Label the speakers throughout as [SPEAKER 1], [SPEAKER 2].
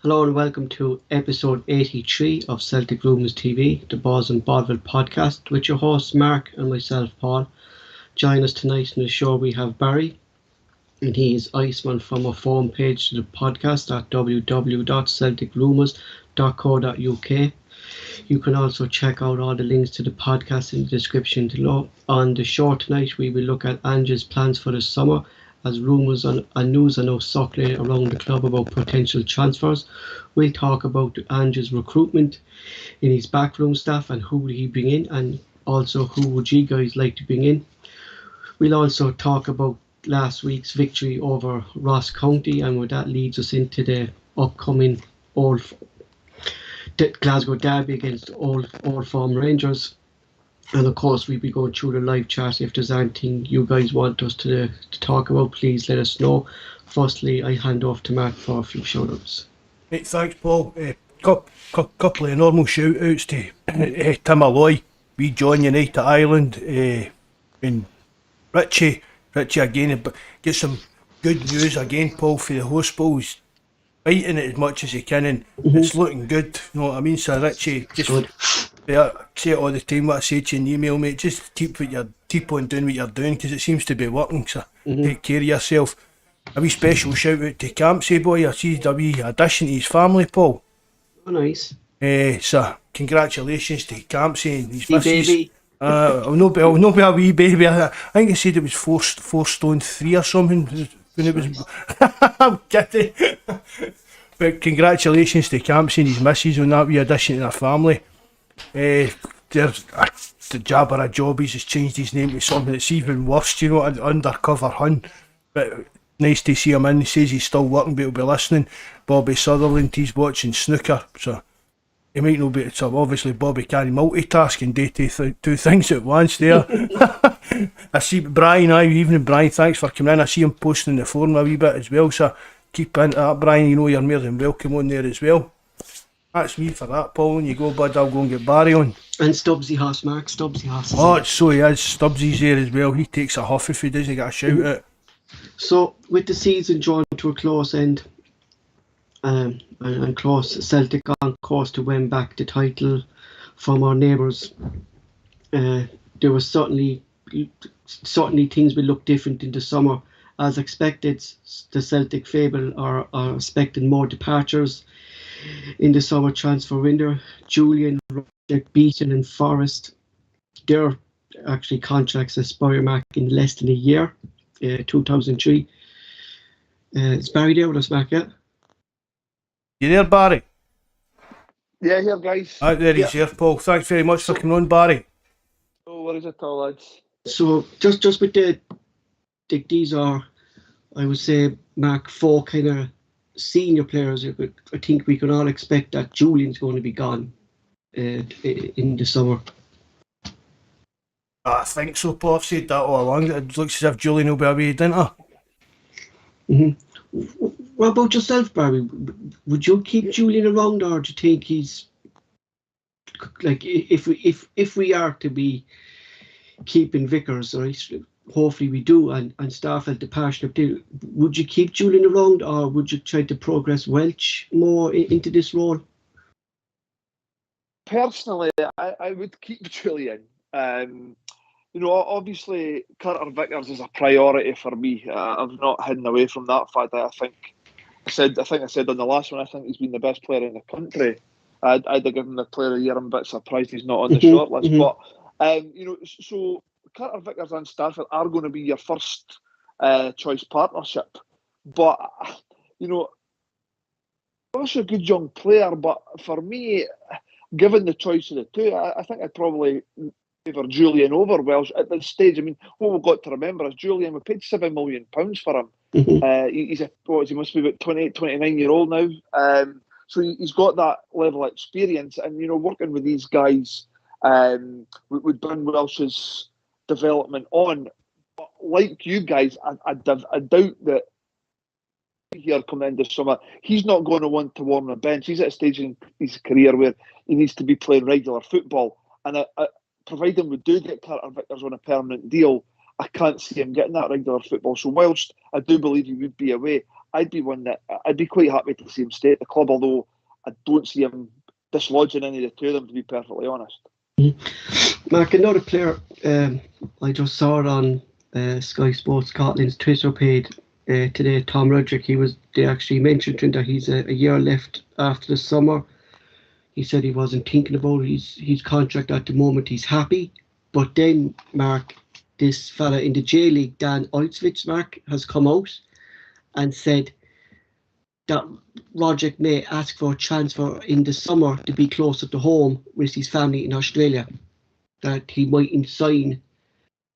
[SPEAKER 1] Hello and welcome to episode 83 of Celtic Rumours TV, the Bawz and Bovril podcast, with your hosts Mark and myself, Paul. Join us tonight in the show we have Barry, and he is Iceman from our forum page to the podcast at www.celticrumours.co.uk. You can also check out all the links to the podcast in the description below. On the show tonight, we will look at Ange's plans for the summer, as rumours and news are now circulating around the club about potential transfers. We'll talk about Ange's recruitment in his backroom staff and who will he bring in, and also who would you guys like to bring in. We'll also talk about last week's victory over Ross County, and where that leads us into the upcoming Glasgow derby against Old Firm Rangers. And of course, we'll be going through the live chat. If there's anything you guys want us to talk about, please let us know. Firstly, I hand off to Mark for a few shout-outs.
[SPEAKER 2] Right, thanks, Paul. Couple of normal shout-outs to Tim Alloy, we John United Ireland, and Richie Richie again, but get some good news again, Paul, for the host Paul. He's fighting it as much as he can, and it's looking good. You know what I mean? So Richie, just say it all the time. What I say to you in the email, mate, just keep on doing what you're doing, because it seems to be working. So take care of yourself. A wee special shout out to Campsy boy. I see a wee addition to his family, Paul.
[SPEAKER 1] Oh, nice.
[SPEAKER 2] So congratulations to Campsy and his
[SPEAKER 1] Wee
[SPEAKER 2] missus.
[SPEAKER 1] baby.
[SPEAKER 2] I'll not be a wee baby. I think he said it was 4'3" or something when it was. I'm kidding. But congratulations to Campsy and his missus on that wee addition to their family. There's the Jabber of Jobbies has changed his name to something that's even worse, you know, an undercover hun. But nice to see him in. He says he's still working, but he'll be listening. Bobby Sutherland, he's watching snooker, so he might not be. So obviously Bobby can't multitask and do two things at once there. I see Brian, evening Brian, thanks for coming in. I see him posting the forum a wee bit as well, so keep into that, Brian. You know you're more than welcome on there as well. That's me for that, Paul. When you go, bud, I'll go and get Barry on.
[SPEAKER 1] And Stubbsy Hoss, Mark. Stubbsy Hoss.
[SPEAKER 2] Oh, so he is. Stubbsy's there as well. He takes a huff if he doesn't get a shout out.
[SPEAKER 1] So, with the season drawn to a close end, and Celtic on course to win back the title from our neighbours, there was certainly things will look different in the summer. As expected, the Celtic fable are expecting more departures in the summer transfer window. Julian, Roger, Beaton and Forrest, their actually contracts expire Mark in less than a year, 2003. Is Barry there with us, Mark? Yeah.
[SPEAKER 2] You there, Barry?
[SPEAKER 3] Yeah, here, guys.
[SPEAKER 2] There he's here, Paul. Thanks very much for coming on, Barry.
[SPEAKER 3] No worries at all, lads.
[SPEAKER 1] So just with these are, I would say, Mark, 4 kind of senior players. But I think we can all expect that Julian's going to be gone in the summer.
[SPEAKER 2] I think so, Paul. I've said that all along. It looks as if Julian will be away, doesn't it?
[SPEAKER 1] What about yourself, Barry? Would you keep Julian around, or do you think he's like, if we are to be keeping Vickers, right? Hopefully we do, and Starfelt the passion up, would you keep Julian around, or would you try to progress Welch more into this role?
[SPEAKER 3] Personally, I would keep Julian. You know, obviously Carter Vickers is a priority for me. I've not hidden away from that fact. I think I said on the last one, I think he's been the best player in the country. I'd have given him the player of the year. I'm a bit surprised he's not on the shortlist. But you know, so Carter Vickers and Starfelt are going to be your first choice partnership. But you know, Welsh a good young player. But for me, given the choice of the two, I think I'd probably favour Julian over Welsh at this stage. I mean, what we've got to remember is Julian, we paid £7 million for him. He must be about 28, 29-year-old now. So he's got that level of experience, and you know, working with these guys would bring Welsh's development on. But like you guys, I doubt that here coming into summer, he's not going to want to warm the bench. He's at a stage in his career where he needs to be playing regular football, and providing we do get Carter Vickers on a permanent deal, I can't see him getting that regular football. So whilst I do believe he would be away, I'd be quite happy to see him stay at the club, although I don't see him dislodging any of the two of them, to be perfectly honest.
[SPEAKER 1] Mark, another player, I just saw it on Sky Sports Scotland's Twitter page today, Tom Roderick. They actually mentioned to him that he's a year left after the summer. He said he wasn't thinking about his contract at the moment. He's happy. But then, Mark, this fella in the J League, Dan Oitzwitz, Mark, has come out and said that Roderick may ask for a transfer in the summer to be closer to home with his family in Australia. That he mightn't sign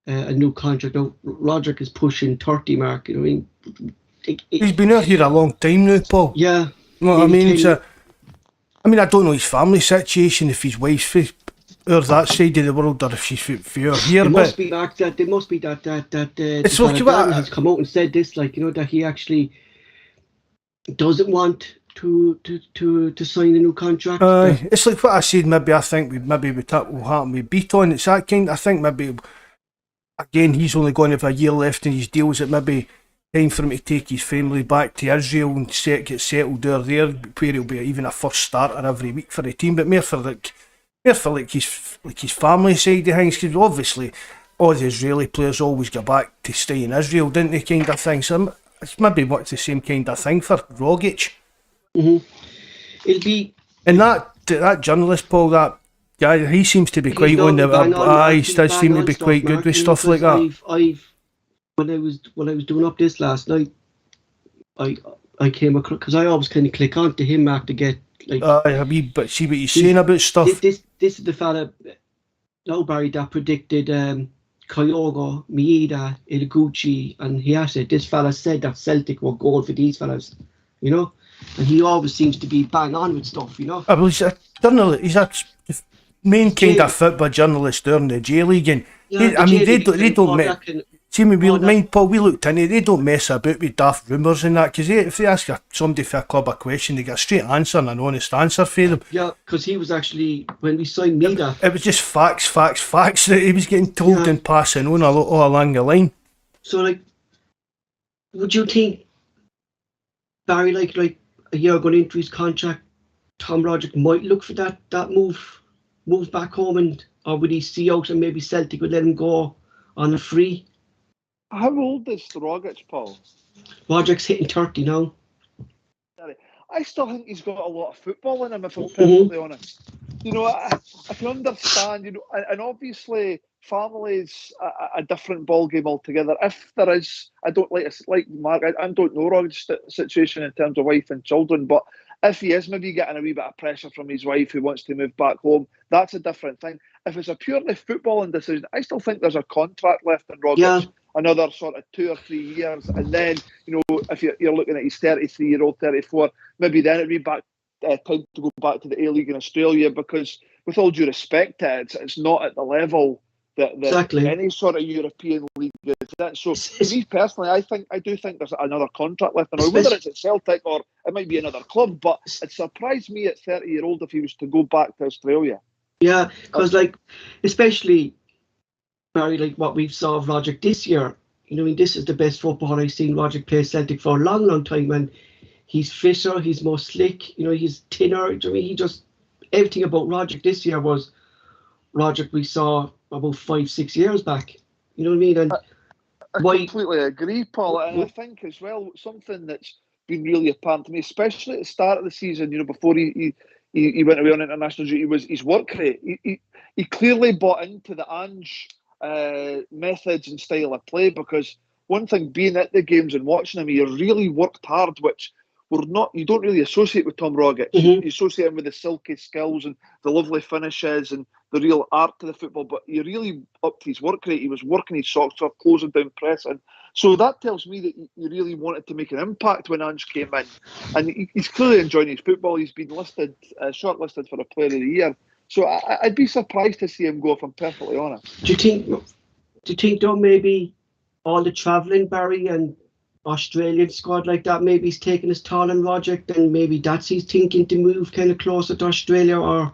[SPEAKER 1] a new contract. Now, Roderick is pushing 30, Mark. You know,
[SPEAKER 2] he's been out here a long time now, Paul.
[SPEAKER 1] Yeah.
[SPEAKER 2] You know what I mean? I don't know his family situation, if his wife's or that side of the world, or if she's for here.
[SPEAKER 1] There must be that Dan has come out and said this, like, you know, that he actually doesn't want to sign a new contract.
[SPEAKER 2] It's like what I said. Maybe I think will happen with Beaton. It's that kind. I think maybe again, he's only going to have a year left in his deal. Is it maybe time for him to take his family back to Israel and get settled there, where he'll be even a first starter every week for the team, but more for his family side of things, because obviously all the Israeli players always go back to stay in Israel, didn't they, kind of thing. So it's maybe what's the same kind of thing for Rogic.
[SPEAKER 1] It'll be.
[SPEAKER 2] And that journalist, Paul, that guy, he seems to be quite on the. He does seem to be quite good with stuff like that.
[SPEAKER 1] When I was doing up this last night, I came across, because I always kind of click on to him, Mark, to get like.
[SPEAKER 2] But see what he's saying about stuff.
[SPEAKER 1] This is the fella, now Barry, that predicted Kyogo, Maeda, Iguchi, and Hiase. This fella said that Celtic were going for these fellas, you know, and he always seems to be bang on with stuff, you know.
[SPEAKER 2] Well, he's a journalist. He's a main kind of football journalist there in the J League, and they don't. See me, Paul, we looked in it, they don't mess about with daft rumours and that, because if they ask somebody for a club a question, they get a straight answer and an honest answer for them.
[SPEAKER 1] Yeah, because he was actually, when we signed Maeda,
[SPEAKER 2] it was just facts that he was getting told and passing on all along the line.
[SPEAKER 1] So, like, would you think, Barry, like a year going into his contract, Tom Rogic might look for that move back home, or would he see out and maybe Celtic would let him go on a free?
[SPEAKER 3] How old is Rogic, Paul?
[SPEAKER 1] Rogic's hitting 30 now.
[SPEAKER 3] I still think he's got a lot of football in him, if I'm perfectly honest. You know, I can understand, you know, and obviously family's a different ballgame altogether. If there is, I don't like Mark, I don't know Rogic's situation in terms of wife and children, but if he is maybe getting a wee bit of pressure from his wife who wants to move back home, that's a different thing. If it's a purely footballing decision, I still think there's a contract left in Rogic. Yeah. Another sort of 2 or 3 years, and then, you know, if you're looking at his 33-year-old, 34, maybe then it'd be time to go back to the A-League in Australia, because with all due respect to it, it's not at the level that any sort of European league is. So me personally, I do think there's another contract left, and whether it's at Celtic or it might be another club, but it surprised me at 30-year-old if he was to go back to Australia.
[SPEAKER 1] Yeah, because especially Barry, like what we've saw of Rogic this year, you know, I mean, this is the best football I've seen Rogic play Celtic for a long, long time, and he's fitter, he's more slick, you know, he's thinner. I mean, he just, everything about Rogic this year was Rogic we saw about 5-6 years back. You know what I mean? And
[SPEAKER 3] I completely agree, Paul, and I think as well, something that's been really apparent to me, especially at the start of the season, you know, before he went away on international duty, was his work rate. He clearly bought into the Ange methods and style of play, because one thing, being at the games and watching him, he really worked hard, which you don't really associate with Tom Rogic. You associate him with the silky skills and the lovely finishes and the real art to the football, but he really upped his work rate. He was working his socks off, closing down pressing. So that tells me that he really wanted to make an impact when Ange came in, and he's clearly enjoying his football. He's been shortlisted for a Player of the Year. So I'd be surprised to see him go, if I'm perfectly honest.
[SPEAKER 1] Do you think though maybe all the travelling, Barry, and Australian squad like that, maybe he's taking his toll on Rogic, then maybe that's he's thinking to move kind of closer to Australia, or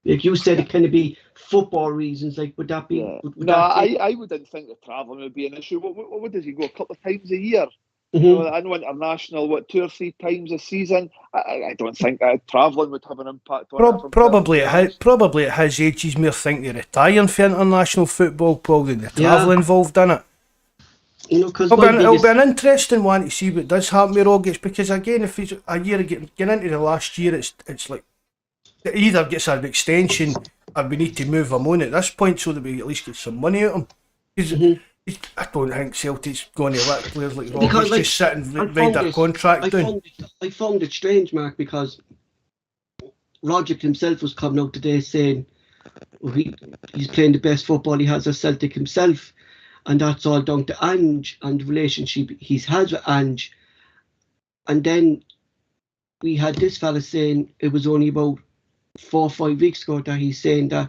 [SPEAKER 1] like you said, it kind of be football reasons, like would that be?
[SPEAKER 3] Yeah. I wouldn't think the travelling would be an issue. What does he go, a couple of times a year? You know, I know international, 2 or 3 times a season. I don't think travelling would have an impact on it.
[SPEAKER 2] Probably at his age, he's more thinking of retiring for international football, Paul, than the travel involved in it.
[SPEAKER 1] You know, because
[SPEAKER 2] it'll be an interesting one to see what does happen with Rogic, because again, if he's a year getting into the last year, it's like it either gets an extension or we need to move him on at this point so that we at least get some money out of him. I don't think Celtic's going to let players like Rogic just sit and read their contract down.
[SPEAKER 1] I found it strange, Mark, because Rogic himself was coming out today saying he's playing the best football he has at Celtic himself, and that's all down to Ange and the relationship he has with Ange. And then we had this fella saying it was only about 4 or 5 weeks ago that he's saying that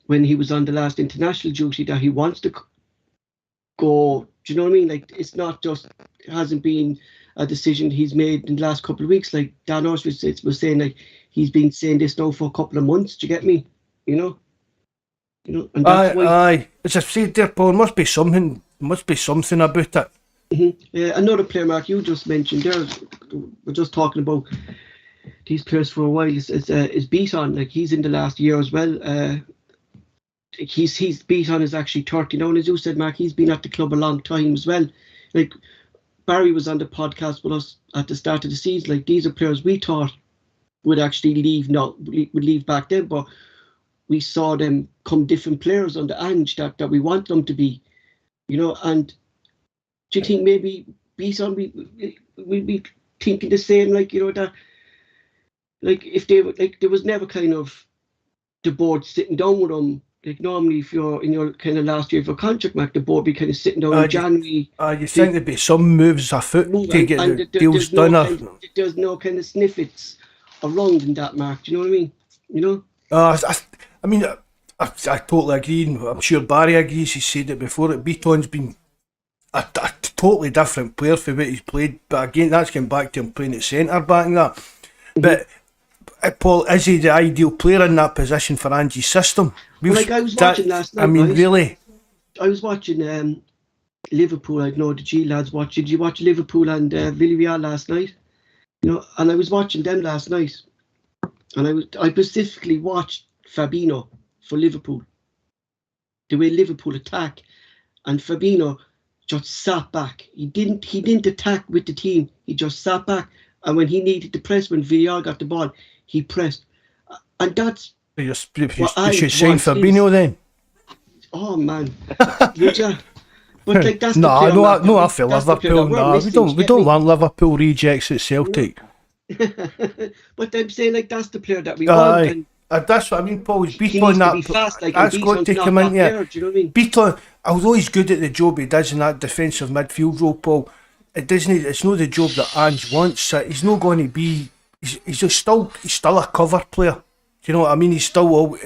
[SPEAKER 1] when he was on the last international duty that he wants to go. Do you know what I mean? Like, it's not just, it hasn't been a decision he's made in the last couple of weeks. Like Dan Oswald was saying, like he's been saying this now for a couple of months. Do you get me? You know? You know, and that's why.
[SPEAKER 2] Aye. As I said there, Paul, must be something about it.
[SPEAKER 1] Another player, Mark, you just mentioned there. We're just talking about these players for a while. Is Beaton, like he's in the last year as well. He's Beaton is actually 30 now, and as you said, Mark, he's been at the club a long time as well. Like Barry was on the podcast with us at the start of the season. Like these are players we thought would actually leave would leave back then, but we saw them come different players under Ange that we want them to be, you know. And do you think maybe Beaton we'd be thinking the same, like, you know, that like if they like there was never kind of the board sitting down with them. Like normally, if you're in your kind of last year of your contract, Mark, the board be kind of sitting down in January.
[SPEAKER 2] You think there'd be some moves afoot to get the deals done?
[SPEAKER 1] There's no kind of sniffets around in that, Mark. Do you know what I mean? You know?
[SPEAKER 2] I mean, I totally agree. I'm sure Barry agrees. He said it before. That Beaton's been a totally different player for what he's played. But again, that's getting back to him playing at centre back and that. But Paul, is he the ideal player in that position for Ange's system?
[SPEAKER 1] I was watching last night.
[SPEAKER 2] I mean, really?
[SPEAKER 1] I was watching Liverpool. I know the G lads watch. Did you watch Liverpool and Villarreal last night? You know, and I was watching them last night, and I specifically watched Fabinho for Liverpool. The way Liverpool attack, and Fabinho just sat back. He didn't attack with the team. He just sat back, and when he needed to press, when Villarreal got the ball, he pressed, and that's. You should
[SPEAKER 2] sign Fabinho then.
[SPEAKER 1] Oh man, would you? But like that's
[SPEAKER 2] I feel Liverpool. We don't want Liverpool rejects at Celtic.
[SPEAKER 1] But I'm saying like that's the player that we want.
[SPEAKER 2] That's what I mean, Paul. He's Beaton that. That's got to come in here.
[SPEAKER 1] Do you know what I mean?
[SPEAKER 2] Beaton, although he's good at the job he does in that defensive midfield role, Paul, it's not the job that Ange wants. He's not going to be. He's still a cover player. Do you know what I mean? He's still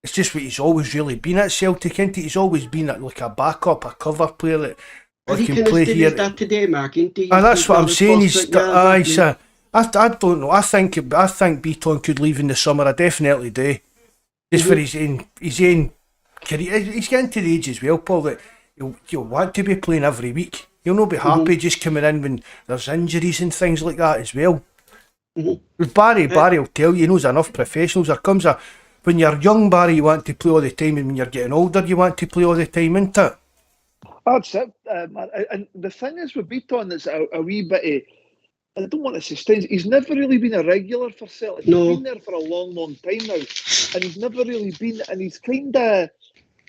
[SPEAKER 2] it's just what he's always really been at Celtic, isn't he? He's always been like a backup, a cover player that
[SPEAKER 1] he can play here. That today, Mark, isn't he?
[SPEAKER 2] That's what I'm saying. I don't know. I think Beaton could leave in the summer. I definitely do. Just for his own career. He's getting to the age as well, Paul, that he'll want to be playing every week. He'll not be happy just coming in when there's injuries and things like that as well. With Barry will tell you, he knows enough professionals. There comes when you're young, Barry, you want to play all the time, and when you're getting older, you want to play all the time, isn't it?
[SPEAKER 3] That's it. And the thing is with Beaton, it's a wee bit. I don't want to say strange. He's never really been a regular for Celtic.
[SPEAKER 1] No.
[SPEAKER 3] He's been there for a long, long time now, and he's never really been. And he's kind of,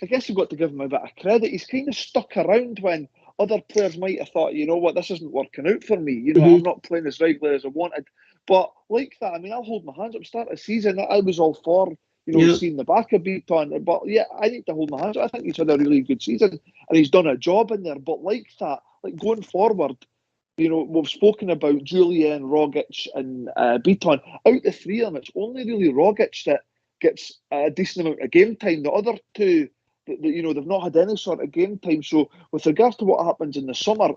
[SPEAKER 3] I guess you've got to give him a bit of credit. He's kind of stuck around when other players might have thought, you know what, this isn't working out for me. You know, I'm not playing as regularly as I wanted. But like that, I mean, I'll hold my hands up. Start of the season, I was all for, seeing the back of Beaton. But yeah, I need to hold my hands up. I think he's had a really good season and he's done a job in there. But like that, like going forward, we've spoken about Julian, Rogic and Beaton. Out the three of them, it's only really Rogic that gets a decent amount of game time. The other two, they've not had any sort of game time. So with regards to what happens in the summer,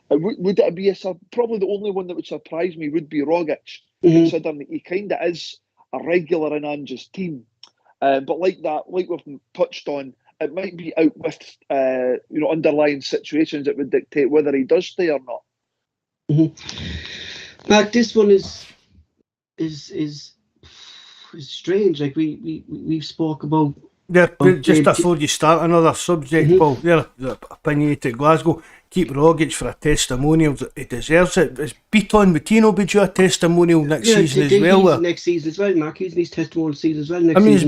[SPEAKER 3] would it be probably the only one that would surprise me would be Rogic, considering that he kind of is a regular in Ange's team. But like that, like we've touched on, it might be out with underlying situations that would dictate whether he does stay or not.
[SPEAKER 1] Mark, this one is strange. Like we've spoke about.
[SPEAKER 2] Yeah, just before you start another subject, Paul, the opinionated Glasgow, keep Rogic for a testimonial. He deserves it. Is Beaton, would he not be due a testimonial next season as well?
[SPEAKER 1] Next season as well, Mark. He's in his testimonial season as well.
[SPEAKER 2] If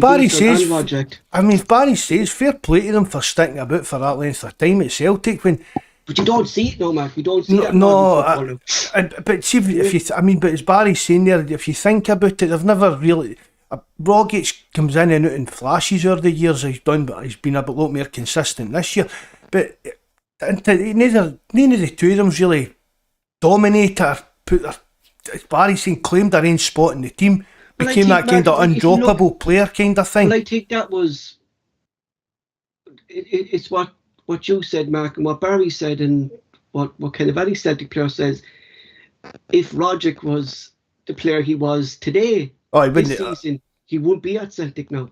[SPEAKER 2] Barry says, fair play to them for sticking about for that length of time at Celtic when.
[SPEAKER 1] But you don't see it, no, Mark. You don't see
[SPEAKER 2] that. But see, but as Barry's saying there, if you think about it, they've never really. Rogic comes in and out in flashes over the years he's done, but he's been a lot more consistent this year. But neither of the two of them's really dominated or put their, as Barry's saying, claimed their own spot in the team, became that kind of undroppable player kind of thing.
[SPEAKER 1] Well, I think that was. It's what you said, Mark, and what Barry said, and what kind of any Celtic player says. If Rogic was the player he was today.
[SPEAKER 2] Oh, he
[SPEAKER 1] this season, he wouldn't be at Celtic now.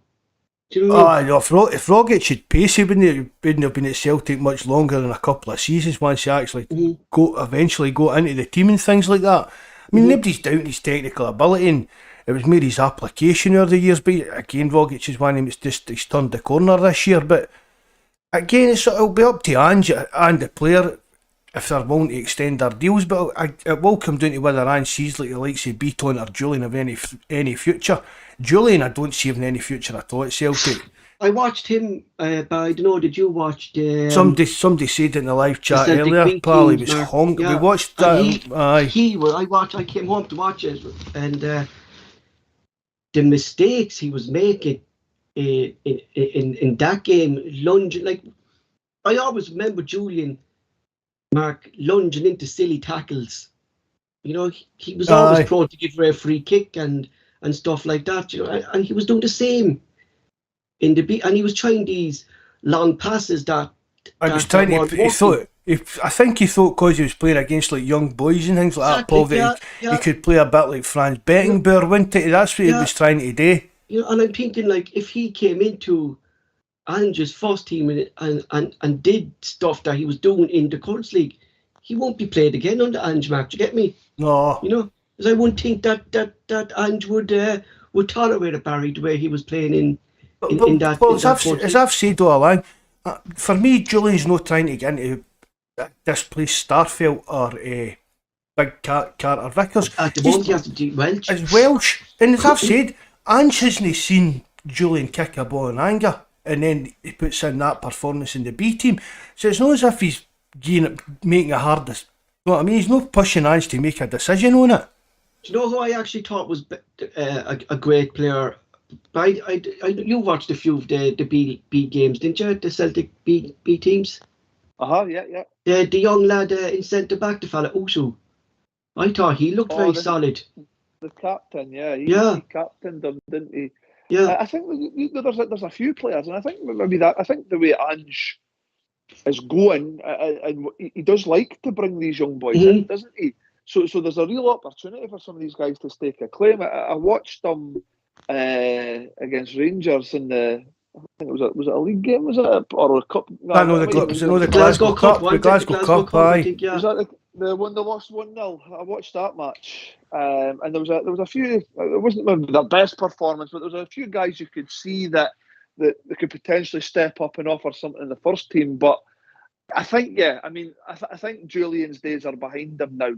[SPEAKER 1] Do you know what I mean?
[SPEAKER 2] No, if Rogic had pace, he wouldn't have been at Celtic much longer than a couple of seasons once he actually eventually got into the team and things like that. I mean, nobody's doubting his technical ability, and it was more his application over the years. But again, Rogic is one of them. It's just he's turned the corner this year. But again, it'll be up to Ange and the player if they're willing to extend their deals. But it will come down to whether Ange sees like the likes of Beaton or Julian have any future. Julian, I don't see having any future at all at Celtic.
[SPEAKER 1] I watched him, but I don't know, did you watch the...
[SPEAKER 2] Somebody said in the live chat
[SPEAKER 1] Celtic
[SPEAKER 2] earlier,
[SPEAKER 1] B
[SPEAKER 2] pal, he
[SPEAKER 1] teams,
[SPEAKER 2] was
[SPEAKER 1] Mark.
[SPEAKER 2] hungry.
[SPEAKER 1] Yeah.
[SPEAKER 2] We watched that.
[SPEAKER 1] I came home to watch it, and the mistakes he was making in that game, lunging, like, I always remember Julian, Mark, lunging into silly tackles. You know, he was always prone to give her a free kick and stuff like that, you know, and he was doing the same in the beat, and he was trying these long passes that
[SPEAKER 2] I was trying to. I think he thought because he was playing against like young boys and things like that, Paul, that he could play a bit like Franz Beckenbauer, wouldn't he? That's what he was trying to do.
[SPEAKER 1] You know, and I'm thinking like if he came into Ange's first team and did stuff that he was doing in the Conference League, he won't be played again under Ange, Mark. Do you get me?
[SPEAKER 2] No.
[SPEAKER 1] You know, because I wouldn't think that Ange would tolerate a Barry the way he was playing in that.
[SPEAKER 2] Well, as I've said all along, for me, Julian's not trying to get into displace Starfelt or Big Carter Vickers.
[SPEAKER 1] At the moment, he has to do Welsh.
[SPEAKER 2] As Welsh, and as I've said, Ange hasn't seen Julian kick a ball in anger, and then he puts in that performance in the B team. So it's not as if he's making a hard decision. You know what I mean? He's not pushing Ange to make a decision on it.
[SPEAKER 1] Do you know who I actually thought was a great player? You watched a few of the B games, didn't you? The Celtic B teams.
[SPEAKER 3] Yeah.
[SPEAKER 1] The young lad in centre back, the fella Usu. I thought he looked very solid.
[SPEAKER 3] The captain, he captained them, didn't he?
[SPEAKER 1] Yeah.
[SPEAKER 3] I think there's a few players, and I think maybe that. I think the way Ange is going, and he does like to bring these young boys in, doesn't he? So there's a real opportunity for some of these guys to stake a claim. I watched them against Rangers in the. I think was it a league game? Was it or a cup? No,
[SPEAKER 2] I know the Glasgow Cup. The Glasgow Cup. Aye.
[SPEAKER 1] Yeah.
[SPEAKER 3] Was that the one they lost 1-0? I watched that match, and there was a few. It wasn't maybe their best performance, but there was a few guys you could see that they could potentially step up and offer something in the first team. But I think, I think Julian's days are behind him now.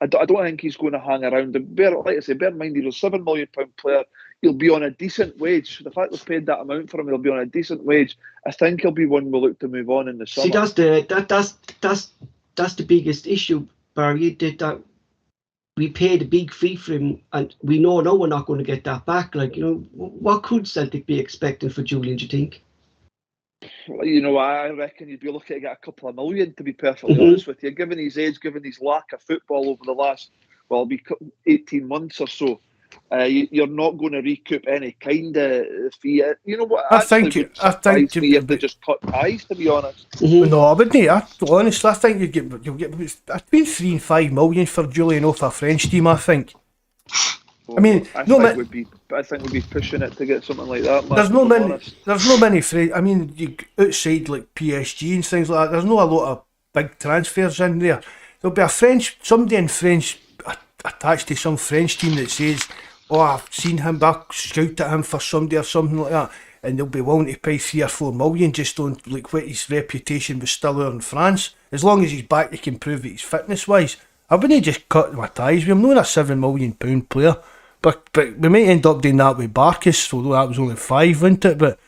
[SPEAKER 3] I don't think he's going to hang around. And bear in mind, he's a £7 million player. He'll be on a decent wage. The fact they've paid that amount for him, he'll be on a decent wage. I think he'll be one we'll look to move on in the summer.
[SPEAKER 1] See, that's the biggest issue, Barry. That we paid a big fee for him, and we know now we're not going to get that back. Like, you know, what could Celtic be expecting for Julian, do you think?
[SPEAKER 3] You know, I reckon you'd be looking to get a couple of million, to be perfectly honest with you. Given his age, given his lack of football over the last, 18 months or so, you're not going to recoup any kind of fee. You know what?
[SPEAKER 2] I think
[SPEAKER 3] if they just cut ties, to be honest.
[SPEAKER 2] No, I wouldn't. Honestly, I think you'll get between 3 and 5 million for Julian off a French team. I think.
[SPEAKER 3] I mean, I think we'd be pushing it to get something like that.
[SPEAKER 2] There's no many French. I mean, you outside like PSG and things like that. There's not a lot of big transfers in there. There'll be somebody in French attached to some French team that says, "Oh, I've seen him, I scouted him for somebody or something like that," and they'll be willing to pay 3 or 4 million just on like what his reputation was still there in France. As long as he's back, he can prove that he's fitness wise. I wouldn't just cut my ties with him. Not a £7 million player. But we might end up doing that with Barkas, although that was only 5, wasn't it? But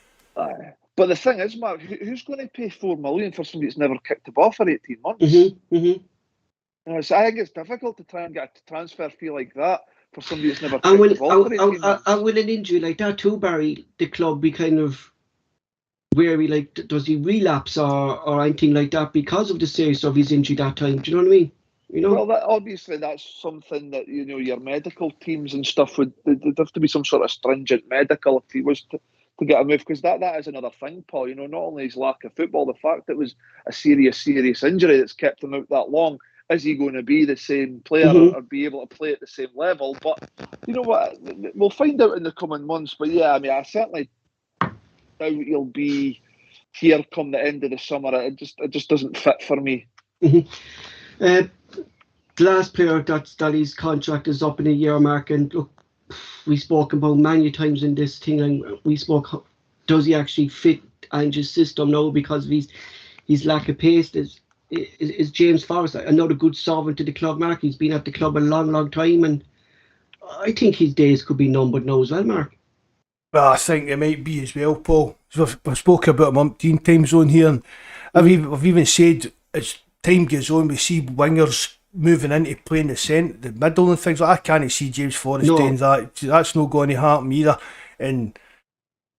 [SPEAKER 3] the thing is, Mark, who's going to pay 4 million for somebody that's never kicked the ball for 18 months? So I think it's difficult to try and get a transfer fee like that for somebody that's never kicked the ball for 18 months.
[SPEAKER 1] And with an injury like that too, Barry, the club be kind of wary, like, does he relapse or anything like that because of the seriousness of his injury that time? Do you know what I mean? You know?
[SPEAKER 3] Well, obviously that's something that, you know, your medical teams and stuff there'd have to be some sort of stringent medical if he was to get a move, because that is another thing, Paul. You know, not only his lack of football, the fact that it was a serious injury that's kept him out that long. Is he going to be the same player or be able to play at the same level? But you know what, we'll find out in the coming months. But yeah, I mean, I certainly now he'll be here come the end of the summer. It just doesn't fit for me.
[SPEAKER 1] The last player that his contract is up in a year mark, and look, we spoke about many times in this thing, and we spoke, does he actually fit Ange's system now because of his lack of pace? Is James Forrest another good sovereign to the club, Mark? He's been at the club a long time, and I think his days could be numbered now as well, Mark.
[SPEAKER 2] Well, I think it might be as well, Paul. We've spoken about him umpteen times on here, and I've even said as time goes on, we see wingers moving into playing the middle and things like that. I can't see James Forrest doing that. That's not going to happen either. And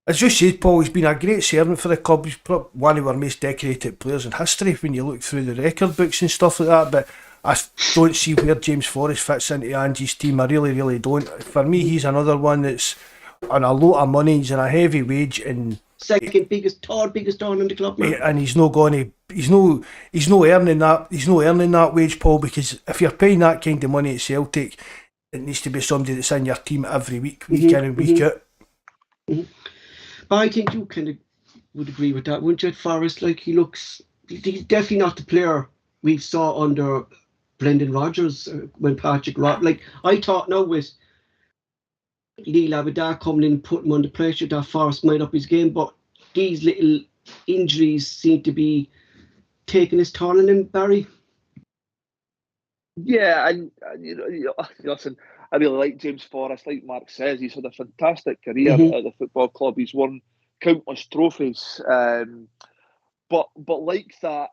[SPEAKER 2] as you said, Paul, he's been a great servant for the club. He's probably one of our most decorated players in history when you look through the record books and stuff like that. But I don't see where James Forrest fits into Ange's team. I really don't. For me, he's another one that's on a lot of money. He's on a heavy wage, and
[SPEAKER 1] third biggest earner in the club, man.
[SPEAKER 2] And he's not earning that wage, Paul, because if you're paying that kind of money at Celtic, it needs to be somebody that's in your team every week, week in and week out.
[SPEAKER 1] But I think you kind of would agree with that, wouldn't you? Forrest, like, he's definitely not the player we saw under Brendan Rodgers when Patrick Rob. Like, I thought now with Neil Abadar coming in and putting him under pressure, that Forrest might up his game, but these little injuries seem to be taking his toll on him, Barry.
[SPEAKER 3] Yeah, and listen, I really like James Forrest. Like Mark says, he's had a fantastic career at the football club. He's won countless trophies, but like that,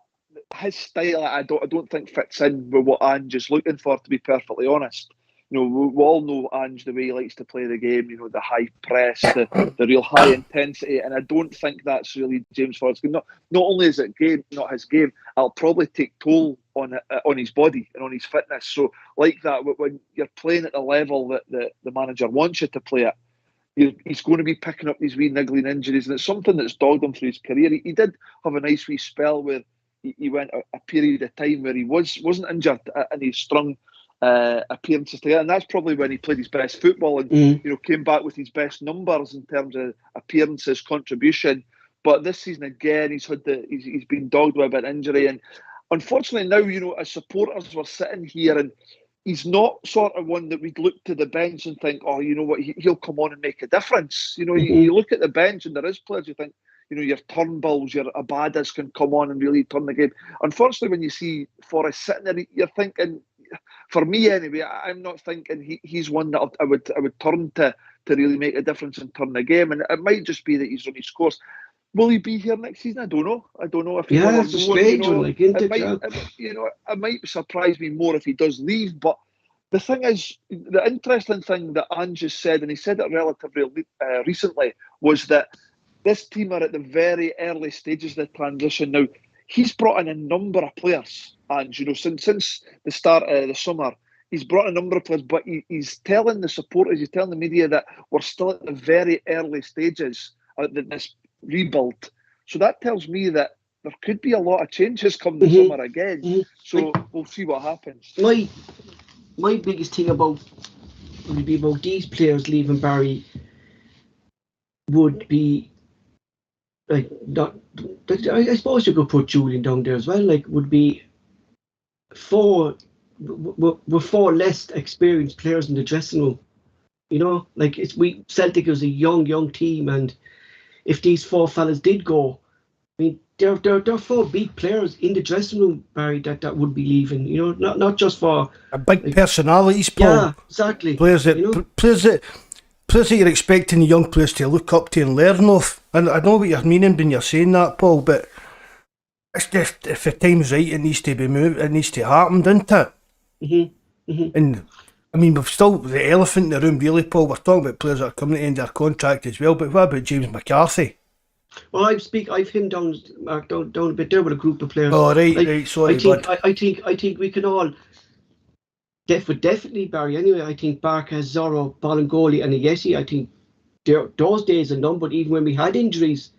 [SPEAKER 3] his style I don't think fits in with what Ange is looking for. To be perfectly honest, we all know Ange, the way he likes to play the game. The high press, the real high intensity, and I don't think that's really James Forrest. Not only is it not his game, it'll probably take toll on his body and on his fitness. So like that, when you're playing at the level that the manager wants you to play at, he's going to be picking up these wee niggling injuries, and it's something that's dogged him through his career. He did have a nice wee spell where he went a period of time where he wasn't injured, and he strung appearances together, and that's probably when he played his best football and came back with his best numbers in terms of appearances, contribution. But this season again, he's been dogged with a bit of injury, and unfortunately now, as supporters, we're sitting here and he's not sort of one that we'd look to the bench and think, oh, you know what, he'll come on and make a difference. You look at the bench and there is players you think, your Turnbulls, your Abadas can come on and really turn the game. Unfortunately, when you see Forrest sitting there, you're thinking, for me anyway, I'm not thinking he's one that I would turn to really make a difference and turn the game. And it might just be that he's on his course. Will he be here next season? I don't know if he will.
[SPEAKER 1] It's a strange one.
[SPEAKER 3] It might surprise me more if he does leave. But the thing is, the interesting thing that Ange said, and he said it relatively recently, was that this team are at the very early stages of the transition. Now, he's brought in a number of players, Ange, since the start of the summer. He's brought a number of players, but he's telling the supporters, he's telling the media that we're still at the very early stages of this rebuild. So that tells me that there could be a lot of changes come the summer again. So we'll see what happens.
[SPEAKER 1] My biggest thing would be about these players leaving, Barry, would be like, not, I suppose you could put Julian down there as well, like, would be four less experienced players in the dressing room. Like, Celtic is a young team, and if these four fellas did go, I mean, there are four big players in the dressing room, Barry, that would be leaving. Not just for
[SPEAKER 2] a big personalities, Paul.
[SPEAKER 1] Yeah, exactly.
[SPEAKER 2] Players that you're expecting the young players to look up to and learn off. And I know what you're meaning when you're saying that, Paul, but it's just, if the time's right, it needs to be moved. It needs to happen, doesn't it? And I mean, we've still the elephant in the room, really, Paul. We're talking about players that are coming to the end of their contract as well. But what about James McCarthy?
[SPEAKER 1] Well, I've him down a bit there with a group of players.
[SPEAKER 2] Oh, right. Sorry,
[SPEAKER 1] I think we can all. Definitely, Barry. Anyway, I think Barker, Zorro, Bolingoli, and Ayesi, I think those days are numbered. Even when we had injuries,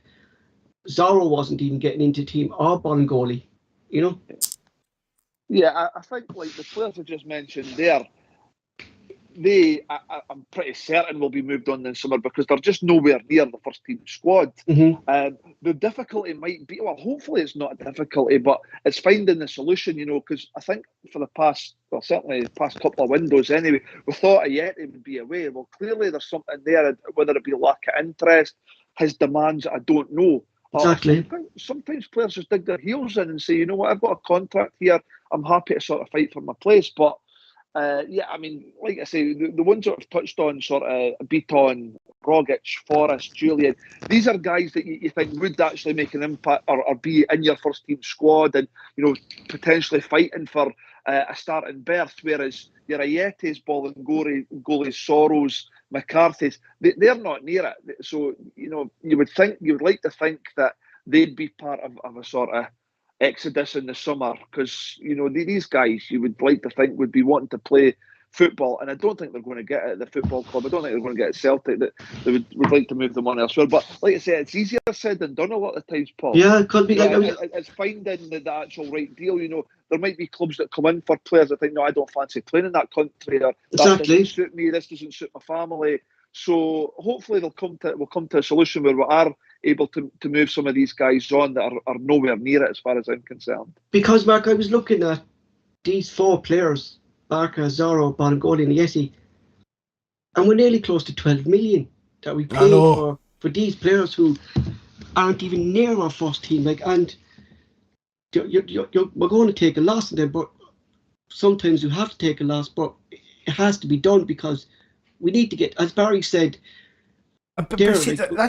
[SPEAKER 1] Zorro wasn't even getting into team, or Bolingoli.
[SPEAKER 3] Yeah, I think like the players I just mentioned there, I'm pretty certain will be moved on this summer because they're just nowhere near the first team squad. The difficulty might be, well, hopefully it's not a difficulty, but it's finding the solution, because I think for the past, well, certainly the past couple of windows anyway, we thought Ayeti would be away. Well, clearly there's something there, whether it be lack of interest, his demands, I don't know.
[SPEAKER 1] Exactly.
[SPEAKER 3] Sometimes players just dig their heels in and say, you know what, I've got a contract here, I'm happy to sort of fight for my place, but like I say, the ones that I've touched on, sort of Beaton, Rogic, Forrest, Julian, these are guys that you think would actually make an impact or be in your first team squad and, potentially fighting for a starting berth, whereas your Ayetes, Bolingoli, Soros, McCarthy's, they're not near it. So, you would like to think that they'd be part of a sort of exodus in the summer because these guys you would like to think would be wanting to play football, and I don't think they're going to get it at the football club. I don't think they're going to get it at Celtic. That they would like to move them on elsewhere. But like I said, it's easier said than done a lot of times, Paul.
[SPEAKER 1] Yeah, it could be.
[SPEAKER 3] It's finding the actual right deal. There might be clubs that come in for players that think, no, I don't fancy playing in that country, or that doesn't suit me. This doesn't suit my family. So hopefully we'll come to a solution where we are able to move some of these guys on that are nowhere near it as far as I'm concerned.
[SPEAKER 1] Because, Mark, I was looking at these 4 players, Barca, Zorro, Bolingoli and Ayeti, and we're nearly close to 12 million that we paid for these players who aren't even near our first team. And we're going to take a loss in them, but sometimes you have to take a loss, but it has to be done because we need to get, as Barry said,
[SPEAKER 2] that's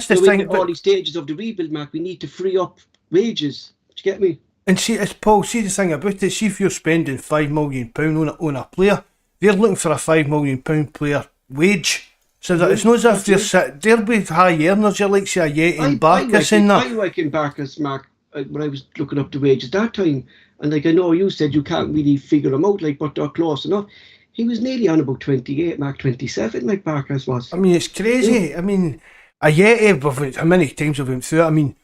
[SPEAKER 2] the thing.
[SPEAKER 1] In all these stages of the rebuild, Mark, we need to free up wages. Do you get me?
[SPEAKER 2] And see, it's Paul. See the thing about it. See if you're spending £5 million on a player, they're looking for a £5 million player wage. So that it's not as if they'll be high earners. You're like say Ayeti and Barkas in that.
[SPEAKER 1] I reckon Barkas, Mark, when I was looking up the wages that time, and I know you said you can't really figure them out, but they're close enough. He was nearly on about 28, Mark, 27, like Barkas was.
[SPEAKER 2] I mean, it's crazy. Yeah. I mean, Ayeti, how many times have we went through it? I mean,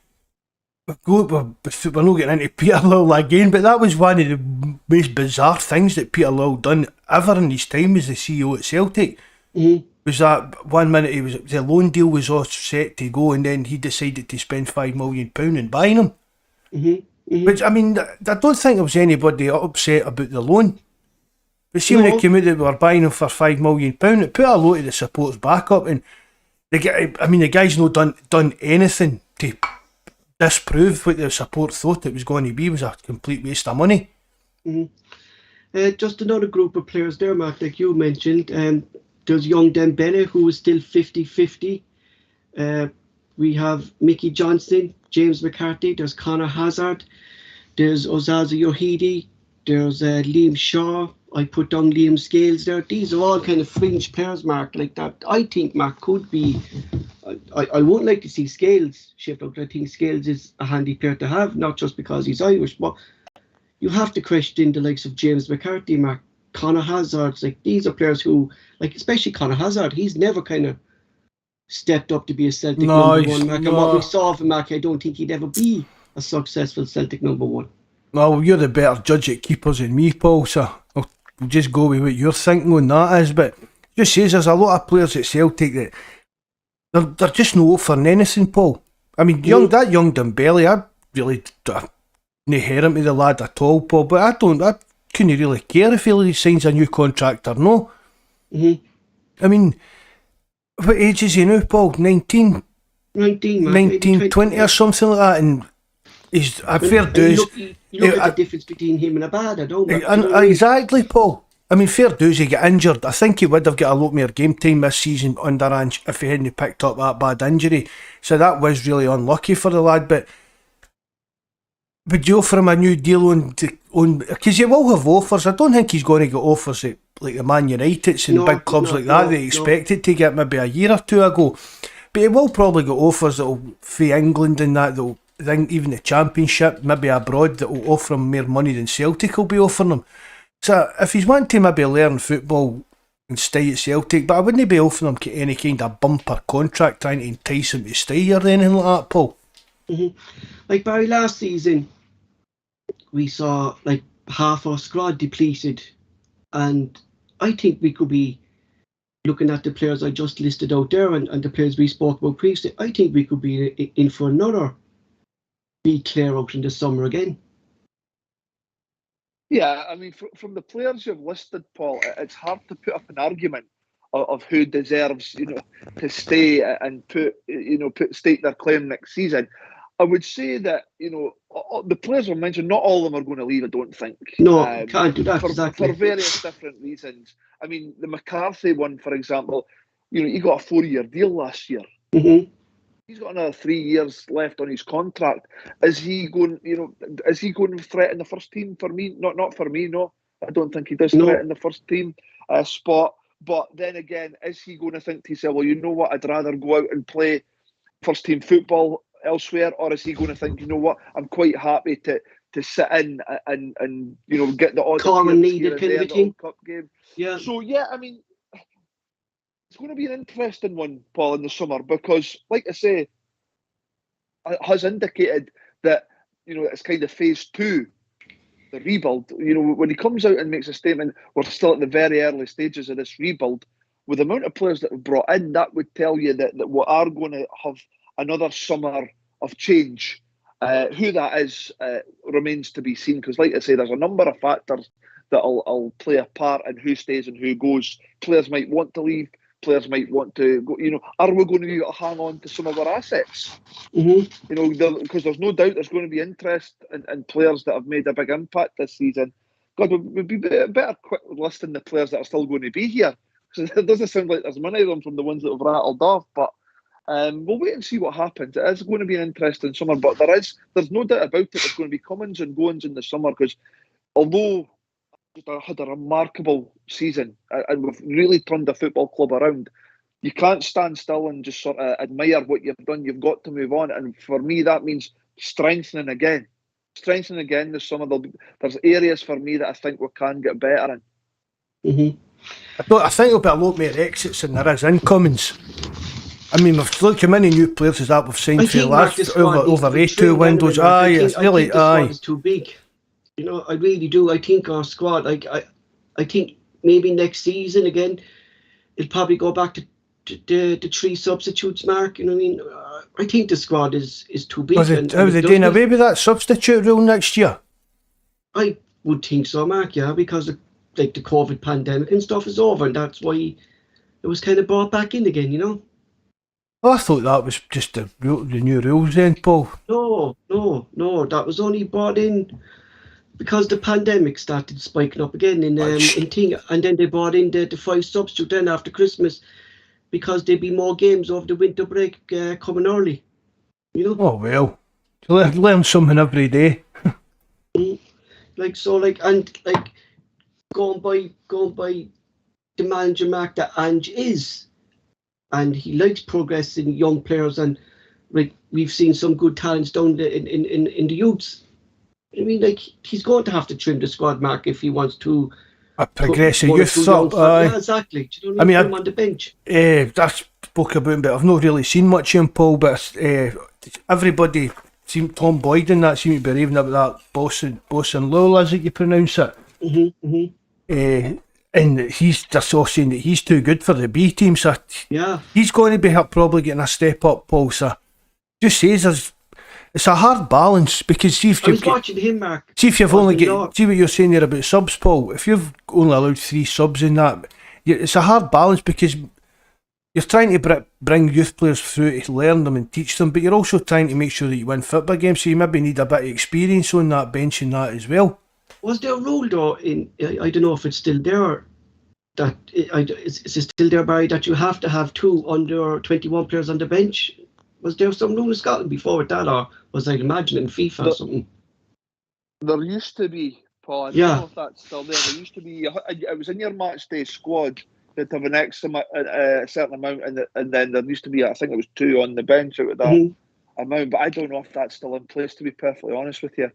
[SPEAKER 2] we're not getting into Peter Lowell again, but that was one of the most bizarre things that Peter Lowell done ever in his time as the CEO at Celtic. Was that 1 minute the loan deal was all set to go, and then he decided to spend £5 million in buying him. Which, I mean, I don't think there was anybody upset about the loan. But see, when it came out that we were buying him for £5 million, it put a lot of the supporters back up, and the guy's not done anything to disprove what the support thought it was going to be. It was a complete waste of money.
[SPEAKER 1] Just another group of players there, Mark, like you mentioned. There's young Dembele, who is still 50-50. We have Mickey Johnson, James McCarthy, there's Conor Hazard, there's Ozaza Yohidi, there's Liam Shaw. I put down Liam Scales there. These are all kind of fringe players, Mark, like that. I think Mark could be. I wouldn't like to see Scales shift out. I think Scales is a handy player to have, not just because he's Irish, but you have to question the likes of James McCarthy, Mark, Conor Hazard. Like, these are players who, like, especially Conor Hazard, he's never kind of stepped up to be a Celtic number one, Mark. And what we saw of him, Mark, I don't think he'd ever be a successful Celtic number one.
[SPEAKER 2] Well, you're the better judge at keepers than me, Paul, so I'll just go with what you're thinking on that is. But just says there's a lot of players at Celtic that they're just no offering anything, Paul. I mean, that young Dembele, I really don't hear him to the lad at all, Paul, but I couldn't really care if he signs a new contract or no. I mean, what age is he now, Paul? 19, 20 or something like that, and he's a fair dues.
[SPEAKER 1] You look at the difference between him and Abada, don't you?
[SPEAKER 2] Exactly, Paul. I mean, fair dues, he got injured. I think he would have got a lot more game time this season under Ange if he hadn't picked up that bad injury. So that was really unlucky for the lad. But would you offer him a new deal on? Because he will have offers. I don't think he's going to get offers at like the Man Uniteds and big clubs like that. They expected to get maybe a year or two ago. But he will probably get offers that'll for England and that'll think even the Championship, maybe abroad, that will offer him more money than Celtic will be offering him. So if he's wanting to maybe learn football and stay at Celtic, but I wouldn't be offering him any kind of bumper contract trying to entice him to stay or anything like that, Paul.
[SPEAKER 1] Like Barry, last season we saw like half our squad depleted, and I think we could be looking at the players I just listed out there and the players we spoke about previously, I think we could be in for another big clear out in the summer again.
[SPEAKER 3] Yeah, I mean, from the players you've listed, Paul, it's hard to put up an argument of who deserves, to stay and stake their claim next season. I would say that, the players were mentioned, not all of them are going to leave, I don't think.
[SPEAKER 1] No, can't do that,
[SPEAKER 3] for,
[SPEAKER 1] exactly.
[SPEAKER 3] For various different reasons. I mean, the McCarthy one, for example, he got a 4-year deal last year.
[SPEAKER 1] Mm-hmm.
[SPEAKER 3] He's got another 3 years left on his contract. Is he going? Is he going to threaten the first team for me? Not for me. No, I don't think he does threaten the first team spot. But then again, is he going to think to himself, well, you know what? I'd rather go out and play first team football elsewhere, or is he going to think, you know what? I'm quite happy to sit in and get the odd cup game.
[SPEAKER 1] Yeah.
[SPEAKER 3] So yeah, I mean, it's going to be an interesting one, Paul, in the summer, because, like I say, it has indicated that, it's kind of phase 2, the rebuild. When he comes out and makes a statement, we're still at the very early stages of this rebuild. With the amount of players that we've brought in, that would tell you that we are going to have another summer of change. Who that is remains to be seen, because, like I say, there's a number of factors that will play a part in who stays and who goes. Players might want to leave. Players might want to go, are we going to hang on to some of our assets?
[SPEAKER 1] Mm-hmm.
[SPEAKER 3] Because there's no doubt there's going to be interest in players that have made a big impact this season. God, we'd be better quick listing the players that are still going to be here, because it doesn't sound like there's many of them from the ones that have rattled off. But we'll wait and see what happens. It is going to be an interesting summer, but there's no doubt about it. There's going to be comings and goings in the summer, because although had a remarkable season and we've really turned the football club around, you can't stand still and just sort of admire what you've done. You've got to move on, and for me that means strengthening again this summer. There's areas for me that I think we can get better in.
[SPEAKER 1] Mm-hmm.
[SPEAKER 2] I think there'll be a lot more exits than there is incomings. I mean, we've looked at many new players as that we've signed for the last over 82 windows. It's really
[SPEAKER 1] the squad is too big. I really do. I think our squad, I think maybe next season again, it'll probably go back to the 3 substitutes mark. You know what I mean? I think the squad is too big.
[SPEAKER 2] Are they doing away with that substitute rule next year?
[SPEAKER 1] I would think so, Mark. Yeah, because the COVID pandemic and stuff is over, and that's why it was kind of brought back in again.
[SPEAKER 2] I thought that was just the new rules then, Paul.
[SPEAKER 1] No, that was only brought in because the pandemic started spiking up again in thing, and then they brought in the 5 substitute then after Christmas, because there'd be more games over the winter break coming early.
[SPEAKER 2] Oh well, you learn something every day.
[SPEAKER 1] Going by the manager mark that Ange is, and he likes progressing young players, and we've seen some good talents down in the youths. I mean, he's going to have to trim the squad, Mark, if he wants to
[SPEAKER 2] progress a youth up.
[SPEAKER 1] Yeah, exactly. Do you know what I mean? Him on the bench.
[SPEAKER 2] I spoke about him, but I've not really seen much of him, Paul. But everybody seemed, Tom Boyd and that seemed to be raving about that boss and Lowell, as you pronounce it. And he's just all saying that he's too good for the B team, so
[SPEAKER 1] yeah,
[SPEAKER 2] he's going to be probably getting a step up, Paul. So just says it's a hard balance, because see if you've
[SPEAKER 1] watching him, Mark.
[SPEAKER 2] See if you've only see what you're saying there about subs, Paul. If you've only allowed 3 subs in that, it's a hard balance, because you're trying to bring youth players through to learn them and teach them, but you're also trying to make sure that you win football games, so you maybe need a bit of experience on that bench and that as well.
[SPEAKER 1] Was there a rule though I don't know if it's still there, that is it still there, Barry, that you have to have 2 under 21 players on the bench? Was there some rule in Scotland before with that, or was I imagining FIFA or something?
[SPEAKER 3] There used to be, Paul. I don't know if that's still there. There used to be. It was in your match day squad that have an a certain amount, and then there used to be, I think it was 2 on the bench out of that amount. But I don't know if that's still in place, to be perfectly honest with you.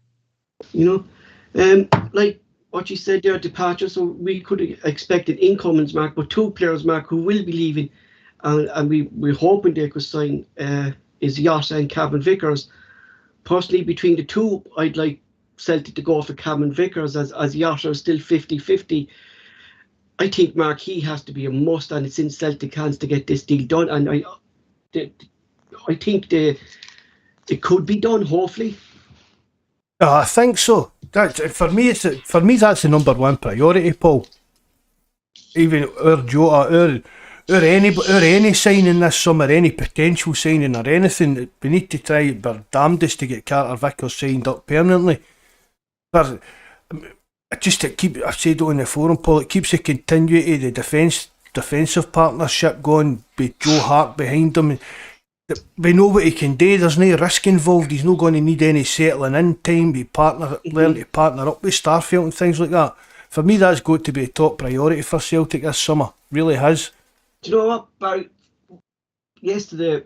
[SPEAKER 1] Like what you said there, departure. So we could expect an incomings, Mark, but 2 players, Mark, who will be leaving. And we're hoping they could sign is Jota and Cameron Vickers. Personally, between the 2, I'd like Celtic to go for Cameron Vickers, as Jota is still 50-50. I think, Mark, he has to be a must, and it's in Celtic hands to get this deal done. And I think it could be done, hopefully.
[SPEAKER 2] I think so. For me, that's the number one priority, Paul. Even our Jota, any signing this summer, any potential signing or anything, we need to try our damnedest to get Carter Vickers signed up permanently. But just to keep, I've said it on the forum, Paul, it keeps the continuity of the defensive partnership going with Joe Hart behind him. We know what he can do. There's no risk involved. He's not going to need any settling in time. Learn to partner up with Starfelt and things like that. For me, that's got to be a top priority for Celtic this summer. Really has.
[SPEAKER 1] Do you know what, Barry? Yesterday,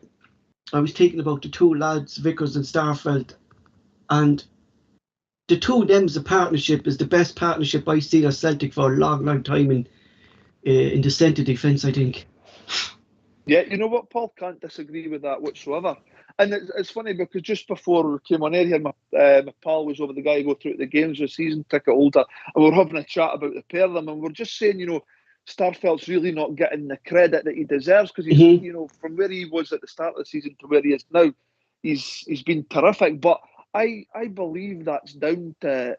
[SPEAKER 1] I was thinking about the two lads, Vickers and Starfelt, and the two of them's a partnership is the best partnership I've seen at Celtic for a long, long time in the centre defence, I think.
[SPEAKER 3] Yeah, you know what, Paul? Can't disagree with that whatsoever. And it's funny because just before we came on air here, my pal was over, the guy who go through the games with season ticket holder, and we were having a chat about the pair of them, and we're just saying, Starfelt's really not getting the credit that he deserves because he's, from where he was at the start of the season to where he is now, he's been terrific. But I believe that's down to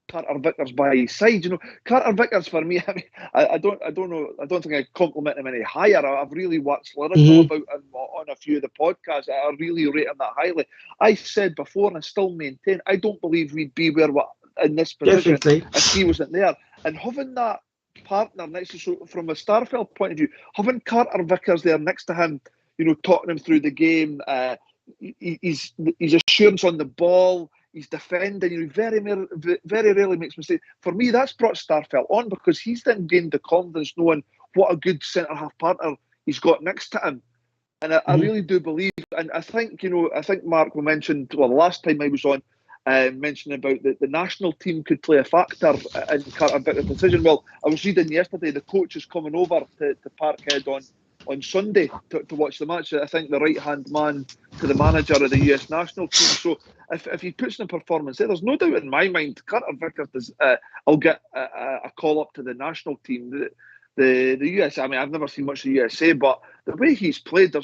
[SPEAKER 3] Carter Vickers by his side. Carter Vickers for me, I don't know. I don't think I compliment him any higher. I've really waxed lyrical about him on a few of the podcasts. I really rate him that highly. I said before, and I still maintain, I don't believe we'd be where we're in this position if he wasn't there. And having that partner next to, so from a Starfelt point of view, having Carter Vickers there next to him, talking him through the game, his assurance on the ball, his defending, he very rarely makes mistakes. For me, that's brought Starfelt on because he's then gained the confidence knowing what a good centre-half partner he's got next to him. And I really do believe, and I think, Mark mentioned, the last time I was on, mentioning about the national team could play a factor in Carter Vickers' decision. Well, I was reading yesterday, the coach is coming over to Parkhead on Sunday to watch the match. I think the right-hand man to the manager of the US national team. So if he puts in a performance there, there's no doubt in my mind Carter Vickers will get a call up to the national team. The US, I mean, I've never seen much of the USA, but the way he's played,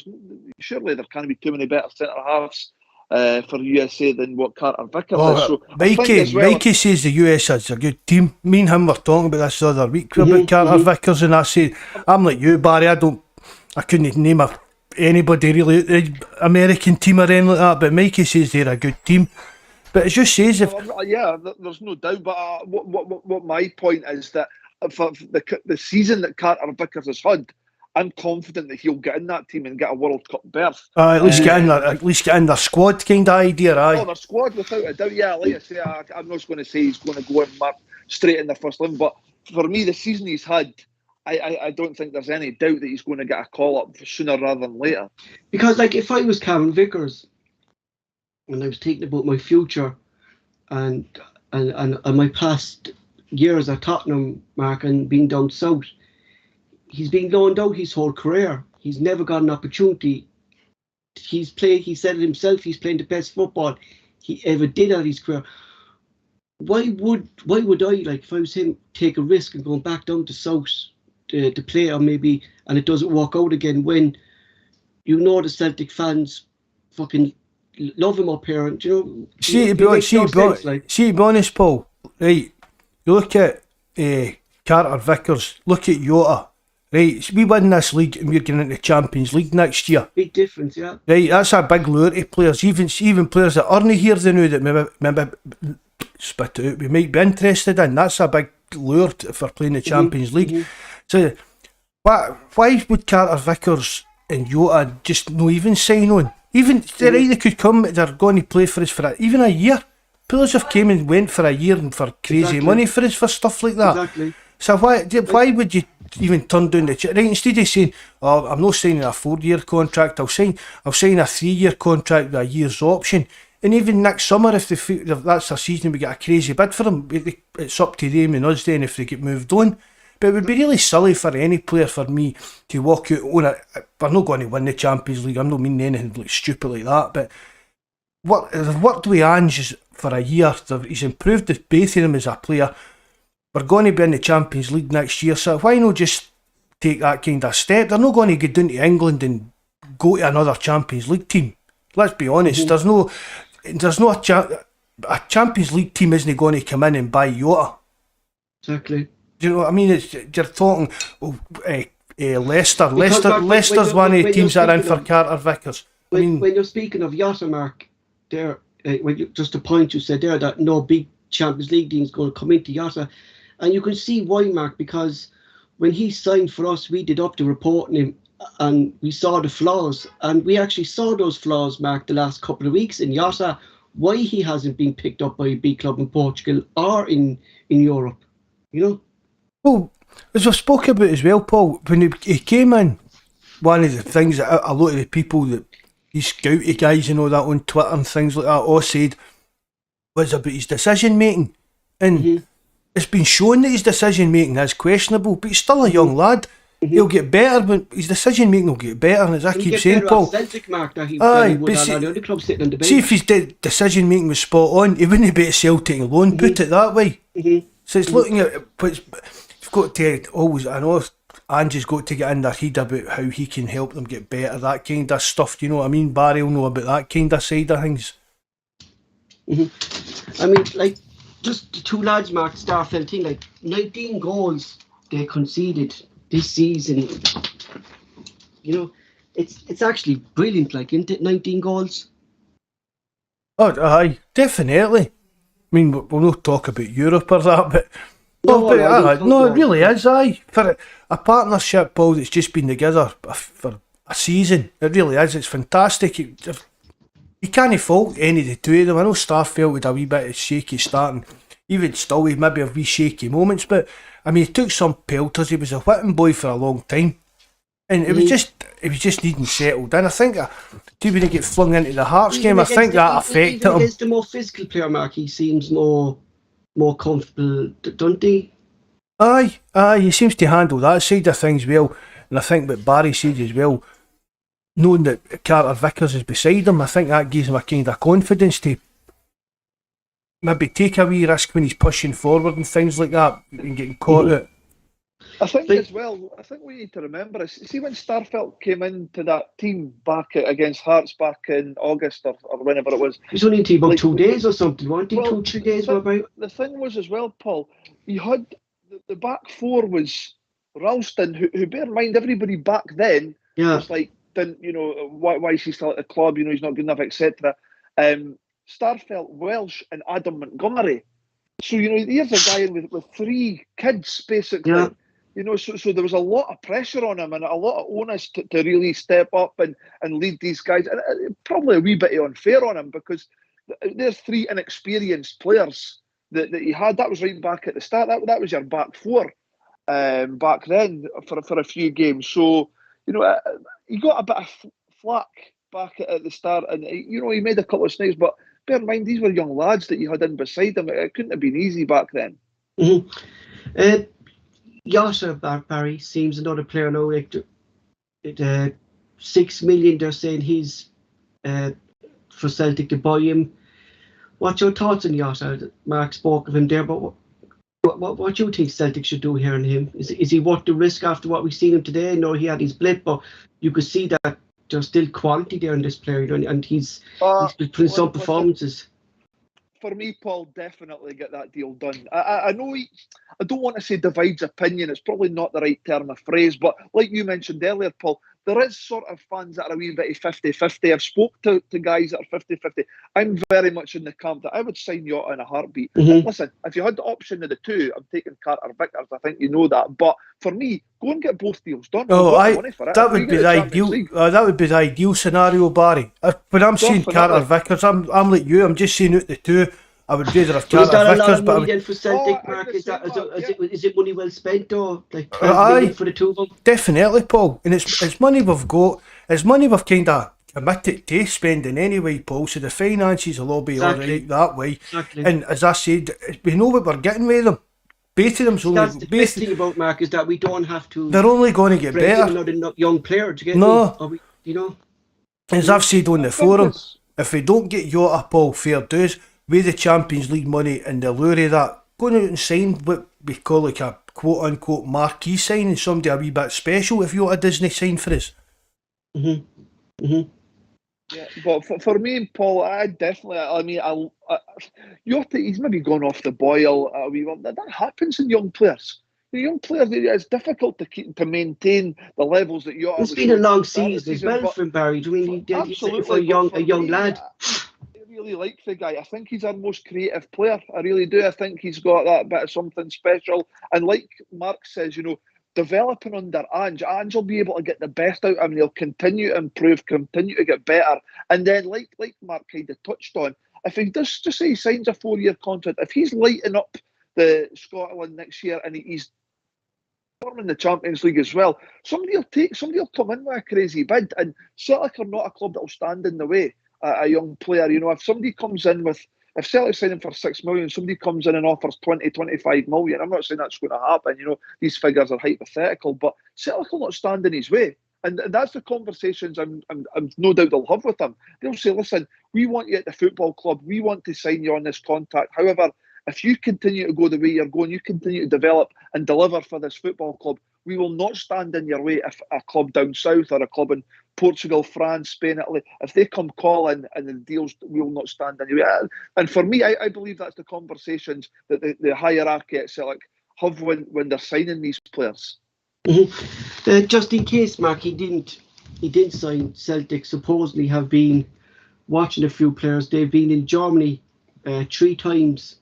[SPEAKER 3] surely there can't be too many better centre-halves for the USA than what Carter Vickers is. So
[SPEAKER 2] Mikey says the US is a good team. Me and him were talking about this the other week about Carter Vickers, and I said, I'm like you, Barry, I couldn't name anybody really, American team or anything like that, but Mikey says they're a good team. But it just says
[SPEAKER 3] there's no doubt. But what my point is that for the season that Carter Vickers has had, I'm confident that he'll get in that team and get a World Cup berth.
[SPEAKER 2] At least get in their squad kind of idea, aye.
[SPEAKER 3] Oh, their squad without a doubt. Yeah, like I say, I'm not going to say he's going to go and mark straight in the first 11, but for me, the season he's had, I don't think there's any doubt that he's going to get a call up sooner rather than later.
[SPEAKER 1] Because, if I was Cameron Vickers and I was thinking about my future and my past years at Tottenham, Mark, and being down south, he's been loaned out his whole career. He's never got an opportunity. He said it himself, he's playing the best football he ever did at his career. Why would I, if I was him, take a risk and going back down to south to play, or maybe, and it doesn't work out again, when the Celtic fans fucking love him up here, and
[SPEAKER 2] see, be honest, Paul, right? You look at Carter Vickers, look at Jota, right? We win this league and we're getting into the Champions League next year.
[SPEAKER 1] Big difference, yeah.
[SPEAKER 2] Right, that's a big lure to players, even players that aren't here they know that maybe spit it out, we might be interested in. That's a big lure for playing the Champions League. So why would Carter Vickers and Jota just not even sign on? Even they could come, they're going to play for us for even a year. Players have came and went for a year and for crazy money for us for stuff like that.
[SPEAKER 1] Exactly.
[SPEAKER 2] So why would you even turn down the right? Instead of saying, "Oh, I'm not signing a 4-year contract. I'll sign a 3-year contract with a year's option." And even next summer, if that's their season, we get a crazy bid for them. It's up to them and us then if they get moved on. But it would be really silly for any player for me to walk out on it. We're not going to win the Champions League. I'm not meaning anything stupid like that. But they've worked with Ange for a year. He's improved both of them as a player. we're going to be in the Champions League next year, so why not just take that kind of step? They're not going to get down to England and go to another Champions League team. Let's be honest. There's no a Champions League team isn't going to come in and buy Jota.
[SPEAKER 1] Exactly.
[SPEAKER 2] Do you know what I mean? You're talking Leicester. Leicester's one of the teams that are in for Carter Vickers.
[SPEAKER 1] When you're speaking of Jota, Mark, there, just a point you said there that no big Champions League team is going to come into Jota, and you can see why, Mark, because when he signed for us, we did up the report on him, and we saw the flaws, and we actually saw those flaws, Mark, the last couple of weeks in Jota. Why he hasn't been picked up by a big club in Portugal or in Europe, you know?
[SPEAKER 2] Well, as I've spoken about as well, Paul, when he came in, one of the things that a lot of the people that these Skpe guys and all that on Twitter and things like that all said was about his decision making. And it's been shown that his decision making is questionable, but he's still a young lad. He'll get better, but his decision making will get better. And as I keep saying, Paul,
[SPEAKER 1] Celtic, Mark, that he would have the other club sitting on the bench.
[SPEAKER 2] See if his decision making was spot on, he wouldn't be at Celtic alone. Put it that way. So it's looking at, but you've got to always. I know Ange has got to get in their head about how he can help them get better. That kind of stuff. You know what I mean? Barry will know about that kind of side of things.
[SPEAKER 1] I mean, like, just the two lads, Mark, Starfelt thing, like 19 goals they conceded this season. You know, it's actually brilliant, like, isn't it? 19 goals.
[SPEAKER 2] Oh, aye, definitely. I mean, we'll not talk about Europe or that, but it really is, aye. For a partnership, Paul, that's just been together for a season, it really is. It's fantastic. You can't fault any of the two of them. I know Starfelt with a wee bit of shaky starting. Even still, he maybe have wee shaky moments, but I mean, he took some pelters. He was a whipping boy for a long time, and it was just needing settled in. I think when he get flung into the Hearts game, I think that affected him.
[SPEAKER 1] He's the more physical player, Mark. He seems more comfortable, don't he?
[SPEAKER 2] Aye, he seems to handle that side of things well, and I think what Barry said as well, knowing that Carter Vickers is beside him, I think that gives him a kind of confidence to maybe take a wee risk when he's pushing forward and things like that and getting caught out.
[SPEAKER 3] I think as well, I think we need to remember is, see when Starfelt came into that team back against Hearts back in August or whenever it was.
[SPEAKER 1] He was only in team about 2 days or something, weren't he? 2-3 days about.
[SPEAKER 3] The thing was as well, Paul, he had the back four was Ralston, who bear in mind everybody back then was like, didn't, you know, why is he still at the club, you know, he's not good enough, etc. Starfelt, Welsh and Adam Montgomery. So, you know, here's a guy with 3 kids, basically. Yeah. You know, so there was a lot of pressure on him and a lot of onus to really step up and lead these guys. And probably a wee bit unfair on him because there's 3 inexperienced players that he had. That was right back at the start. That was your back 4 back then for a few games. So, you know, he got a bit of flack back at the start, and you know, he made a couple of snakes, but bear in mind these were young lads that you had in beside him. It couldn't have been easy back then.
[SPEAKER 1] Jota, Barry, seems another player now. Like 6 million, they're saying he's for Celtic to buy him. What's your thoughts on Jota? Mark spoke of him there, but what do you think Celtic should do here on him? Is he worth the risk after what we've seen him today? No, he had his blip, but you could see that there's still quality there in this player, and he's putting some performances.
[SPEAKER 3] For me, Paul, definitely get that deal done. I know I don't want to say divides opinion. It's probably not the right term of phrase, but like you mentioned earlier, Paul, there is sort of fans that are a wee bit 50-50. I've spoke to guys that are 50-50. I'm very much in the camp that I would sign Jota in a heartbeat. Listen, if you had the option of the two, I'm taking Carter Vickers. I think you know that. But for me, go and get both deals done.
[SPEAKER 2] That would be the ideal. That would be the ideal scenario, Barry. When I'm saying Carter Vickers, I'm like you. I'm just saying out the two. I would rather have Carter Vickers, but
[SPEAKER 1] for Celtic, Mark, is it money well spent or like for the two of them?
[SPEAKER 2] Definitely, Paul. And it's money we've got. It's money we've kind of committed to spending anyway, Paul. So the finances will all be all right that way. Exactly. And as I said, we know what we're getting with them. Both of them's only.
[SPEAKER 1] That's the best thing about Mark is that we don't have to.
[SPEAKER 2] They're only going to get better.
[SPEAKER 1] Another young player to get. You know.
[SPEAKER 2] As I've said on the forum, if we don't get Jota, Paul, fair dues. With the Champions League money and the lure of that, going out and sign what we call like a quote unquote marquee signing, somebody a wee bit special if you want a Disney sign for us?
[SPEAKER 3] Yeah, but for me and Paul, I definitely. I mean, he's maybe gone off the boil a wee bit. That happens in young players. The young players, it's difficult to maintain the levels that you are.
[SPEAKER 1] It's been a long season as well for Barry. I mean, he's for a young lad.
[SPEAKER 3] I really like the guy. I think he's our most creative player. I really do. I think he's got that bit of something special. And like Mark says, developing under Ange will be able to get the best out of him. He'll continue to improve, continue to get better. And then, like Mark kind of touched on, if he does just say he signs a 4-year contract, if he's lighting up the Scotland next year and he's in the Champions League as well, somebody will come in with a crazy bid. And Celtic are not a club that will stand in the way a young player. If somebody comes in if Celtic sign him for 6 million, somebody comes in and offers 20-25 million, I'm not saying that's going to happen. These figures are hypothetical, but Celtic will not stand in his way. And that's the conversations I'm no doubt they'll have with him. They'll say, listen, we want you at the football club. We want to sign you on this contract. However, if you continue to go the way you're going, you continue to develop and deliver for this football club, we will not stand in your way if a club down south or a club in Portugal, France, Spain, Italy, if they come calling and the deals, we will not stand in your way. And for me, I believe that's the conversations that the hierarchy at Celtic have when they're signing these players.
[SPEAKER 1] Just in case, Mark, he didn't sign, Celtic supposedly have been watching a few players. They've been in Germany 3 times.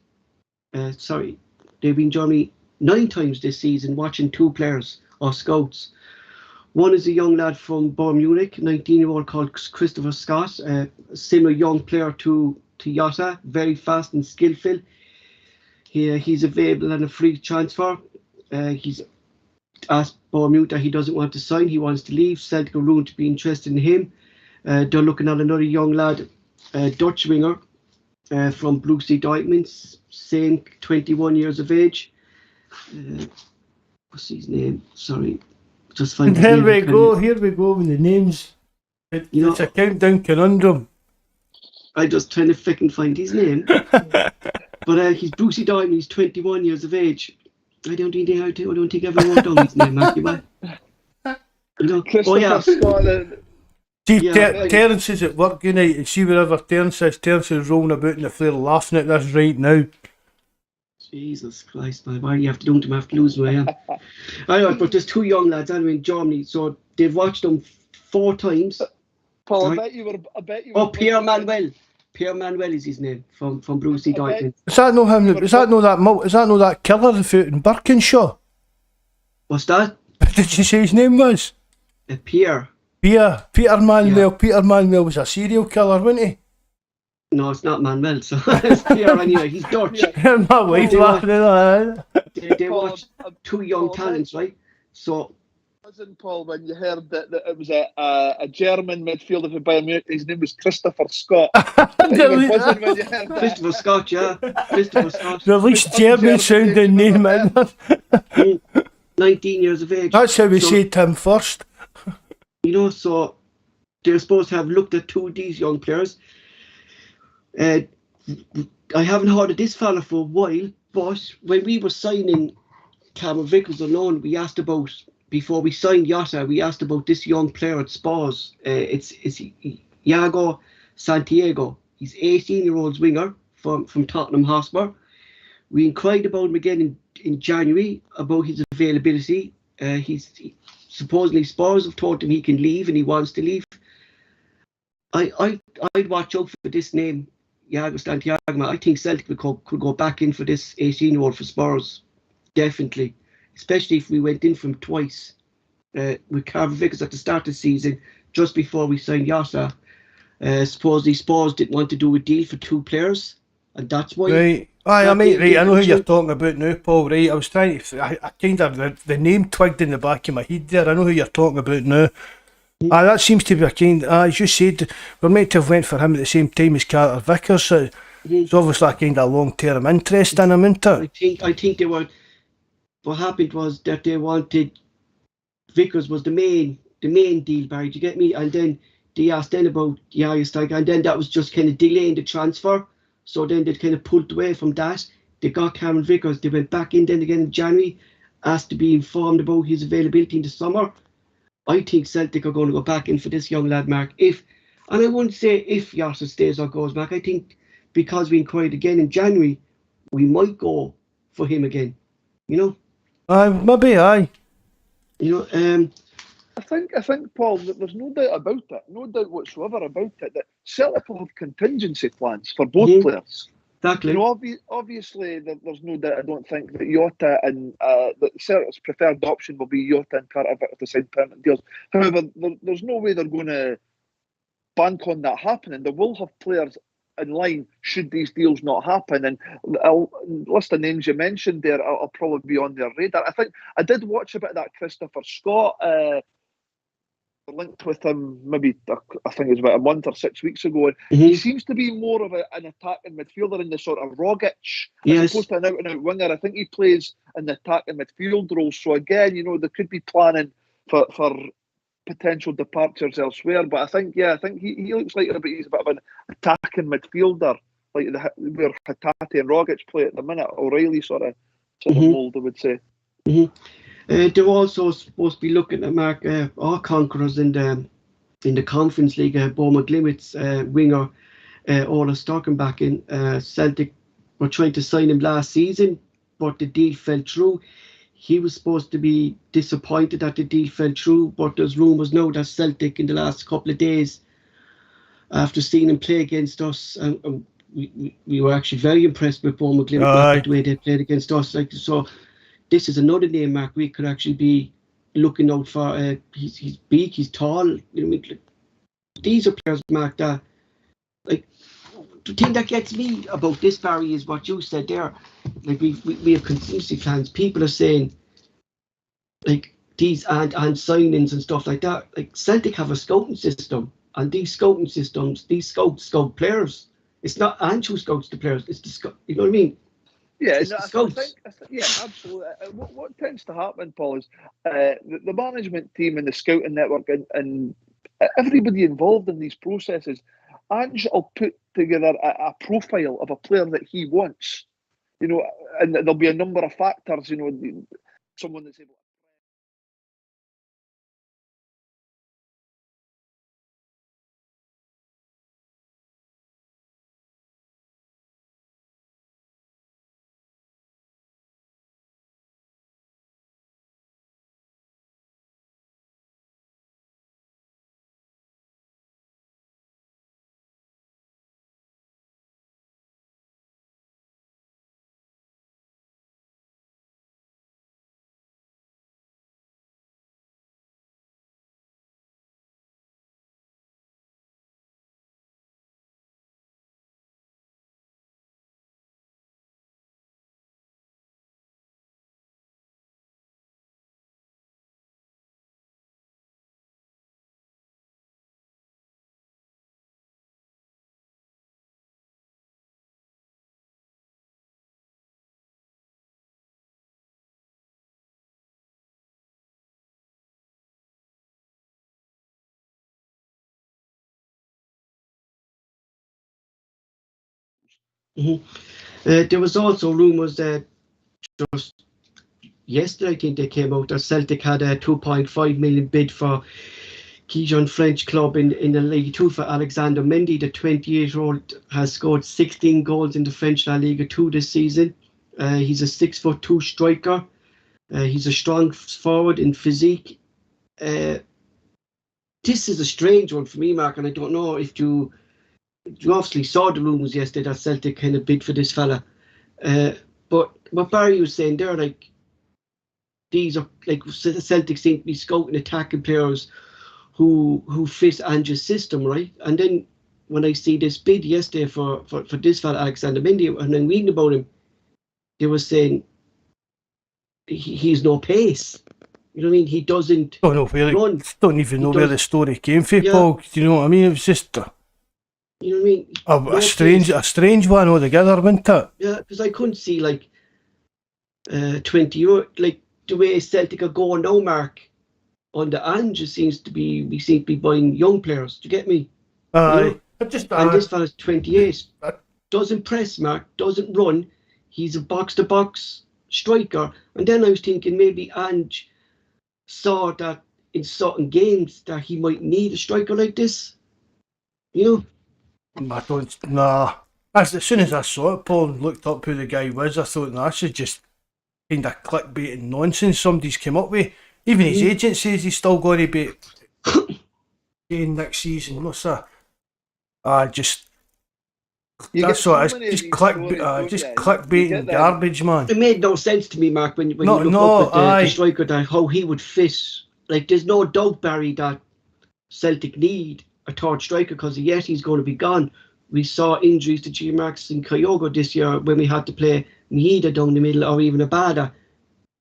[SPEAKER 1] They've been in Germany 9 times this season watching 2 players or scouts. One is a young lad from Bayern Munich, 19-year-old called Christopher Scott, a similar young player to Jota, very fast and skillful. He's available on a free transfer. He's asked Bayern Munich that he doesn't want to sign, he wants to leave. Celtic are rumored to be interested in him. They're looking at another young lad, Dutch winger, from Borussia Dortmund, same 21 years of age. What's his name? Sorry, just find his name.
[SPEAKER 2] Here we go with the names. It's a countdown conundrum.
[SPEAKER 1] I just trying to frickin' find his name. But he's Borussia Dortmund. He's 21 years of age. I don't think everyone wrote down his name, Matthew.
[SPEAKER 3] Christopher Scott.
[SPEAKER 2] See, Terence is at work tonight, and see wherever Terence is rolling about in the floor laughing at this right now.
[SPEAKER 1] Jesus Christ, man, why do you have to do to me? I have to lose where I am. Anyway, but there's 2 young lads anyway in Germany, so they've watched them 4 times.
[SPEAKER 3] Paul, right? I bet you were.
[SPEAKER 1] Pierre Manuel. Pierre Manuel is his name from Borussia Dortmund.
[SPEAKER 2] Is that no him? Is that no that killer in Birkinshaw?
[SPEAKER 1] What's that?
[SPEAKER 2] Did you say his name was?
[SPEAKER 1] Pierre.
[SPEAKER 2] Peter Manuel.
[SPEAKER 1] Yeah.
[SPEAKER 2] Peter Manuel was a serial killer, wasn't he?
[SPEAKER 1] No, it's not Manuel, so it's Pierre anyway. He's Dutch.
[SPEAKER 2] My wife laughing at
[SPEAKER 1] that. They watched 2 young talents, right? So.
[SPEAKER 3] Wasn't Paul when you heard that it was a German midfielder for Bayern Munich? His name was Christopher Scott.
[SPEAKER 1] Christopher Scott, yeah. Christopher Scott.
[SPEAKER 2] The least German sounding name in
[SPEAKER 1] 19 years of age.
[SPEAKER 2] That's how we say Tim first.
[SPEAKER 1] So they're supposed to have looked at 2 of these young players. I haven't heard of this fella for a while, but when we were signing Cameron Vickers on loan, we asked about, before we signed Jota, we asked about this young player at Spurs. It's Iago Santiago. He's 18-year-old winger from Tottenham Hotspur. We inquired about him again in January about his availability. Supposedly Spurs have told him he can leave and he wants to leave. I'd watch out for this name, Iago Santiago. I think Celtic could go back in for this 18-year-old for Spurs, definitely. Especially if we went in for him twice with Carver Vickers at the start of the season, just before we signed Jota. Supposedly Spurs didn't want to do a deal for 2 players, and that's why.
[SPEAKER 2] Right. I know who you're talking about now, Paul. Right, I was trying to. I kind of the name twigged in the back of my head there. I know who you're talking about now. That seems to be a kind. As you said, we're meant to have went for him at the same time as Carter Vickers. So it's obviously a kind of long-term interest in him, isn't it?
[SPEAKER 1] I think they were. What happened was that they wanted Vickers was the main deal, Barry. Do you get me? And then they asked then about Iago Santiago, and then that was just kind of delaying the transfer. So then they kind of pulled away from that. They got Cameron Vickers. They went back in then again in January, asked to be informed about his availability in the summer. I think Celtic are going to go back in for this young lad, Mark. And I wouldn't say if Yasser stays or goes, Mark. I think because we inquired again in January, we might go for him again. You know?
[SPEAKER 2] Maybe, aye.
[SPEAKER 1] You know,
[SPEAKER 3] I think, Paul, that there's no doubt about it, no doubt whatsoever about it, that Celtic will have contingency plans for both players.
[SPEAKER 1] Exactly.
[SPEAKER 3] You know, obviously, there's no doubt. I don't think that Jota and that Celtic's preferred option will be Jota and Carter Vickers to sign permanent deals. However, there's no way they're going to bank on that happening. They will have players in line should these deals not happen. And I'll list the names you mentioned there. I'll probably be on their radar. I think I did watch a bit of that Christopher Scott. Linked with him maybe I think it was about a month or 6 weeks ago, and he seems to be more of an attacking midfielder in the sort of Rogic as opposed to an out-and-out winger. I think he plays in the attacking midfield role. So again, you know, they could be planning for potential departures elsewhere. But I think he looks like he's a bit of an attacking midfielder, like where Hatate and Rogic play at the minute. O'Reilly sort of mould, I would say.
[SPEAKER 1] They're also supposed to be looking at Mark our conquerors in the Conference League. Bo McGlimmett's winger, Ola Stockenbach in Celtic were trying to sign him last season, but the deal fell through. He was supposed to be disappointed that the deal fell through, but there's rumours now that Celtic in the last couple of days, after seeing him play against us, we were actually very impressed with Bo McGlimmett, the way they played against us. So. This is another name, Mark, we could actually be looking out for. He's big, he's tall. You know, these are players, Mark, that, like, the thing that gets me about this, Barry, is what you said there. Like, we have contingency plans. People are saying, like, these and signings and stuff like that. Like, Celtic have a scouting system, and these scouting systems, these scouts scout players. It's not Ange who scouts the players, it's the you know what I mean?
[SPEAKER 3] Yeah, no, I think, absolutely. What tends to happen, Paul, is the management team and the scouting network and everybody involved in these processes, Ange will put together a profile of a player that he wants, you know, and there'll be a number of factors, you know, someone that's able.
[SPEAKER 1] There was also rumours that just yesterday, I think they came out that Celtic had a 2.5 million bid for Kijon French club in the League 2 for Alexander Mendy. The 28-year-old has scored 16 goals in the French La Liga 2 this season. He's a 6'2" striker. He's a strong forward in physique. This is a strange one for me, Mark, and I don't know if you obviously saw the rumours yesterday that Celtic kind of bid for this fella. But what Barry was saying there, like, these are, like, Celtic seem to be scouting attacking players who fit Ange's system, right? And then when I see this bid yesterday for this fella, Alexander Mendy, and then reading about him, they were saying he's no pace. You know what I mean? He doesn't run.
[SPEAKER 2] Don't even know where the story came from, Paul. Do you know what I mean? It was just
[SPEAKER 1] you know what I mean?
[SPEAKER 2] A strange one altogether, wasn't it?
[SPEAKER 1] Yeah, because I couldn't see, like, 20 euro, like the way Celtic are going now, Mark. Under Ange, we seem to be buying young players. Do you get me?
[SPEAKER 2] Aye.
[SPEAKER 1] And this fella's 28. Doesn't press, Mark. Doesn't run. he's a box-to-box striker. And then I was thinking maybe Ange saw that in certain games that he might need a striker like this. You know?
[SPEAKER 2] I don't. Nah. As soon as I saw it, Paul, and looked up who the guy was, I thought, nah, this is just kind of clickbait nonsense somebody's come up with. Even his agent says he's still going to be again next season. What's that? Just that's what it's just clickbait and garbage, man.
[SPEAKER 1] It made no sense to me, Mark, when you look up at the striker, that how he would fit. Like, there's no doubt, Barry, that Celtic need a third striker because yet he's going to be gone. We saw injuries to G-Max and Kyogo this year when we had to play Maeda down the middle or even Abada.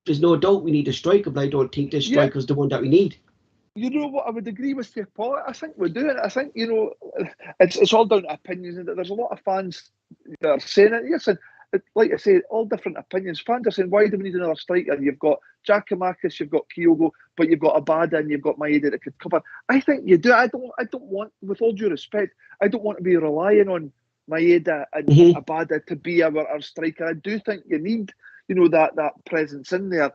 [SPEAKER 1] There's no doubt we need a striker, but I don't think this striker's the one that we need.
[SPEAKER 3] You know what, I would agree with you, Paul. I think we do it. I think, it's all down to opinions, and there's a lot of fans that are saying it. Yes, and like I say, all different opinions. Fans are saying, why do we need another striker? You've got Giakoumakis, you've got Kyogo, but you've got Abada and you've got Maeda that could cover. I think you do. I don't want, with all due respect, I don't want to be relying on Maeda and Abada to be our striker. I do think you need, that presence in there.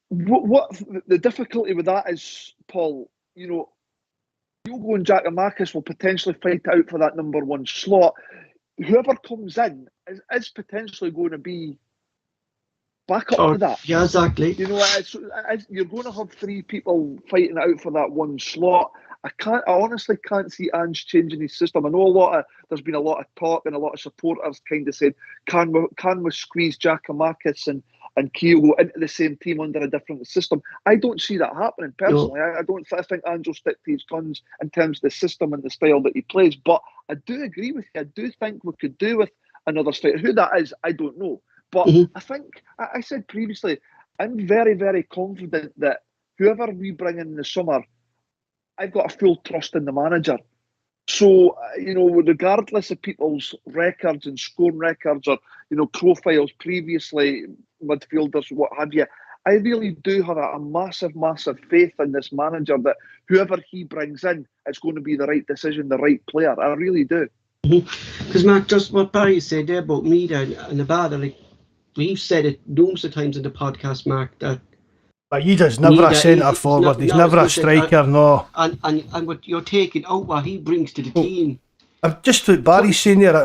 [SPEAKER 3] What the difficulty with that is, Paul, Kyogo and Giakoumakis will potentially fight out for that number one slot. Whoever comes in is potentially going to be back up to that.
[SPEAKER 1] Yeah, exactly.
[SPEAKER 3] You're going to have three people fighting out for that one slot. I honestly can't see Ange changing his system. I know there's been a lot of talk and a lot of supporters kind of saying, can we squeeze Giakoumakis and Kyogo into the same team under a different system? I don't see that happening personally. No. I think Ange will stick to his guns in terms of the system and the style that he plays. But I do agree with you. I do think we could do with another striker. Who that is, I don't know. But I think, I said previously, I'm very, very confident that whoever we bring in the summer, I've got a full trust in the manager. So, regardless of people's records and scoring records or, profiles previously, midfielders, what have you, I really do have a massive, massive faith in this manager that whoever he brings in, it's going to be the right decision, the right player. I really do.
[SPEAKER 1] Because, Mark, just what Barry said there about Maeda and Abada, like, we've said it numerous of times in the podcast, Mark, that
[SPEAKER 2] Maeda's never a centre forward. He's never a striker, no.
[SPEAKER 1] And what you're taking out what he brings to the team.
[SPEAKER 2] I've just what Barry's saying there.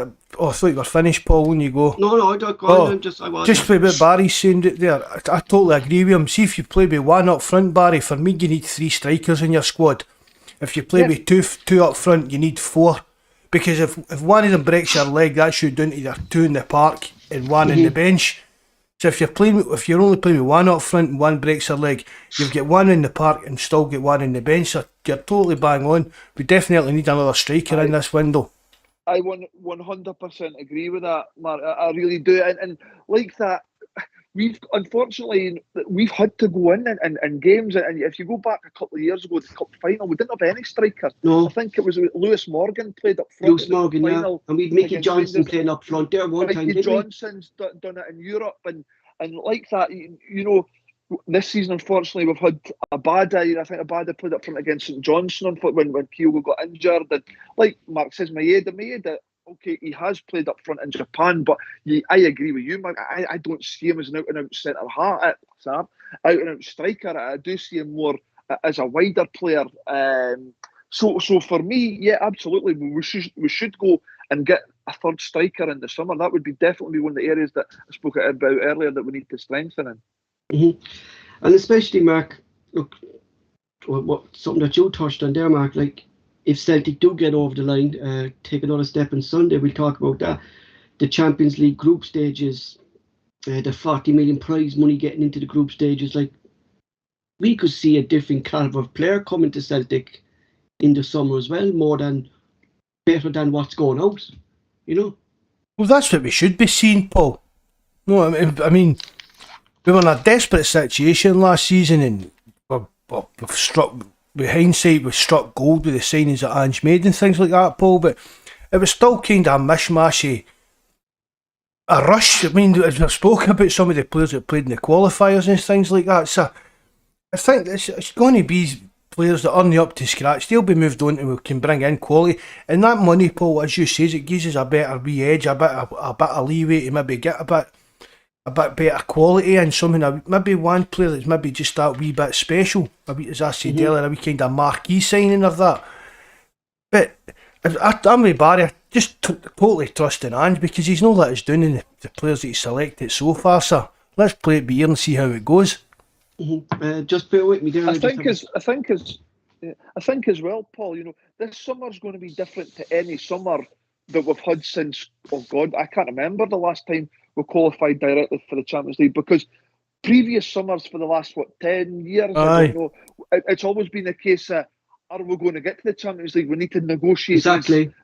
[SPEAKER 2] I thought you were finished, Paul, when you go.
[SPEAKER 1] No, I don't go on. Just
[SPEAKER 2] what Barry's saying there. I totally agree with him. See, if you play with one up front, Barry, for me, you need three strikers in your squad. If you play with two up front, you need four. Because if one of them breaks your leg, that should down to either two in the park and one in the bench. So if you're only playing with one up front and one breaks her leg, you've got one in the park and still get one in the bench. So you're totally bang on. We definitely need another striker in this window.
[SPEAKER 3] I 100% agree with that, Mark. I really do. And like that, we've had to go in games. And if you go back a couple of years ago, the cup final, we didn't have any strikers. No. I think it was Lewis Morgan played up front.
[SPEAKER 1] Lewis Morgan, final, and we'd Mickey Johnson playing up front there one time.
[SPEAKER 3] Mickey Johnson's done it in Europe, and like that, this season, unfortunately, we've had Abada. I think Abada played up front against St Johnstone when Kyogo got injured. And like Mark says, Maeda, okay, he has played up front in Japan, but I agree with you, Mark. I don't see him as an out-and-out centre-half, out-and-out striker. I do see him more as a wider player. So for me, yeah, absolutely, we should go and get a third striker in the summer. That would be definitely one of the areas that I spoke about earlier that we need to strengthen in.
[SPEAKER 1] And especially, Mark, look, something that you touched on there, Mark, like if Celtic do get over the line, take another step on Sunday, we'll talk about that. The Champions League group stages, the 40 million prize money getting into the group stages, like we could see a different caliber of player coming to Celtic in the summer as well, better than what's going out,
[SPEAKER 2] Well, that's what we should be seeing, Paul. No, I mean, we were in a desperate situation last season, and we've struck, with hindsight, we've struck gold with the signings that Ange made and things like that, Paul, but it was still kind of a mishmashy, a rush. I mean, I've spoken about some of the players that played in the qualifiers and things like that, so I think it's going to be players that aren't up to scratch, they'll be moved on and we can bring in quality. And that money, Paul, as you say, it gives us a better wee edge, a bit of leeway to maybe get a bit better quality and something. Maybe one player that's maybe just that wee bit special. As I said earlier, a wee kind of marquee signing of that. But I'm with Barry. I just totally trust in Ange because he's not let us down in the players that he's selected so far, sir. Let's play it by ear and see how it goes.
[SPEAKER 1] Just bear with me there.
[SPEAKER 3] I think as well, Paul. You know, this summer's going to be different to any summer that we've had since. Oh God, I can't remember the last time we qualified directly for the Champions League because previous summers for the last 10 years, I don't know. It's always been a case of are we going to get to the Champions League? We need to negotiate
[SPEAKER 1] exactly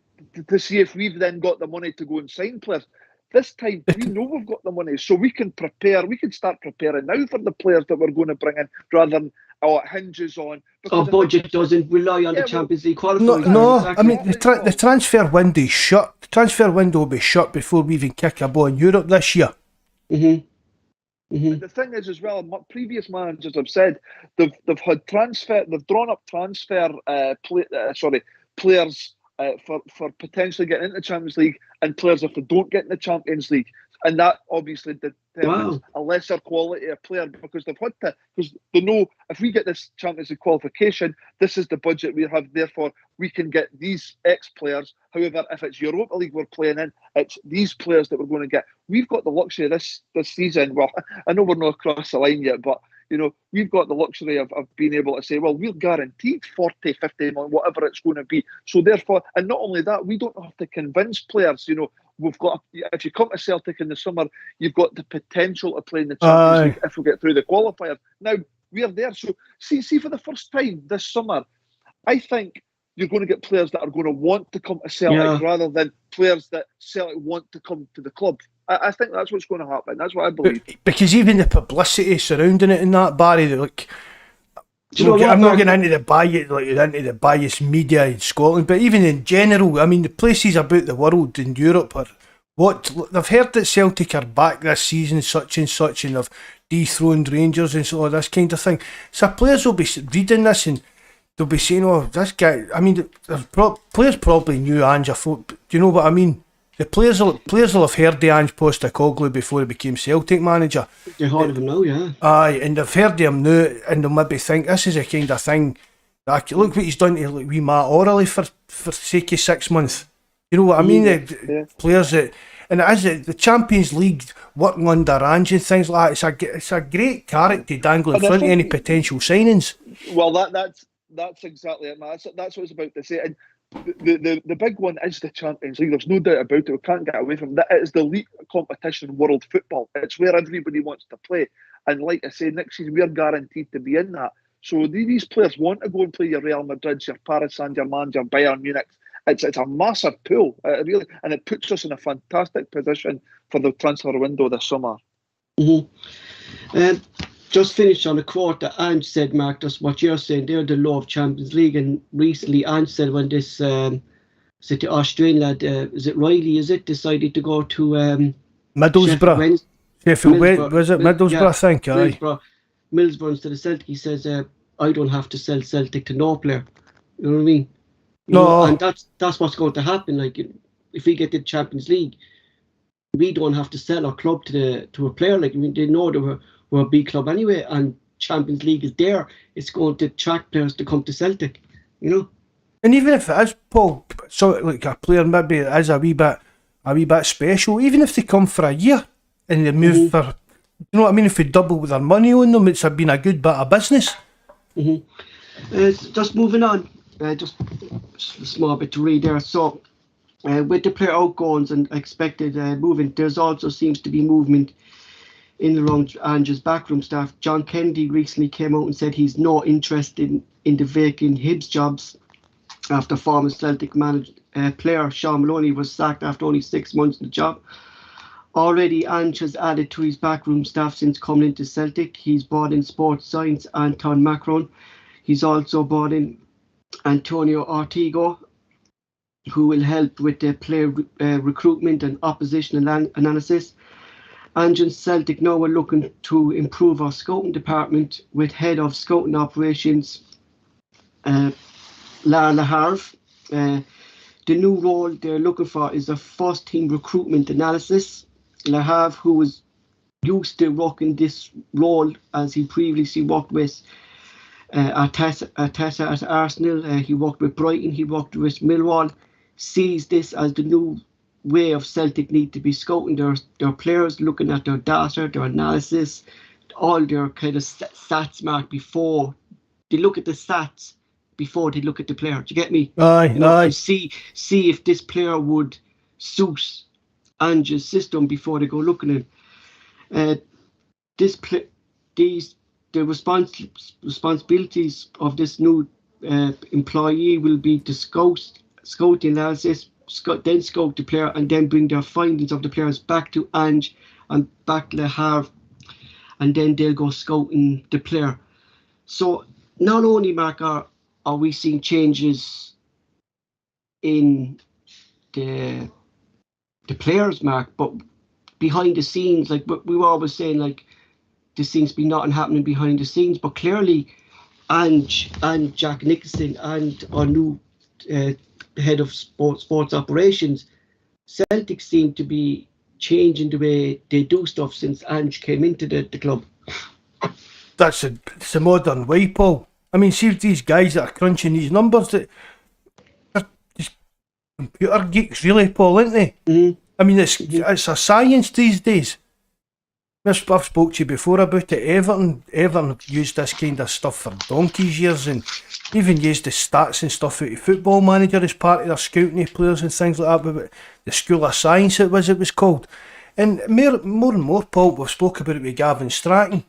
[SPEAKER 3] to see if we've then got the money to go and sign players. This time, we know we've got the money, so we can prepare. We can start preparing now for the players that we're going to bring in, rather than it hinges on.
[SPEAKER 1] Our budget doesn't rely on the Champions League qualifiers.
[SPEAKER 2] No,
[SPEAKER 1] exactly.
[SPEAKER 2] I mean the transfer window is shut. The transfer window will be shut before we even kick a ball in Europe this year.
[SPEAKER 3] The thing is, as well, previous managers have said they've had transfer. They've drawn up transfer players. For potentially getting into the Champions League and players if they don't get in the Champions League. And that obviously determines a lesser quality of player because they've had to, because they know if we get this Champions League qualification, this is the budget we have, therefore we can get these X players. However, if it's Europa League we're playing in, it's these players that we're going to get. We've got the luxury this season, well, I know we're not across the line yet, but you know, we've got the luxury of being able to say, well, we're guaranteed 40, 50 million, whatever it's going to be. So therefore, and not only that, we don't have to convince players, you know, we've got, if you come to Celtic in the summer, you've got the potential to play in the Champions League if we get through the qualifiers. Now, we're there. So see for the first time this summer, I think you're going to get players that are going to want to come to Celtic rather than players that Celtic want to come to the club. I think that's what's going to happen. That's what I believe.
[SPEAKER 2] Because even the publicity surrounding it in that, Barry, like, I'm not getting into the biased media in Scotland, but even in general, I mean, the places about the world in Europe are they've heard that Celtic are back this season, such and such, and they've dethroned Rangers and so on, this kind of thing. So players will be reading this and they'll be saying, "Oh, this guy." I mean, players probably knew Ange. Do you know what I mean? The players will have heard the Ange Postecoglou before he became Celtic manager.
[SPEAKER 1] They heard of him now, yeah.
[SPEAKER 2] And they've heard him now, and they'll maybe think this is a kind of thing. Look what he's done to wee Matt Orley for sake of 6 months. You know what I mean? Players that, and it is the Champions League working under Ange and things like that. It's a great carrot to dangle in front of any potential signings.
[SPEAKER 3] Well, that's exactly it, man. That's what I was about to say. And the big one is the Champions League. There's no doubt about it. We can't get away from that. It is the elite competition in world football. It's where everybody wants to play. And like I say, next season we're guaranteed to be in that. So these players want to go and play your Real Madrid, your Paris Saint-Germain, your Bayern Munich. It's a massive pool, really, and it puts us in a fantastic position for the transfer window this summer.
[SPEAKER 1] Just finished on a quote that Ange said, Mark, that's what you're saying. They're the law of Champions League. And recently Ange said when this the Australian lad, is it Riley, decided to go to
[SPEAKER 2] Middlesbrough. Sheffield, was it Middlesbrough, I think?
[SPEAKER 1] Middlesbrough instead of Celtic. He says, I don't have to sell Celtic to no player. You know what I mean? And that's what's going to happen. Like, if we get the Champions League, we don't have to sell our club to a player. Like, I mean, they know that we're a big club anyway, and Champions League is there. It's going to attract players to come to Celtic, you know.
[SPEAKER 2] And even if it is, Paul, so like a player maybe is a wee bit special, even if they come for a year and they move for, you know what I mean, if we double with their money on them, it's been a good bit of business.
[SPEAKER 1] Just moving on, just a small bit to read there. So, with the player outgoings and expected movement, there's also seems to be movement in and around Ange's backroom staff. John Kennedy recently came out and said he's not interested in the vacant Hibs jobs after former Celtic player Sean Maloney was sacked after only 6 months in the job. Already Ange has added to his backroom staff since coming into Celtic. He's brought in sports science Anton Macron. He's also brought in Antonio Ortego, who will help with the player recruitment and opposition analysis. Ange and Celtic now are looking to improve our scouting department with head of scouting operations Lara Harv. The new role they're looking for is a first team recruitment analysis. Le Havre, who was used to working this role as he previously worked with Arteta at Arsenal, he worked with Brighton, he worked with Millwall, sees this as the new way of Celtic need to be scouting their players, looking at their data, their analysis, all their kind of stats mark before they look at the stats before they look at the player. Do you get me?
[SPEAKER 2] Aye, aye.
[SPEAKER 1] And see if this player would suit Ange's system before they go looking at him. The responsibilities of this new employee will be to scout the analysis, then scout the player, and then bring their findings of the players back to Ange and back to Le Havre, and then they'll go scouting the player. So not only, Mark, are we seeing changes in the players, Mark, but behind the scenes, like we were always saying, like, there seems to be nothing happening behind the scenes, but clearly Ange and Jack Nicholson and our new head of sports operations, Celtic seem to be changing the way they do stuff since Ange came into the club.
[SPEAKER 2] It's a modern way, Paul. I mean, see these guys that are crunching these numbers, that they're just computer geeks, really, Paul, aren't they?
[SPEAKER 1] Mm-hmm.
[SPEAKER 2] I mean, it's a science these days. I've spoke to you before about it. Everton have used this kind of stuff for donkey's years, and even used the stats and stuff out of Football Manager as part of their scouting of players and things like that. But the School of Science it was called. And more and more, Paul, we've spoke about it with Gavin Stratton.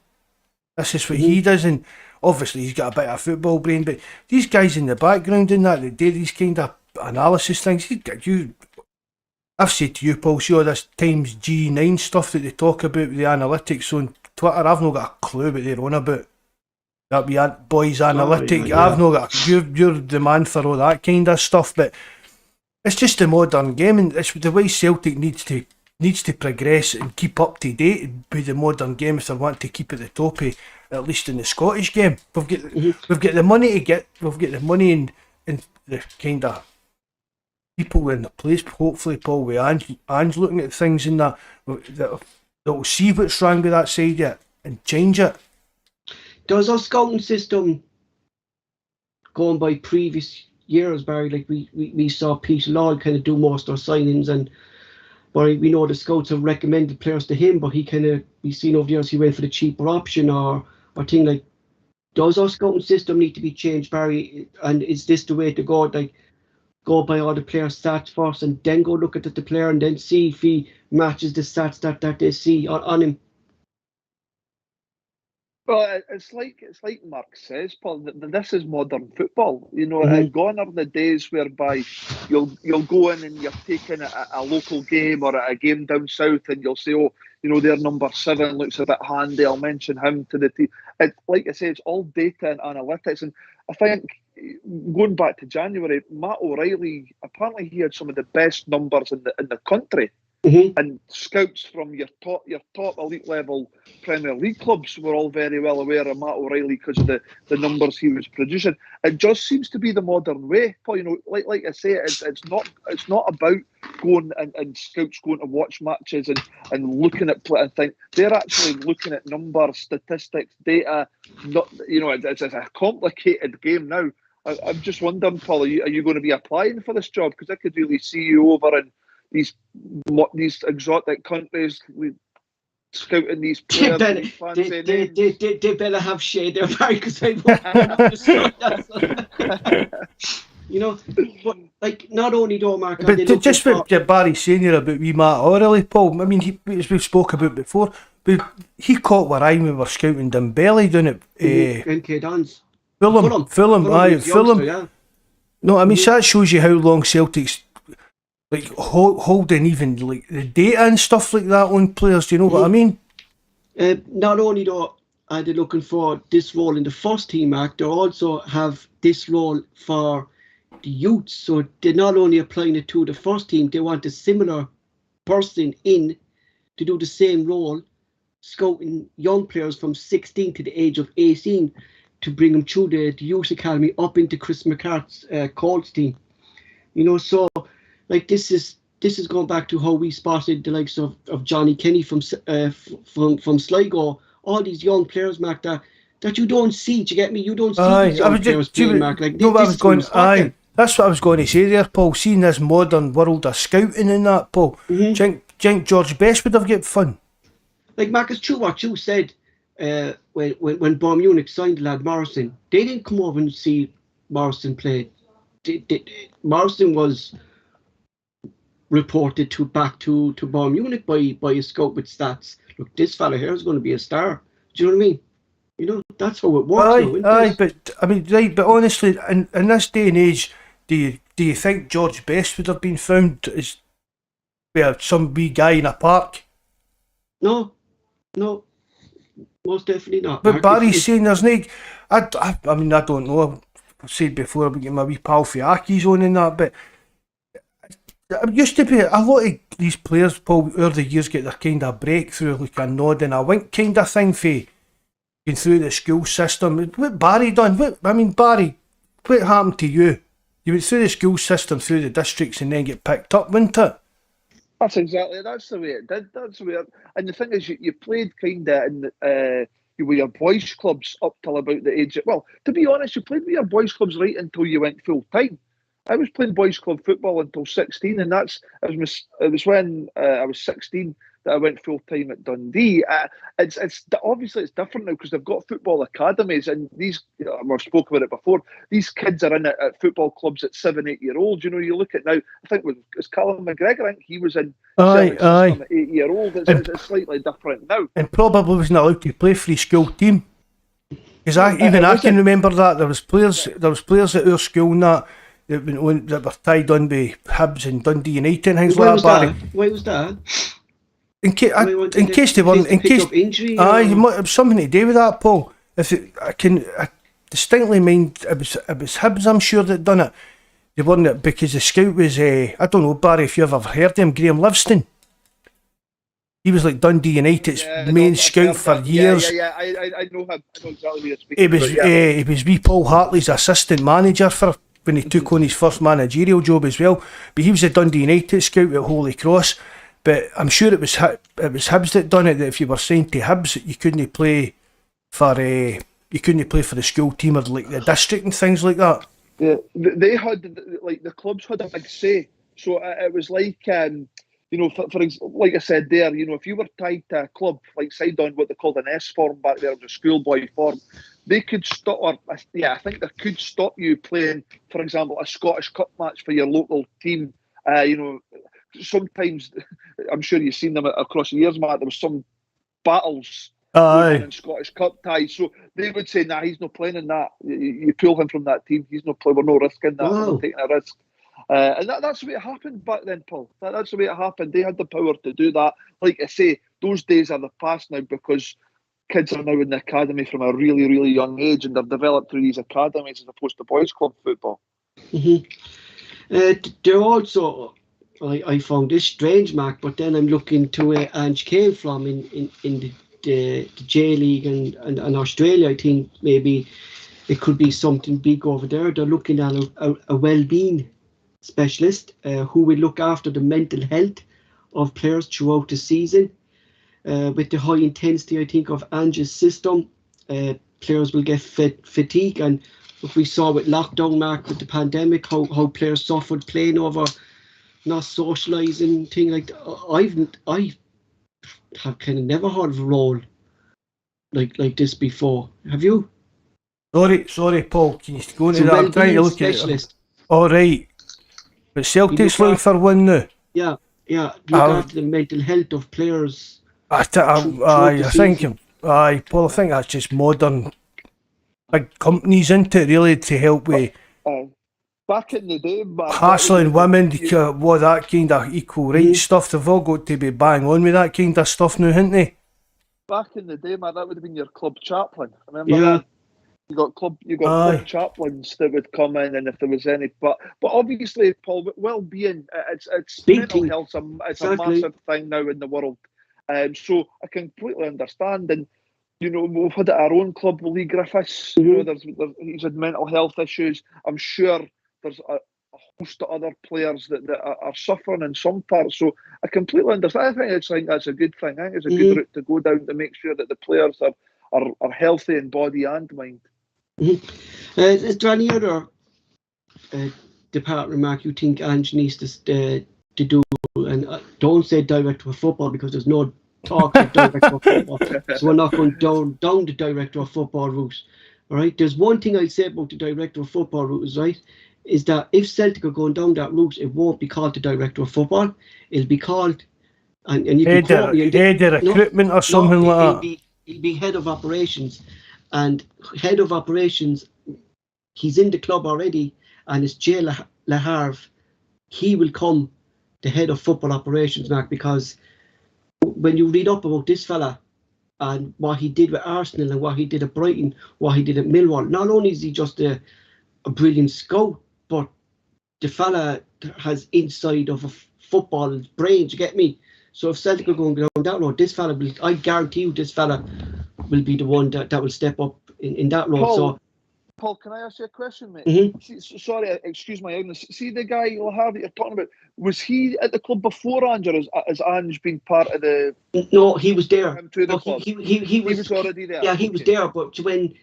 [SPEAKER 2] This is what he does, and obviously he's got a bit of a football brain, but these guys in the background and that, they do these kind of analysis things. I've said to you, Paul, see all this Times G9 stuff that they talk about with the analytics on Twitter. I've not got a clue what they're on about. That be boys analytic. Yeah. I've not got. You're the man for all that kind of stuff, but it's just the modern game, and it's the way Celtic needs to progress and keep up to date with the modern game if they want to keep at the top of, at least in the Scottish game. We've got the money to get. We've got the money and the kind of people in the place, hopefully, Paul, with Ange looking at things in that will see what's wrong with that side yet and change it.
[SPEAKER 1] Does our scouting system, going by previous years, Barry, like we saw Peter Lord kind of do most of our signings, and Barry, we know the scouts have recommended players to him, but we've seen over the years he went for the cheaper option or thing like. Does our scouting system need to be changed, Barry? And is this the way to go? Like, go by all the player stats first and then go look at the player and then see if he matches the stats that they see on him.
[SPEAKER 3] Well, it's like Mark says, Paul. This is modern football. You know, gone are the days whereby you'll go in and you're taking a local game or a game down south, and you'll say, oh, you know, their number 7 looks a bit handy. I'll mention him to the team. Like I say, it's all data and analytics. And I think going back to January, Matt O'Reilly, apparently he had some of the best numbers in the country. Mm-hmm. And scouts from your top elite level Premier League clubs were all very well aware of Matt O'Reilly because of the numbers he was producing. It just seems to be the modern way, Paul. You know, like I say, it's not about going and scouts going to watch matches and looking at play and think. They're actually looking at numbers, statistics, data. Not, you know, it's a complicated game now. I'm just wondering, Paul, are you going to be applying for this job? Because I could really see you over in these exotic countries scouting these players.
[SPEAKER 1] They better have shade there, Barry, because I won't. You know, but like not only though, Mark.
[SPEAKER 2] But just what Barry saying here about wee Matt O'Reilly, Paul. I mean, as we've spoke about before, but he caught our eye when we were scouting Dembele down at
[SPEAKER 1] NK Dons.
[SPEAKER 2] Fulham. Yeah. No, I mean that shows you how long Celtic's like holding even like the data and stuff like that on players. Do you know what I mean?
[SPEAKER 1] Not only though are they looking for this role in the first team, Mark, they also have this role for the youth. So they're not only applying it to the first team, they want a similar person in to do the same role, scouting young players from 16 to the age of 18. to bring him through the youth academy up into Chris McCart's Colts team. You know, so like this is going back to how we spotted the likes of Johnny Kenny from Sligo. All these young players, Mark, that you don't see. Do you get me? You don't see these young players playing, Mark. Like
[SPEAKER 2] that's what I was going to say there, Paul. Seeing this modern world of scouting and that, Paul. Do you think George Best would have got fun?
[SPEAKER 1] Like, Mark, it's true what you said. When Bayern Munich signed the lad Morrison, they didn't come over and see Morrison play. Morrison was reported back to Bayern Munich by a scout with stats. Look, this fella here is going to be a star. Do you know what I mean? You know, that's how it works.
[SPEAKER 2] But honestly, in this day and age, do you think George Best would have been found as some wee guy in a park?
[SPEAKER 1] No, most definitely not.
[SPEAKER 2] But Barry's saying there's no. I don't know. I've said before about getting my wee pal Fiaki's on and that, but it used to be a lot of these players, Paul, over the years get their kind of breakthrough, like a nod and a wink kind of thing for going through the school system. What Barry done? Barry, what happened to you? You went through the school system, through the districts, and then get picked up, wasn't it?
[SPEAKER 3] That's the way it did. That's the way and the thing is, you played kind of in with your boys' clubs up till about the age of, well, to be honest, you played with your boys' clubs right until you went full time. I was playing boys' club football until 16, and it was when I was 16 that I went full time at Dundee. It's obviously it's different now because they've got football academies, and these, we've spoken about it before. These kids are in at football clubs at 7-8-year-olds. You know, you look at now. I think it's Callum McGregor. I think he was in at 8-year-old. It's slightly different now,
[SPEAKER 2] and probably wasn't allowed to play for his school team. Because I can remember that there was players at our school and that were tied on by Hibs and Dundee United and things like that.
[SPEAKER 1] Why was that?
[SPEAKER 2] In case they weren't,
[SPEAKER 1] injury.
[SPEAKER 2] It was something to do with that, Paul. I distinctly mind it was Hibs, I'm sure, that done it. They weren't it because the scout was I don't know, Barry, if you've ever heard of him, Graham Livingston. He was like Dundee United's main scout for years.
[SPEAKER 3] I know him. I know exactly what you're speaking about.
[SPEAKER 2] He was wee Paul Hartley's assistant manager for when he took on his first managerial job as well. But he was a Dundee United scout at Holy Cross. But I'm sure it was Hibs that done it. That if you were signed to Hibs, you couldn't play for the school team or like the district and things like that.
[SPEAKER 3] Yeah, they had the clubs had a big say. So it was like for like I said there, if you were tied to a club like signed on what they called an S form back there, the schoolboy form, they could stop. I think they could stop you playing, for example, a Scottish Cup match for your local team. Sometimes, I'm sure you've seen them across the years, Matt. There was some battles in Scottish Cup ties. So they would say, "Nah, he's not playing in that. You pull him from that team. He's not playing. We're no risking that. We're not taking a risk." And that's the way it happened back then, Paul. That's the way it happened. They had the power to do that. Like I say, those days are the past now because kids are now in the academy from a really, really young age, and they're developed through these academies as opposed to boys' club football.
[SPEAKER 1] They're also. I found this strange, Mark, but then I'm looking to where Ange came from in the J League and Australia. I think maybe it could be something big over there. They're looking at a well-being specialist who will look after the mental health of players throughout the season. With the high intensity, I think, of Ange's system, players will get fatigue. And what we saw with lockdown, Mark, with the pandemic, how players suffered playing over not socialising, thing like that. I have kind of never heard of a role like this before. Have you?
[SPEAKER 2] Sorry, Paul. Can you go into that? I'm trying to look
[SPEAKER 1] specialist.
[SPEAKER 2] At it. All right, but Celtic's looking for one now.
[SPEAKER 1] Yeah. Look after the mental health of players.
[SPEAKER 2] Paul. I think that's just modern big companies into it, really, to help with.
[SPEAKER 3] Back in the day,
[SPEAKER 2] hassling women, that kind of equal rights stuff, they've all got to be bang on with that kind of stuff now, haven't they?
[SPEAKER 3] Back in the day, man, that would have been your club chaplain. Remember that? You got club chaplains that would come in, and if there was any, but obviously, Paul, well-being, it's mental health. It's a massive thing now in the world, so I completely understand. And we've had it at our own club, Lee Griffiths. He's had mental health issues. I'm sure there's a host of other players that are suffering in some parts. So I completely understand. I think that's a good thing. I think it's a good route to go down to make sure that the players are healthy in body and mind.
[SPEAKER 1] Is there any other department, Mark, you think Ange needs to do? And don't say director of football, because there's no talk of director of football. So we're not going down the director of football route. All right. There's one thing I'd say about the director of football route is that if Celtic are going down that route, it won't be called the director of football. It'll be called, and you can quote me,
[SPEAKER 2] head of recruitment or something like that.
[SPEAKER 1] He'll be head of operations, and head of operations, he's in the club already, and it's Jay Laharve. He will come the head of football operations, Mark, because when you read up about this fella and what he did with Arsenal and what he did at Brighton, what he did at Millwall, not only is he just a brilliant scout, but the fella has inside of a football's brain, do you get me? So if Celtic are going down that road, this fella will, I guarantee you, this fella will be the one that will step up in that road.
[SPEAKER 3] Paul, can I ask you a question, mate?
[SPEAKER 1] Mm-hmm.
[SPEAKER 3] Sorry, excuse my ignorance. See the guy Laharve that you're talking about, was he at the club before Ange, or has Ange been part of the...
[SPEAKER 1] No, he was there.
[SPEAKER 3] He was already there.
[SPEAKER 1] Yeah, he was there, but when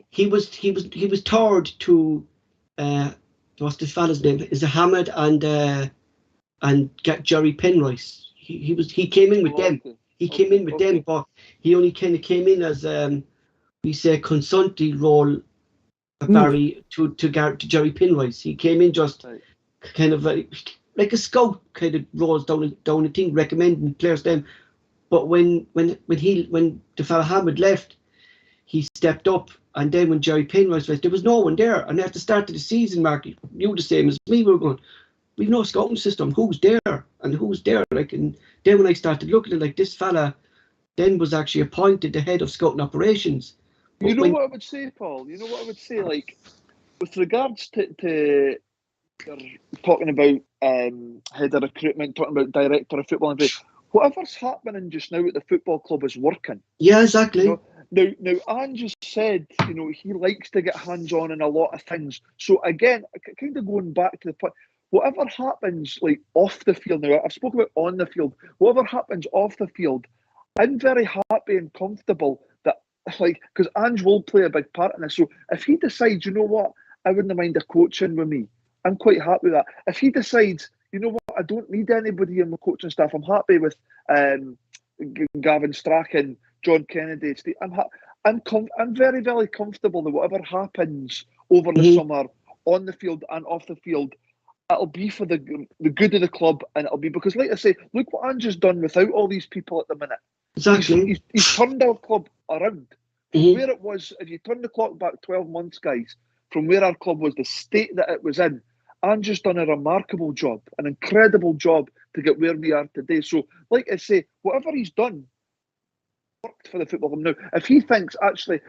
[SPEAKER 1] he was toured to... what's this fella's name? Is it Hamid and Jerry Penrice? He came in with them. He came in with them, but he only kind of came in as we say consultancy role. Barry to Jerry Penrice. He came in just kind of like a scout kind of roles down the thing, recommending players to them. But when the fella Hamid left, he stepped up, and then when Jerry Penrice left, there was no one there. And at the start of the season, Mark, you the same as me, we were going, we've no scouting system. Who's there and who's there? Like, and then when I started looking at it, like, this fella then was actually appointed the head of scouting operations.
[SPEAKER 3] But what I would say, Paul? You know what I would say, like, with regards to you're talking about head of recruitment, talking about director of football, and whatever's happening just now at the football club is working.
[SPEAKER 1] Yeah, exactly.
[SPEAKER 3] Now, Ange has said, he likes to get hands-on in a lot of things. So again, kind of going back to the point, whatever happens, like, off the field, now I've spoken about on the field, whatever happens off the field, I'm very happy and comfortable that, like, because Ange will play a big part in this. So if he decides, you know what, I wouldn't mind a coaching with me, I'm quite happy with that. If he decides, you know what, I don't need anybody in the coaching staff, I'm happy with Gavin Strachan, John Kennedy, Steve, I'm very, very comfortable that whatever happens over the summer, on the field and off the field, it'll be for the good of the club, and it'll be because, like I say, look what Ange has done without all these people at the minute.
[SPEAKER 1] Exactly.
[SPEAKER 3] He's turned our club around. From where it was, if you turn the clock back 12 months, guys, from where our club was, the state that it was in, Ange has done a remarkable job, an incredible job to get where we are today. So, like I say, whatever he's done, worked for the football club. Now, if he thinks, actually,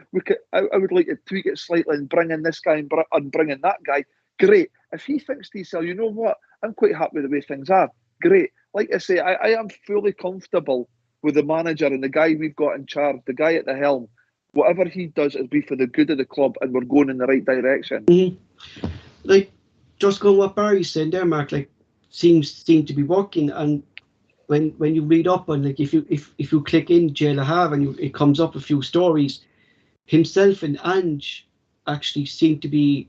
[SPEAKER 3] I would like to tweak it slightly and bring in this guy and bring in that guy, great. If he thinks to himself, you know what, I'm quite happy with the way things are, great. Like I say, I am fully comfortable with the manager and the guy we've got in charge, the guy at the helm. Whatever he does, it'll be for the good of the club, and we're going in the right direction.
[SPEAKER 1] Like, just going what Barry's saying there, Mark, like, seems to be working. And when you read up on, like, if you click in Jay Laharve and it comes up a few stories, himself and Ange actually seem to be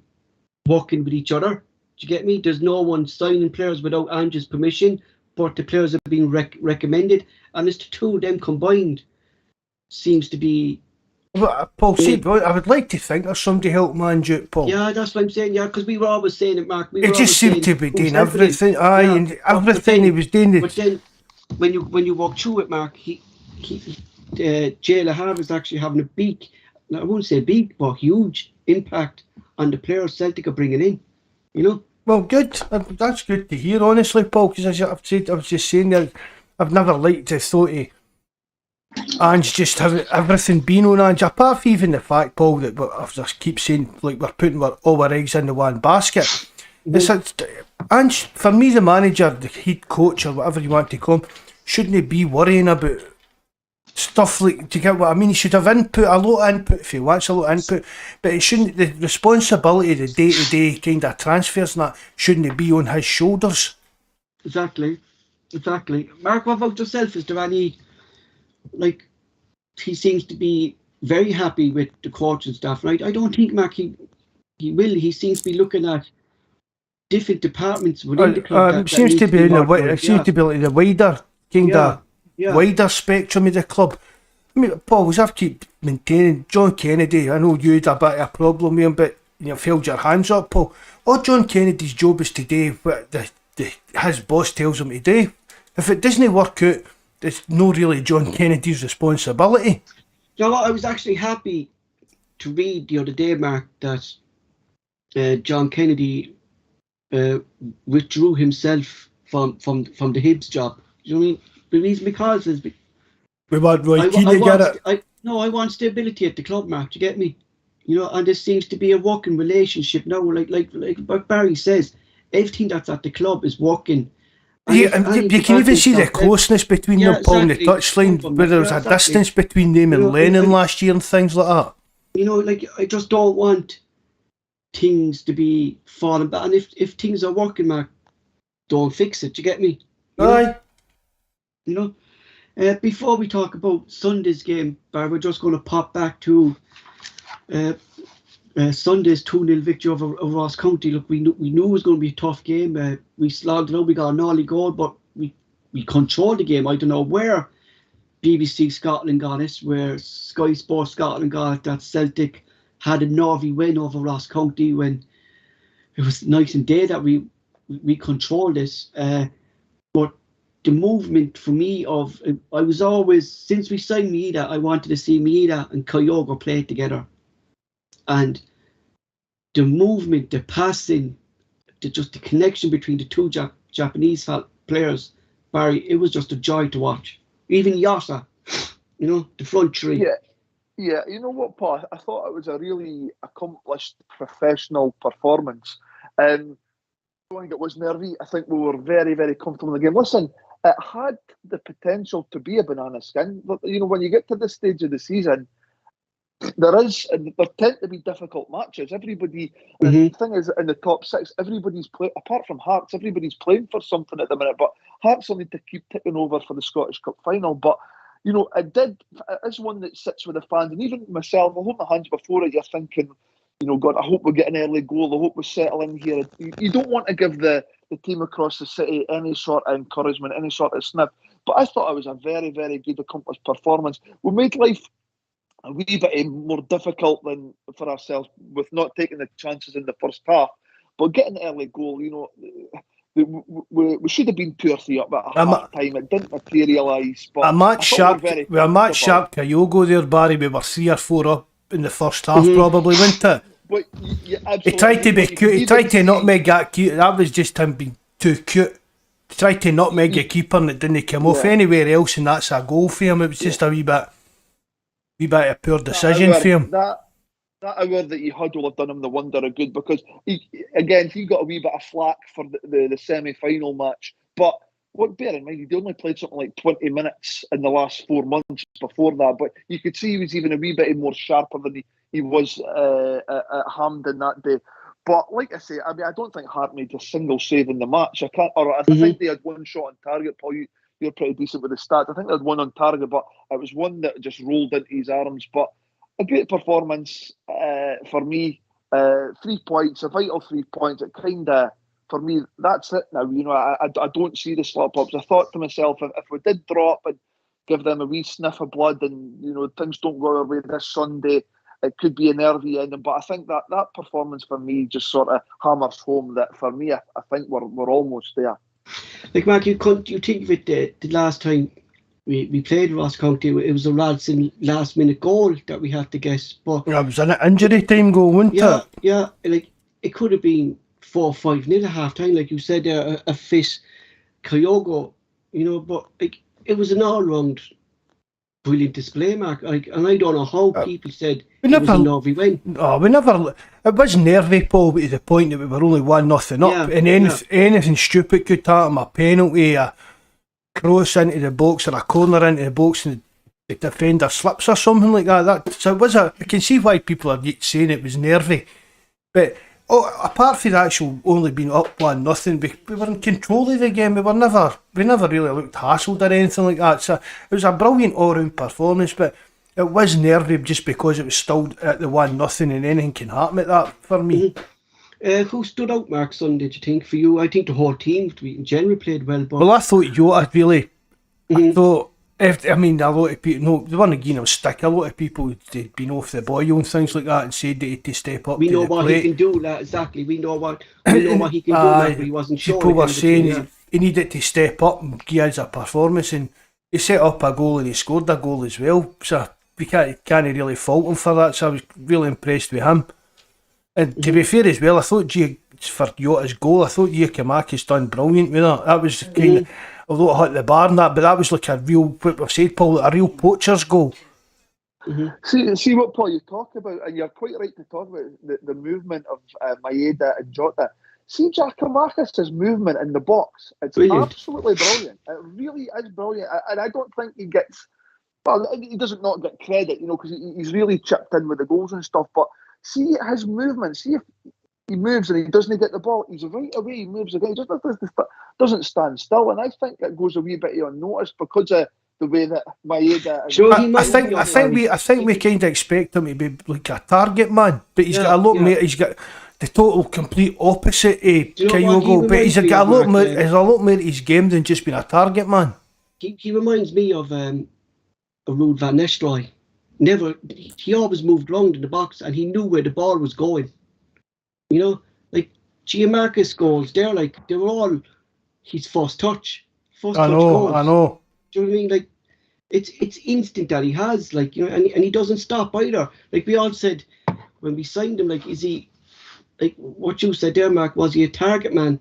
[SPEAKER 1] working with each other. Do you get me? There's no one signing players without Ange's permission, but the players are being recommended, and it's the two of them combined seems to be.
[SPEAKER 2] Well, Paul, I would like to think there's somebody helping Ange out, Paul.
[SPEAKER 1] Yeah, that's what I'm saying. Yeah, because we were always saying it, Mark.
[SPEAKER 2] It just seemed to be doing everything. And everything he was doing.
[SPEAKER 1] But then, when you walk through it, Mark, Jay Laharve is actually having a big, I wouldn't say big, but huge impact on the players Celtic are bringing in. You know.
[SPEAKER 2] Well, good. That's good to hear, honestly, Paul. Because as I've said, I was just saying that I've never liked the thought of Ange just having everything been on Ange, apart from even the fact, Paul, that I just keep saying, like, we're putting all our eggs into one basket. Ange, for me, the manager, the head coach, or whatever you want to call him, shouldn't he be worrying about stuff like, do you get what I mean? He should have input, a lot of input if he wants a lot of input, but it shouldn't, the responsibility, the day-to-day kind of transfers and that, shouldn't it be on his shoulders?
[SPEAKER 1] Exactly. Mark, what about yourself? Is there any, like, he seems to be very happy with the coaching staff, right? I don't think, Mark, he will. He seems to be looking at different departments within the club.
[SPEAKER 2] It seems to be like the wider, kind of wider spectrum of the club. I mean, Paul, I keep maintaining John Kennedy. I know you had a bit of a problem with him, but you've held your hands up, Paul. All John Kennedy's job is to do what his boss tells him to do. If it doesn't work out, it's not really John Kennedy's responsibility.
[SPEAKER 1] You know what? I was actually happy to read the other day, Mark, that John Kennedy withdrew himself from the Hibs job. You know what I mean? The reason because is
[SPEAKER 2] we want Roy Keane to get it.
[SPEAKER 1] I want stability at the club, Mark. Do you get me? You know, and there seems to be a working relationship now. Like what Barry says, everything that's at the club is working.
[SPEAKER 2] And you can even see the closeness between them, Paul, on the touchline, where there was a distance between them and Lennon last year and things like that.
[SPEAKER 1] You know, like, I just don't want things to be falling back. And if things are working, Mark, don't fix it. Do you get me?
[SPEAKER 2] Aye.
[SPEAKER 1] You know, before we talk about Sunday's game, Barry, we're just going to pop back to Sunday's 2-0 victory over Ross County. Look, we knew it was going to be a tough game. We slogged it out. We got an early goal, but we controlled the game. I don't know where BBC Scotland got it, where Sky Sports Scotland got it, that Celtic had a nervy win over Ross County when it was night and day that we controlled this. But the movement for me I was always, since we signed Miida, I wanted to see Miida and Kyogo play together. And the movement, the passing, just the connection between the two Japanese players, Barry, it was just a joy to watch. Even Yasa, you know, the front three.
[SPEAKER 3] Yeah, you know what, Paul? I thought it was a really accomplished professional performance. I don't think it was nervy. I think we were very, very comfortable in the game. Listen, it had the potential to be a banana skin. But, you know, when you get to this stage of the season, there tend to be difficult matches. Everybody, the thing is, in the top six, everybody's playing, apart from Hearts, everybody's playing for something at the minute. But Hearts will need to keep ticking over for the Scottish Cup final. But, you know, it is one that sits with the fans. And even myself, I hold my hands before it, you're thinking, you know, God, I hope we get an early goal. I hope we settle in here. You don't want to give the team across the city any sort of encouragement, any sort of sniff. But I thought it was a very, very good, accomplished performance. We made life a wee bit more difficult than for ourselves with not taking the chances in the first half. But getting the early goal, you know, we should have been 2 or 3 up at half time. It didn't materialise. But
[SPEAKER 2] a match sharp Kyogo there, Barry. We were 3 or 4 up in the first half, probably, wasn't it?
[SPEAKER 3] But
[SPEAKER 2] he tried to be cute. He tried to nutmeg that cute. That was just him being too cute. He tried to nutmeg a keeper and it didn't come off anywhere else, and that's a goal for him. It was just a wee bit of poor decision for him.
[SPEAKER 3] That hour that he had will have done him the wonder of good, because he got a wee bit of flack for the semi-final match. But bear in mind, he'd only played something like 20 minutes in the last 4 months before that. But you could see he was even a wee bit more sharper than he was at Hampden that day. But like I say, I mean, I don't think Hart made a single save in the match. I think they had one shot on target. Paul, you're pretty decent with the stats. I think they had one on target, but it was one that just rolled into his arms. But a great performance for me. 3 points, a vital 3 points. It kind of, for me, that's it now. You know, I don't see the slip-ups. I thought to myself, if we did drop and give them a wee sniff of blood and, you know, things don't go our way this Sunday, it could be a nervy ending. But I think that performance for me just sort of hammers home that for me, I think we're almost there.
[SPEAKER 1] Like, Mark, you think of it, the last time we played Ross County, it was a Radson last-minute goal that we had to guess. But
[SPEAKER 2] it was an injury time goal, wasn't it?
[SPEAKER 1] Yeah, like, it could have been 4-5-0 at half-time, like you said, a fit Kyogo, you know, but like, it was an all-round brilliant display, Mark. Like, and I don't know how people said it was a nervy win.
[SPEAKER 2] No, it was nervy, Paul, but to the point that we were only 1-0 up, and anything stupid could happen, a penalty, a cross into the box or a corner into the box, and the defender slips or something like that. So it was I can see why people are saying it was nervy, but apart from the actual only being up 1-0, we were in control of the game. We never really looked hassled or anything like that. So it was a brilliant all-round performance, but it was nervy just because it was still at the 1-0 and anything can happen at that for me.
[SPEAKER 1] Who stood out, Mark, Sunday, do you think, for you? I think the whole team in general played well. But...
[SPEAKER 2] Well, I thought Jota really... I thought... a lot of people... No, they weren't giving him stick. A lot of people had been off the boil and things like that and said that he had to step up.
[SPEAKER 1] We know what he can do, exactly. We know what he can do, but he wasn't sure.
[SPEAKER 2] People were saying he needed to step up and give us a performance, and he set up a goal and he scored a goal as well. So we can't really fault him for that. So I was really impressed with him. And to be fair as well, I thought for Jota's goal, I thought Giakoumakis done brilliant with that. That was kind of, although it hit the bar and that, but that was like a real, what we've said, Paul, a real poacher's goal.
[SPEAKER 3] See what, Paul, you talk about, and you're quite right to talk about the movement of Maeda and Jota. See Giakoumakis' movement in the box. It's brilliant. Absolutely brilliant. It really is brilliant. And I don't think he gets, well, he doesn't not get credit, because he's really chipped in with the goals and stuff, but see his movement. See if he moves and he doesn't get the ball, he's right away. He moves again. He just doesn't stand still, and I think it goes a wee bit unnoticed because of the way that Maeda.
[SPEAKER 2] I think we kind of expect him to be like a target man, but he's got a lot more. He's got the total complete opposite of Kyogo, but he's got a lot more. There's a lot more to his game than just being a target man.
[SPEAKER 1] He reminds me of Ruud van Nistelrooy. He always moved around in the box and he knew where the ball was going. Like Giakoumakis goals, they were all his first touch.
[SPEAKER 2] I know.
[SPEAKER 1] Do you know what I mean? Like it's instinct that he has, and he doesn't stop either. Like we all said when we signed him, like is he, like what you said there, Mark, was he a target man?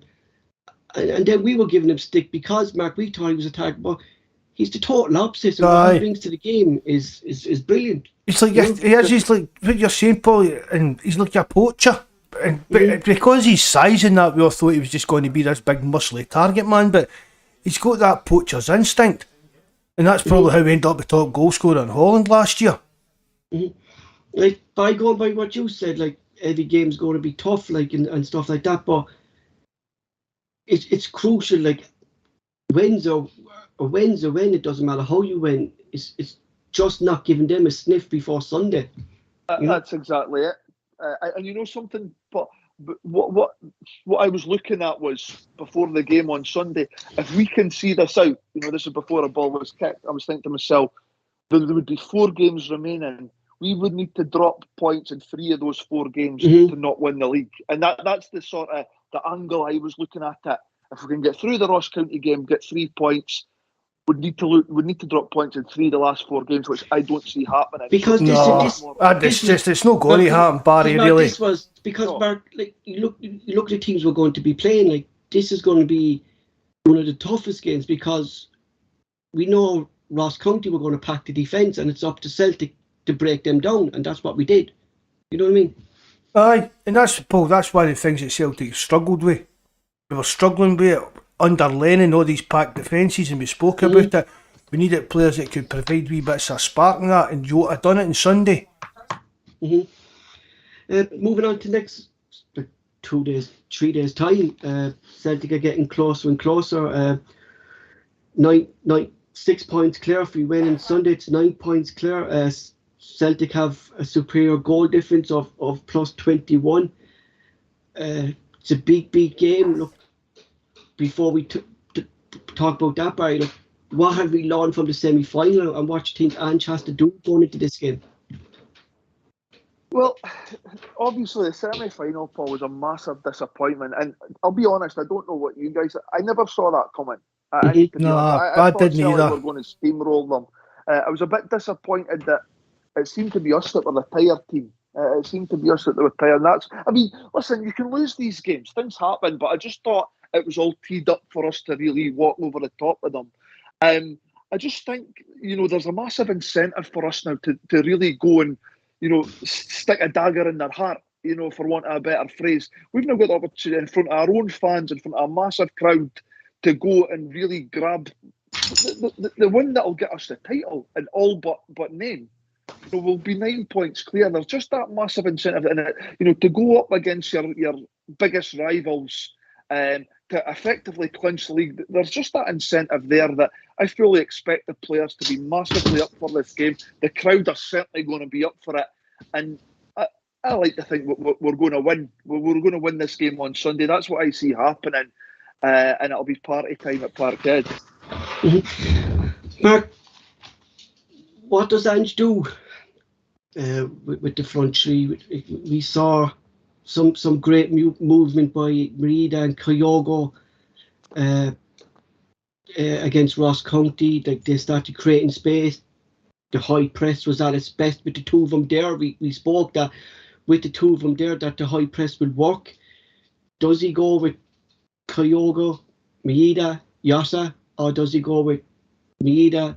[SPEAKER 1] And then we were giving him stick because, Mark, we thought he was a target, but he's the total opposite. And what he brings to the game is brilliant.
[SPEAKER 2] It's like he's like what you're saying, Paul, and he's like a poacher. But because he's size and that, we all thought he was just going to be this big muscly target man, but he's got that poacher's instinct, and that's probably how he ended up the top goal scorer in Holland last year.
[SPEAKER 1] Like by going by what you said, like every game's going to be tough, like and stuff like that, but it's crucial. Like wins or wins or when, it doesn't matter how you win. It's just not giving them a sniff before Sunday.
[SPEAKER 3] That's exactly it. And something, but what I was looking at was before the game on Sunday, if we can see this out, this is before a ball was kicked, I was thinking to myself, there would be 4 games remaining. We would need to drop points in 3 of those 4 games to not win the league. And that's the sort of the angle I was looking at it. If we can get through the Ross County game, get 3 points, would need to drop points in 3 of the last 4 games, which I don't see happening.
[SPEAKER 1] Because
[SPEAKER 2] it's not going to happen, Barry. Really,
[SPEAKER 1] this was because Mark, like you look at the teams we're going to be playing. Like this is going to be one of the toughest games because we know Ross County were going to pack the defence, and it's up to Celtic to break them down, and that's what we did. You know what I mean?
[SPEAKER 2] Aye, and that's one of the things that Celtic struggled with. We were struggling with it under Lennon, all these packed defences, and we spoke about it. We needed players that could provide wee bits of spark and that, and Jota done it on Sunday.
[SPEAKER 1] Moving on to next 3 days time, Celtic are getting closer and closer. 6 points clear. If we win on Sunday, it's 9 points clear. Celtic have a superior goal difference of plus 21. It's a big game. Look, before we talk about that, Barry, look, what have we learned from the semi-final, and what do you think Ange has to do going into this game?
[SPEAKER 3] Well, obviously the semi-final, Paul, was a massive disappointment, and I'll be honest, I don't know what you guys. I never saw that coming. I
[SPEAKER 2] didn't either.
[SPEAKER 3] We were going to steamroll them. I was a bit disappointed that it seemed to be us that were the tired team. It seemed to be us that were tired. Listen, you can lose these games. Things happen, but I just thought it was all teed up for us to really walk over the top of them. I just think, there's a massive incentive for us now to really go and, stick a dagger in their heart, for want of a better phrase. We've now got the opportunity in front of our own fans, in front of a massive crowd, to go and really grab the one that'll get us the title in all but name, will be 9 points clear. There's just that massive incentive in it, to go up against your biggest rivals, to effectively clinch the league. There's just that incentive there that I fully expect the players to be massively up for this game. The crowd are certainly going to be up for it, and I like to think we're going to win. We're going to win this game on Sunday. That's what I see happening, and it'll be party time at Parkhead.
[SPEAKER 1] Mm-hmm. Mark, what does Ange do with the front three? We saw some great movement by Merida and Kyogo against Ross County. They started creating space. The high press was at its best with the two of them there. We spoke that with the two of them there that the high press would work. Does he go with Kyogo, Merida, Yossa, or does he go with Merida,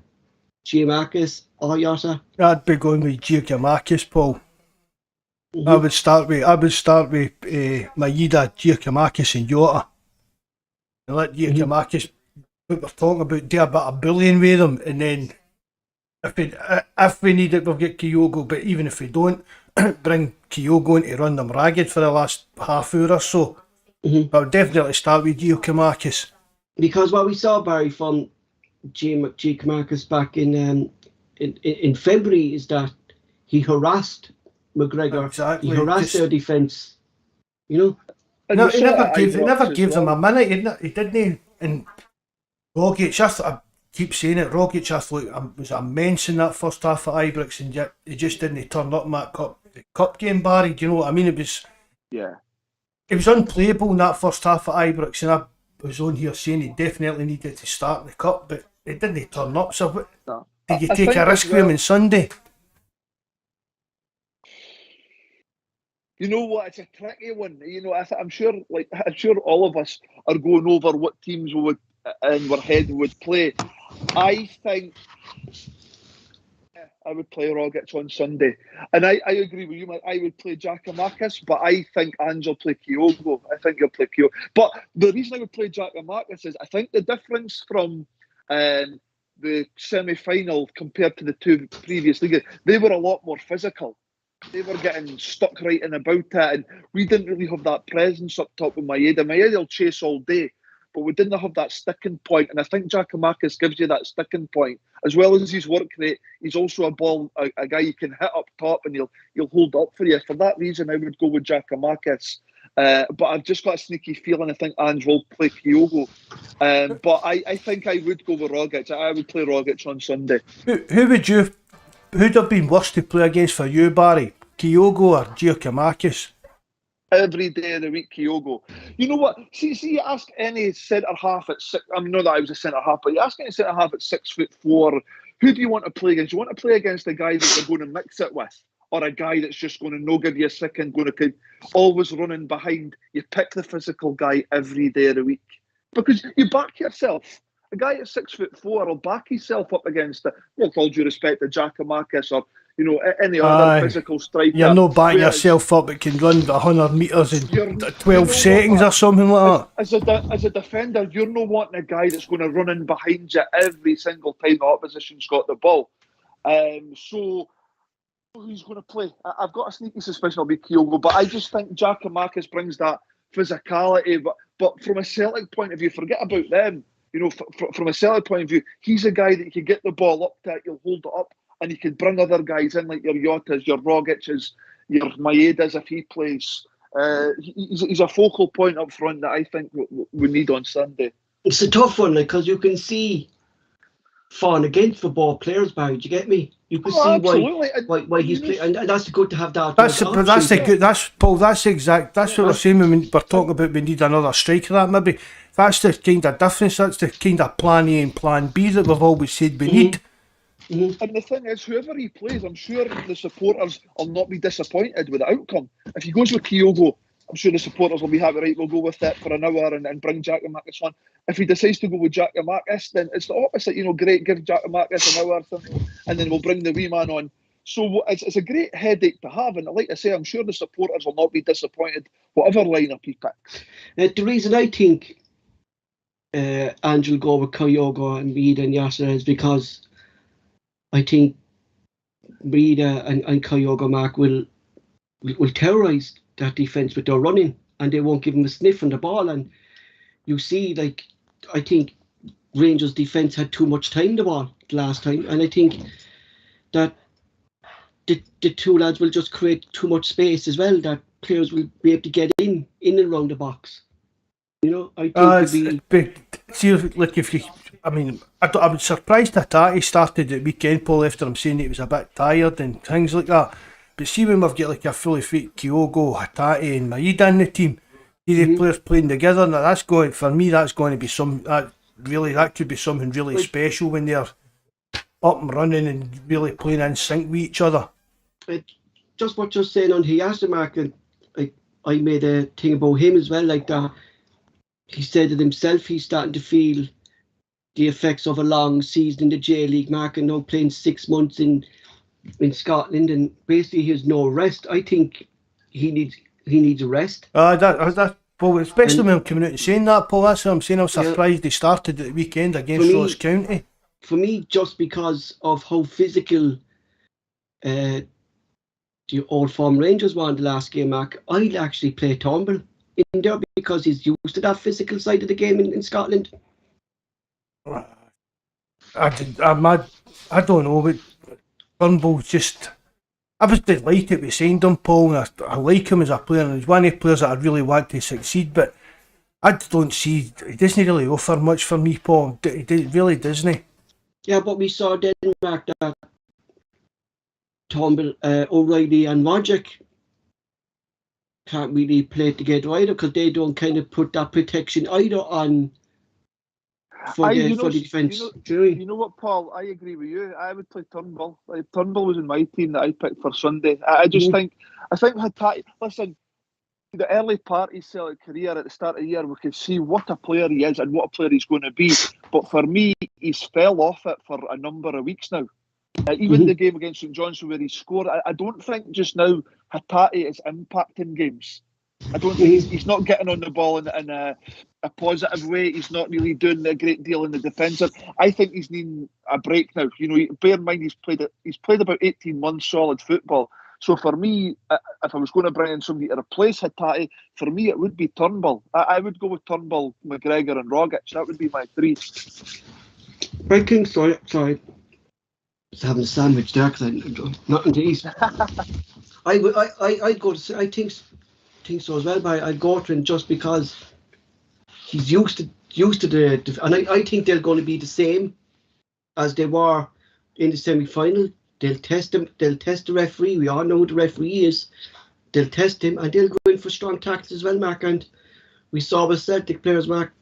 [SPEAKER 1] Giamakis, or Yossa?
[SPEAKER 2] I'd be going with Giamakis, Paul. Mm-hmm. I would start with Maeda, Giamakis and Jota. And let Giamakis, what we're talking about, do a bit of bullying with them, and then if we need it, we'll get Kyogo, but even if we don't, bring Kyogo in to run them ragged for the last half hour or so. Mm-hmm. But I would definitely start with Giamakis. Because
[SPEAKER 1] what we saw, Barry, from Giamakis back in February is that he harassed McGregor. Exactly. He harassed their defence. No,
[SPEAKER 2] he never gave them a minute. He didn't. And Rogic, I keep saying it, Rogic, I thought was immense in that first half at Ibrox, and yet he just didn't turn up in that cup game, Barry. Do you know what I mean? It was unplayable in that first half at Ibrox, and I was on here saying he definitely needed to start in the cup, but he didn't turn up. So did you take a risk with him on Sunday?
[SPEAKER 3] You know what? It's a tricky one. I'm sure all of us are going over what teams we would in our head would play. I think I would play Rogic on Sunday, and I agree with you, Mike. I would play Giamakis, but I think Ange will play Kyogo. I think he'll play Kyogo. But the reason I would play Giamakis is I think the difference from the semi-final compared to the two previous leagues, they were a lot more physical. They were getting stuck right in about it, and we didn't really have that presence up top with Maeda. Maeda will chase all day, but we didn't have that sticking point, and I think Giamakis gives you that sticking point. As well as his work rate, he's also a guy you can hit up top, and he'll hold up for you. For that reason, I would go with Giamakis. But I've just got a sneaky feeling I think Ange will play Kyogo. But I think I would go with Rogic. I would play Rogic on Sunday.
[SPEAKER 2] Who'd have been worse to play against for you, Barry? Kyogo or Giamakis?
[SPEAKER 3] Every day of the week, Kyogo. You know what? See, you ask any centre half at six. I mean, not that I was a centre half, but you ask any centre half at 6'4", who do you want to play against? You want to play against a guy that you're going to mix it with, or a guy that's just going to no give you a second, going to always running behind. You pick the physical guy every day of the week because you back yourself. A guy at 6'4" will back himself up against with all due respect to Giamakis or any other physical striker.
[SPEAKER 2] You're not backing yourself up, it can run 100 metres in 12 seconds or something like
[SPEAKER 3] that. As a defender, you're not wanting a guy that's going to run in behind you every single time the opposition's got the ball. So who's going to play? I've got a sneaky suspicion it'll be Kyogo, but I just think Giamakis brings that physicality. But from a Celtic point of view, forget about them. From a Celtic point of view, he's a guy that you can get the ball up to, he'll hold it up, and you can bring other guys in like your Jotas, your Rogic's, your Maedas if he plays. He's a focal point up front that I think we need on Sunday.
[SPEAKER 1] It's a tough one because you can see for and against for both players, Barry. Do you get me? You can see why he's playing, and that's good to have that.
[SPEAKER 2] That's Paul. That's what we're saying when we're talking about we need another striker. That maybe that's the kind of difference. That's the kind of plan A and plan B that we've always said we need.
[SPEAKER 3] Mm-hmm. And the thing is, whoever he plays, I'm sure the supporters will not be disappointed with the outcome. If he goes with Kyogo, I'm sure the supporters will be happy. Right, we'll go with it for an hour and bring Giamakis on. If he decides to go with Giamakis, then it's the opposite. Great, give Giamakis an hour or something, and then we'll bring the wee man on. So it's a great headache to have, and like I say, I'm sure the supporters will not be disappointed whatever lineup he picks.
[SPEAKER 1] The reason I think Ange will go with Kyogo and Reid and Yasser is because I think Reid and Kyogo Mark will terrorise that defence with their running, and they won't give him a sniff on the ball. And you see, like, I think Rangers defence had too much time the ball last time, and I think that the two lads will just create too much space as well, that players will be able to get in and around the box. You know, I think it'd be...
[SPEAKER 2] See, like if you, I mean, I was surprised that he started at weekend, Paul, after I'm saying he was a bit tired and things like that. But see, when we've got like a fully fit Kyogo, Hatate, and Maeda in the team, the players playing together, and that's going, for me, that's going to be that could be something really special when they're up and running and really playing in sync with each other.
[SPEAKER 1] Just what you're saying on Mark, and I made a thing about him as well, like that. He said it himself, he's starting to feel the effects of a long season in the J League, Mark, and now playing 6 months in Scotland, and basically he has no rest. I think he needs a rest.
[SPEAKER 2] Paul, especially when I'm coming out and saying that, Paul, that's what I'm saying. I'm surprised he started at the weekend against Ross County.
[SPEAKER 1] For me, just because of how physical the Old Firm Rangers were in the last game, Mark, I'd actually play Turnbull in there because he's used to that physical side of the game in Scotland.
[SPEAKER 2] I don't know, but Turnbull just... I was delighted we signed him, Paul, and I like him as a player, and he's one of the players that I really want to succeed, but I don't see... He doesn't really offer much for me, Paul. He really doesn't.
[SPEAKER 1] Yeah, but we saw Denmark that Turnbull, O'Reilly and Roderick can't really play together either, because they don't kind of put that protection either on for the defence.
[SPEAKER 3] You know what, Paul? I agree with you. I would play Turnbull. Turnbull was in my team that I picked for Sunday. I think Hatate... Listen, the early part of his Celtic career at the start of the year, we could see what a player he is and what a player he's going to be. But for me, he's fell off it for a number of weeks now. Even the game against St Johnstone where he scored, I don't think just now Hatate is impacting games. I don't think he's not getting on the ball in a positive way. He's not really doing a great deal in the defensive. I think he's needing a break now. You know, bear in mind he's played about 18 months solid football. So for me, if I was going to bring in somebody to replace Hatate, for me it would be Turnbull. I would go with Turnbull, McGregor and Rogic. That would be my three.
[SPEAKER 1] I think, sorry. Just having a sandwich there because I'm nothing to eat. I'd go to... I think so as well, but I'd go to him just because he's used to the... And I think they're going to be the same as they were in the semi-final. They'll test him. They'll test the referee. We all know who the referee is. They'll test him, and they'll go in for strong tackles as well, Mark. And we saw with Celtic players, Mark,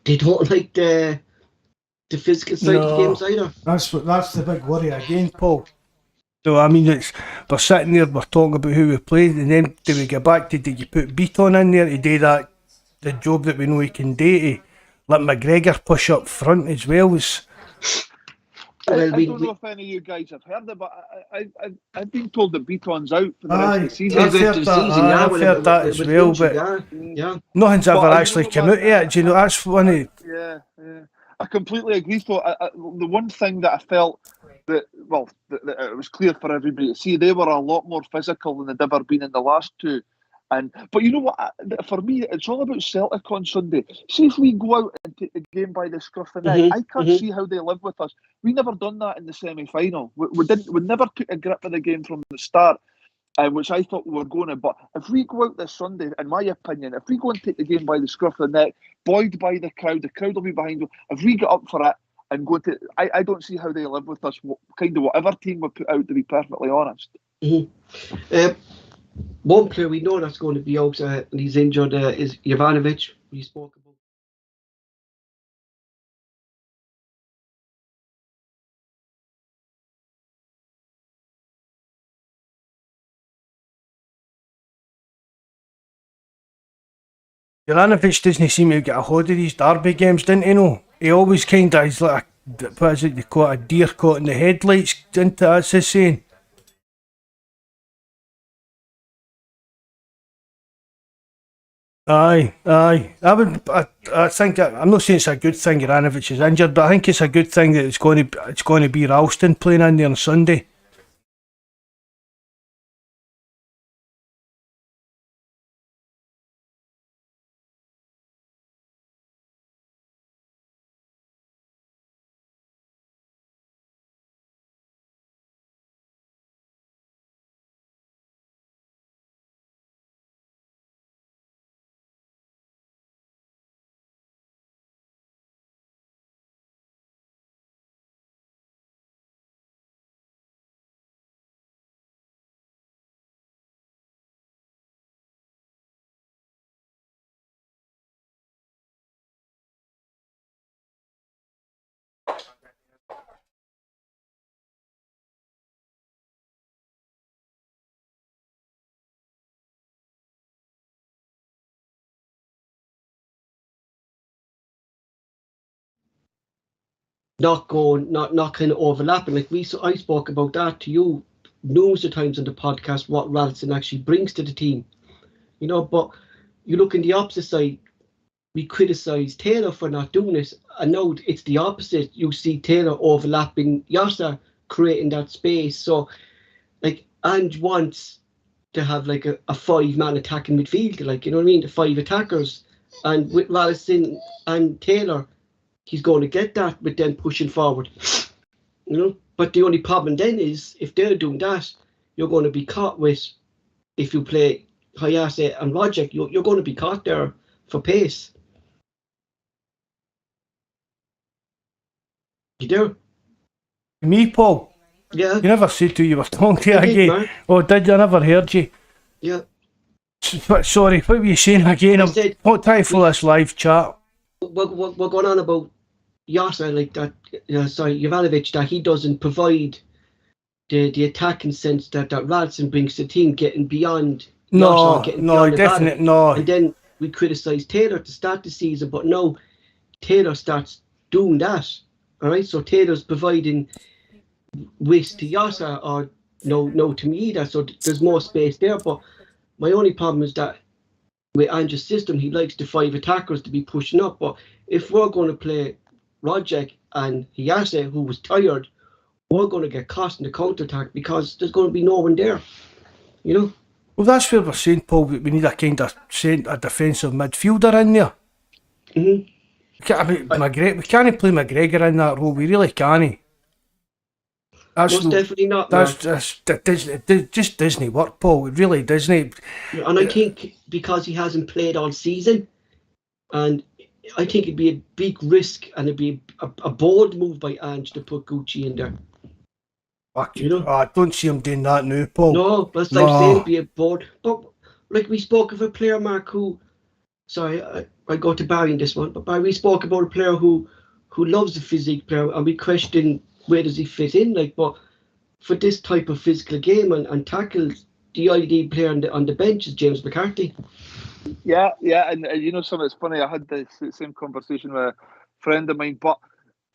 [SPEAKER 1] they don't like the physical side of games either.
[SPEAKER 2] That's the big worry again, Paul. So I mean, we're sitting there, we're talking about who we played, and then do we get back to, did you put Beaton in there to do that, the job that we know he can do, to let McGregor push up front as well?
[SPEAKER 3] I don't know if any of you guys have heard it, but I've been told that Beaton's out for the rest of the season.
[SPEAKER 2] I've heard that as well, but nothing's ever actually come out yet. Do you know, that's funny.
[SPEAKER 3] Yeah. I completely agree. So the one thing that I felt that it was clear for everybody to see, they were a lot more physical than they'd ever been in the last two. But you know what? For me, it's all about Celtic on Sunday. See, if we go out and take the game by the scruff of the neck, I can't see how they live with us. We never done that in the semi-final. We never took a grip of the game from the start, which I thought we were going to. But if we go out this Sunday, in my opinion, if we go and take the game by the scruff of the neck, buoyed by the crowd will be behind us. If we get up for it and go to, I don't see how they live with us. Kind of whatever team we put out, to be perfectly honest.
[SPEAKER 1] One player we know that's going to be out and he's injured is Jovanovic. We spoke about.
[SPEAKER 2] Jovanovic doesn't seem to get a hold of these derby games, didn't he? No, he always kind of is like what is it they call it, a deer caught in the headlights. Into that's his saying. Aye. I think I'm not saying it's a good thing Juranovic is injured, but I think it's a good thing that it's going to be Ralston playing in there on Sunday.
[SPEAKER 1] Not kind of overlapping. Like I spoke about that to you numerous of times on the podcast, what Ralston actually brings to the team. But you look in the opposite side, we criticise Taylor for not doing it, and now it's the opposite. You see Taylor overlapping Yossa, creating that space. So, like, Ange wants to have like a 5-man attacking midfield, like, you know what I mean, the 5 attackers, and with Ralston and Taylor, he's going to get that with them pushing forward, But the only problem then is if they're doing that, you're going to be caught with, if you play Hayase and Rogic, you're going to be caught there for pace. You do?
[SPEAKER 2] Me, Paul?
[SPEAKER 1] Yeah.
[SPEAKER 2] You never said to you were talking to you
[SPEAKER 1] I did,
[SPEAKER 2] again.
[SPEAKER 1] man.
[SPEAKER 2] Oh, did you? I never heard you.
[SPEAKER 1] Yeah.
[SPEAKER 2] Sorry, what were you saying again?
[SPEAKER 1] I said,
[SPEAKER 2] what time for this live chat?
[SPEAKER 1] We're going on about Yossa, like that. Juranovic, that he doesn't provide the attacking sense that Ralston brings to the team, getting beyond.
[SPEAKER 2] No, definitely no.
[SPEAKER 1] And then we criticise Taylor to start the season, but now Taylor starts doing that. All right, so Taylor's providing width to Yossa, or no to me either. So there's more space there. But my only problem is that with Ange's system, he likes the 5 attackers to be pushing up. But if we're going to play Rogic and Hayase, who was tired, we're going to get caught in the counter-attack because there's going to be no one there, Well,
[SPEAKER 2] that's where we're saying, Paul, we need a kind of a defensive midfielder in there.
[SPEAKER 1] Mm-hmm.
[SPEAKER 2] We can't play McGregor in that role. We really can't.
[SPEAKER 1] Most definitely not.
[SPEAKER 2] That just doesn't work, Paul. It really doesn't.
[SPEAKER 1] And I think because he hasn't played all season, and I think it'd be a big risk and it'd be a bold move by Ange to put Gucci in there.
[SPEAKER 2] I don't see him doing that now, Paul.
[SPEAKER 1] No, that's like saying it'd be a bold. But like we spoke of a player, Mark, who, sorry, I go to Barry in this one, but Barry, we spoke about a player who loves the physique player, and we questioned where does he fit in, like, but for this type of physical game and tackles, the ideal player on the bench is James McCarthy.
[SPEAKER 3] Yeah, and something that's funny, I had the same conversation with a friend of mine, but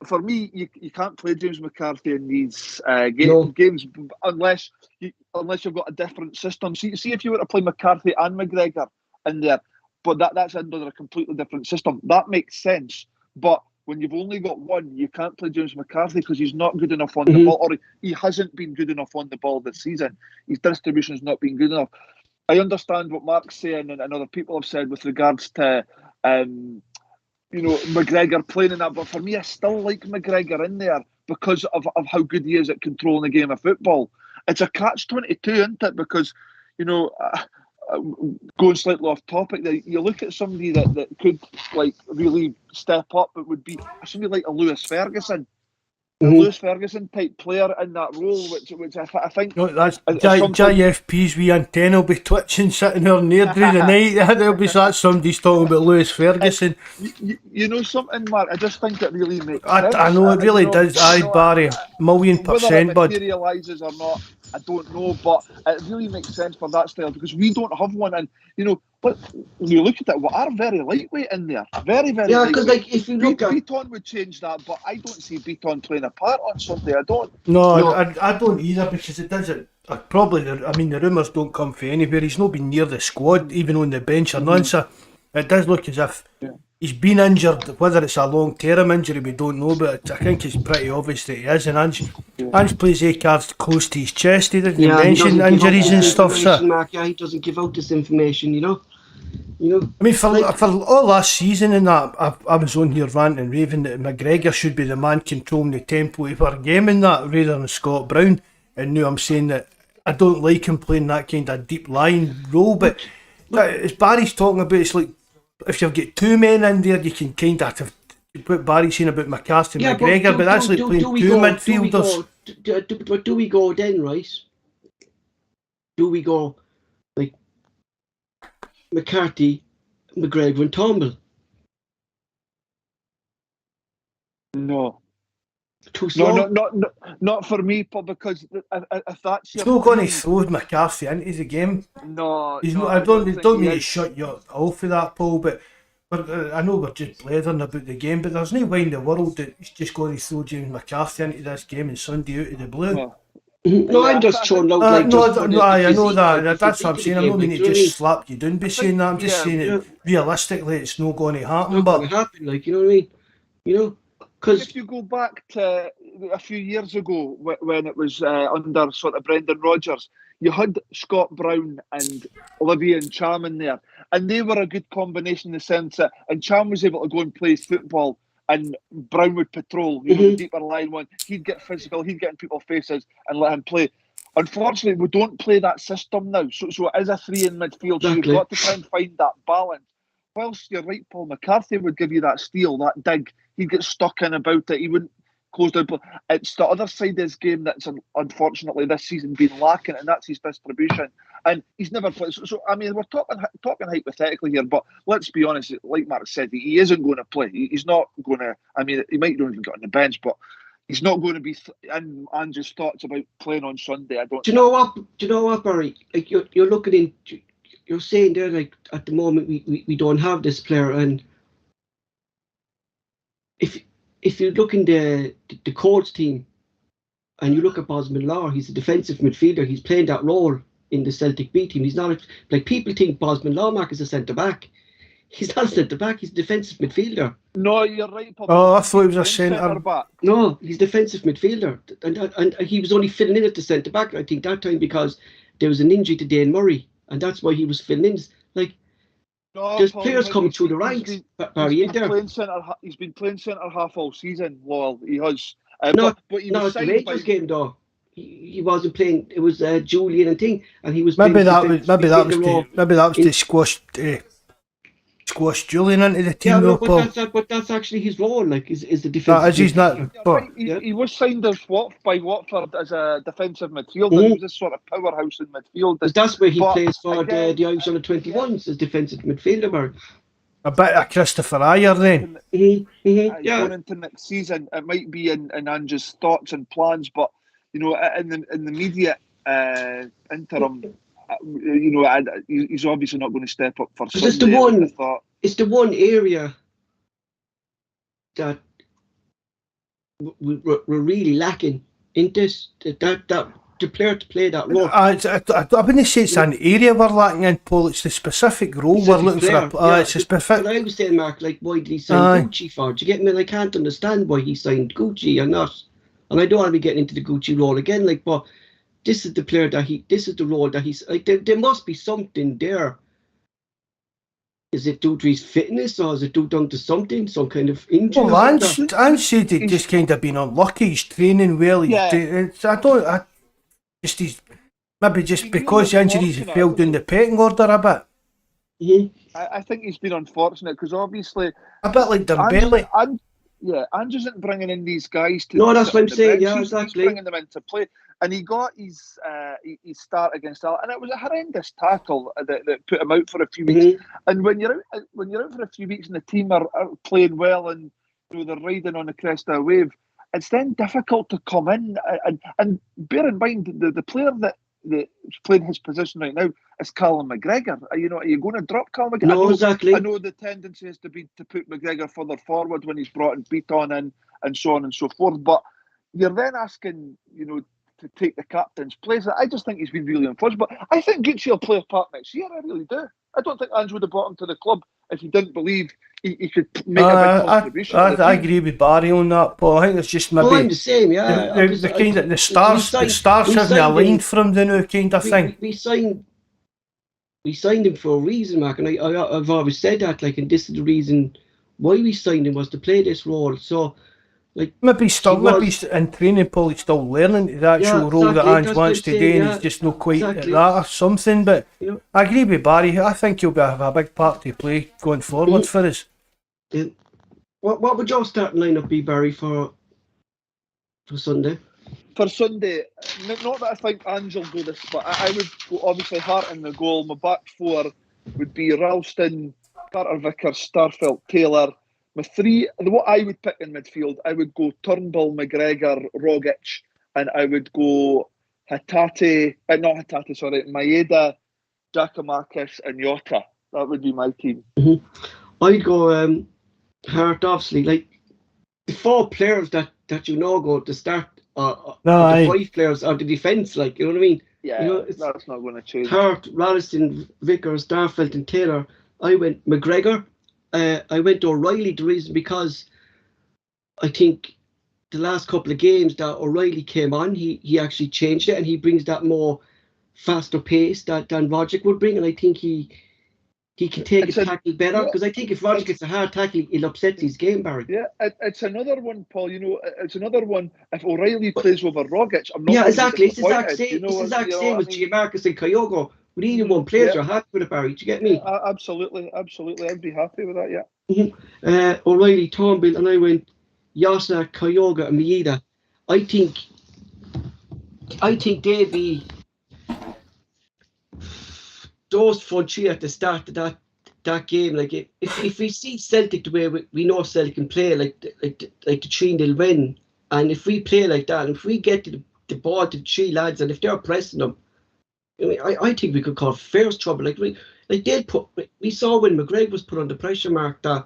[SPEAKER 3] for me, you can't play James McCarthy in these games unless you've got a different system. See if you were to play McCarthy and McGregor in there, but that's under a completely different system. That makes sense, but when you've only got one, you can't play James McCarthy because he's not good enough on the ball, or he hasn't been good enough on the ball this season. His distribution's not been good enough. I understand what Mark's saying and other people have said with regards to McGregor playing in that, but for me, I still like McGregor in there because of how good he is at controlling the game of football. It's a catch-22, isn't it? Because, going slightly off topic, you look at somebody that could like really step up. It would be somebody like a Lewis Ferguson, a Lewis Ferguson type player in that role, which I think.
[SPEAKER 2] That's JFP's wee antenna will be twitching sitting there near during the night. There'll be somebody's talking about Lewis Ferguson.
[SPEAKER 3] You know something, Mark? I just think it really makes
[SPEAKER 2] sense. I know it really does. Barry, 1,000,000%,
[SPEAKER 3] whether it
[SPEAKER 2] bud.
[SPEAKER 3] materialises or not, I don't know, but it really makes sense for that style because we don't have one. And but when you look at it, we are very lightweight in there, very very.
[SPEAKER 1] Yeah, because like if you look at
[SPEAKER 3] Beaton would change that, but I don't see Beaton playing a part on Sunday. I don't.
[SPEAKER 2] No. I don't either because it doesn't. The rumours don't come from anywhere. He's not been near the squad, even on the bench or none. So It does look as if he's been injured. Whether it's a long-term injury, we don't know, but I think it's pretty obvious that he is. And Ange plays A cards close to his chest. He didn't mention injuries and stuff, so.
[SPEAKER 1] Mark, he doesn't give out this information, you know.
[SPEAKER 2] I mean, for all last season and that, I was on here ranting and raving that McGregor should be the man controlling the tempo of our game in that rather than Scott Brown. And now I'm saying that I don't like him playing that kind of deep line role, but as Barry's talking about, it's like if you've got two men in there, you can kind of have what Barry's saying about McCarthy and McGregor, but that's like playing two midfielders.
[SPEAKER 1] But do we go then, right? Do we go like McCarthy, McGregor and Turnbull?
[SPEAKER 3] No.
[SPEAKER 1] Too slow?
[SPEAKER 3] No, not for me, Paul, because if that's
[SPEAKER 2] he's not going to throw McCarthy into the game.
[SPEAKER 3] No,
[SPEAKER 2] I don't need to shut you off for that, Paul, but I know we're just blathering about the game, but there's no way in the world that he's just going to throw James McCarthy into this game and Sunday out of the blue.
[SPEAKER 1] No, I'm just throwing out
[SPEAKER 2] I know that. That's what I'm saying. I'm not meaning to just slap you down by saying that. I'm just saying it realistically, it's not going to happen.
[SPEAKER 1] Not going to happen, like, you know what I mean? You know?
[SPEAKER 3] If you go back to a few years ago when it was under sort of Brendan Rodgers, you had Scott Brown and Olivier and Cham in there, and they were a good combination in the sense that, and Cham was able to go and play his football, and Brown would patrol, the deeper line one. He'd get physical, he'd get in people's faces and let him play. Unfortunately, we don't play that system now, so it is a three in midfield. So you've got to try and find that balance. Whilst you're right, Paul McCarthy would give you that steal, that dig. He'd get stuck in about it. He wouldn't close down. It's the other side of his game that's unfortunately this season been lacking, and that's his distribution. And he's never played. So I mean, we're talking hypothetically here, but let's be honest. Like Mark said, he isn't going to play. He's not going to. I mean, he might not even get on the bench, but he's not going to be in Ange's thoughts about playing on Sunday. I don't.
[SPEAKER 1] Do you know what, Barry? Like you're looking in. You're saying there, like at the moment we don't have this player, and if you look in the Colts team and you look at Bosman Law, he's a defensive midfielder. He's playing that role in the Celtic B team. He's not like people think Bosman Law Mark is a centre back. He's not a centre back. He's a defensive midfielder.
[SPEAKER 3] No, you're right, Paul.
[SPEAKER 2] Oh, I thought he was a centre
[SPEAKER 3] back.
[SPEAKER 1] No, he's defensive midfielder, and he was only filling in at the centre back. I think that time because there was an injury to Dane Murray. And that's why he was filling in. Like, there's players coming through the ranks.
[SPEAKER 3] He's been playing centre half all season. Well, he has.
[SPEAKER 1] Not the Rangers game though. He wasn't playing. It was Julian and thing, and he was.
[SPEAKER 2] Maybe that was to squash Julian into the team.
[SPEAKER 1] Yeah, but that's actually his role. Like, is the defense.
[SPEAKER 2] He's not.
[SPEAKER 3] He was signed by Watford as a defensive midfielder. He was a sort of powerhouse in midfield.
[SPEAKER 1] That's where he plays for the Irish under 21s as defensive midfielder.
[SPEAKER 2] A bit of Christopher Ayer then.
[SPEAKER 3] Going into next season, it might be in Ange's thoughts and plans, but in the immediate interim. He's obviously not going to step up for Sunday.
[SPEAKER 1] It's the one area that we're really lacking in this. That the player to play that role.
[SPEAKER 2] I wouldn't say it's an area we're lacking in, Paul. It's the specific role we're looking for. It's a specific.
[SPEAKER 1] But I was saying, Mark, like, why did he sign Gucci for? Do you get me? And I can't understand why he signed Gucci or not. And I don't want to be getting into the Gucci role again, like, but. This is the player this is the role that he's like. There must be something there. Is it due to his fitness or is it due down to something, some kind of injury?
[SPEAKER 2] Well, Ange said he'd just kind of been unlucky. He's training well. Maybe just because the injuries have fell down the pecking order a bit.
[SPEAKER 1] Mm-hmm.
[SPEAKER 3] I think he's been unfortunate because obviously
[SPEAKER 2] a bit like Dembele.
[SPEAKER 3] Ange isn't bringing in these guys to.
[SPEAKER 1] No, that's what I'm saying.
[SPEAKER 3] Bench.
[SPEAKER 1] Yeah, exactly.
[SPEAKER 3] He's bringing them into play, and he got his start against Al, and it was a horrendous tackle that put him out for a few weeks.
[SPEAKER 1] Mm-hmm.
[SPEAKER 3] And when you're out for a few weeks and the team are playing well and they're riding on the crest of a wave, it's then difficult to come in and bear in mind the player that's playing his position right now is Callum McGregor. Are you going to drop Callum McGregor?
[SPEAKER 1] No, exactly.
[SPEAKER 3] I know the tendency is to put McGregor further forward when he's brought in Beaton and so on and so forth. But you're then asking, to take the captain's place. I just think he's been really unfortunate. But I think Gucci will play a part next year. I really do. I don't think Ange would have brought him to the club if he didn't believe he could make a big contribution.
[SPEAKER 2] I agree with Barry on that, Paul. I think it's just maybe
[SPEAKER 1] I'm the same, yeah.
[SPEAKER 2] the kind of the stars haven't aligned for him, the new kind of thing.
[SPEAKER 1] We signed him for a reason, Mark, and I've always said that, like, and this is the reason why we signed him, was to play this role. So, like,
[SPEAKER 2] maybe in training, Paul, he's still learning the actual role that Ange wants to do, and he's just not quite at that or something. But I agree with Barry. I think he'll have a big part to play going forward for us.
[SPEAKER 1] What would your starting lineup be, Barry, for Sunday?
[SPEAKER 3] For Sunday, not that I think Ange will do this, but I would go, obviously, Hart in the goal. My back four would be Ralston, Carter Vickers, Starfelt, Taylor. My three, what I would pick in midfield, I would go Turnbull, McGregor, Rogic, and I would go Maeda, Giacomakis, and Jota. That would be my team.
[SPEAKER 1] I'd go Hart, obviously. Like, the 4 players that go to start, the 5 players are the defence, like, you know what I mean?
[SPEAKER 3] Yeah, that's not going to change.
[SPEAKER 1] Hart, Ralston, Vickers, Starfelt, and Taylor. I went McGregor. I went O'Reilly, the reason because I think the last couple of games that O'Reilly came on, he actually changed it, and he brings that more faster pace that Rogic would bring, and I think he can take a tackle better, because I think if Rogic gets a hard tackle, he'll upset his game, Barry.
[SPEAKER 3] Yeah, it's another one, Paul. It's another one. If O'Reilly plays over Rogic, I'm not.
[SPEAKER 1] Yeah, exactly. It's the exact same. It's the exact same with Giacomakis and Kyogo. With either one plays, you're happy with it, Barry. Do you get me?
[SPEAKER 3] Absolutely. I'd be happy with that. Yeah.
[SPEAKER 1] O'Reilly, Turnbull, and I went Yasna, Kyogo, and Maeda. I think they'd be those front three at the start of that game. Like, if we see Celtic the way we know Celtic can play, like the 3-0 win, and if we play like that, and if we get the ball to the 3 lads, and if they're pressing them, I think we could cause fierce trouble. We saw when McGregor was put under pressure, Mark, that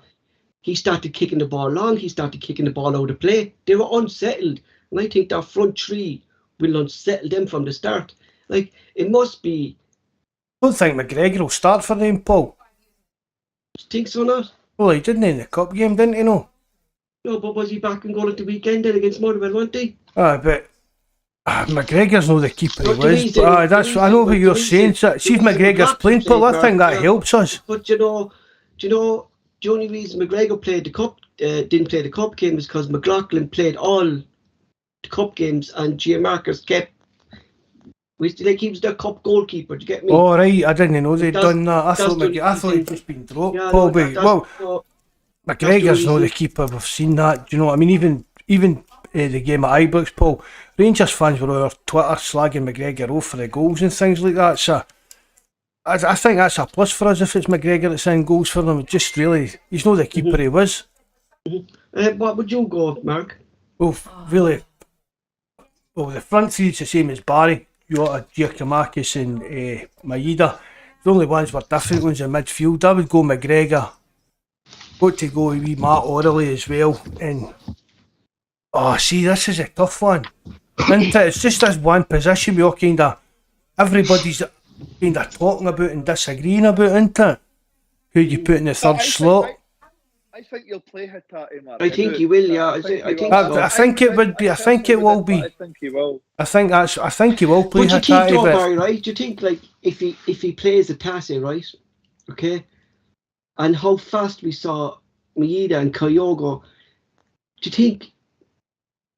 [SPEAKER 1] he started kicking the ball long, he started kicking the ball out of play. They were unsettled, and I think that front three will unsettle them from the start. Like, it must be.
[SPEAKER 2] I don't think McGregor will start for them, Paul.
[SPEAKER 1] Do you think so, not?
[SPEAKER 2] Well, he didn't in the cup game, didn't he? No,
[SPEAKER 1] but was he back and goal at the weekend then against Motherwell, wasn't he?
[SPEAKER 2] But McGregor's not the keeper he was. I know what you're saying. See if McGregor's playing, Paul, I think that helps us.
[SPEAKER 1] But do you know the only reason McGregor played the cup, didn't play the cup game, is because McLaughlin played all the cup games, and Giacomakis kept. He was the cup goalkeeper. Do you get me?
[SPEAKER 2] Oh right, I didn't know they'd done that. I thought he'd just been dropped. Yeah, Paul, McGregor's not the keeper. We've seen that. Do you know what I mean? Even the game at Ibrox, Paul, Rangers fans were on Twitter slagging McGregor off for the goals and things like that. So I think that's a plus for us if it's McGregor that's in goals for them. Just really, he's not the keeper he was.
[SPEAKER 1] What would you go, Mark?
[SPEAKER 2] Well, really, the front three is the same as Barry. Jota, Giacomakis and Maeda. The only ones were different ones in midfield. I would go McGregor. Got to go with wee Matt Orley as well. And this is a tough one. Isn't it? It's just this one position we all everybody's kind of talking about and disagreeing about, isn't it? Who you put in the third slot?
[SPEAKER 3] I think you'll play Hatate, Mark.
[SPEAKER 1] I think he will, yeah.
[SPEAKER 2] I think it would be. I think it will be.
[SPEAKER 3] I think he will.
[SPEAKER 2] I think he will play Hatate.
[SPEAKER 1] But you think, Barry, right? Do you think, like, if he plays Hatate, right? Okay, and how fast we saw Maeda and Kyogo, do you think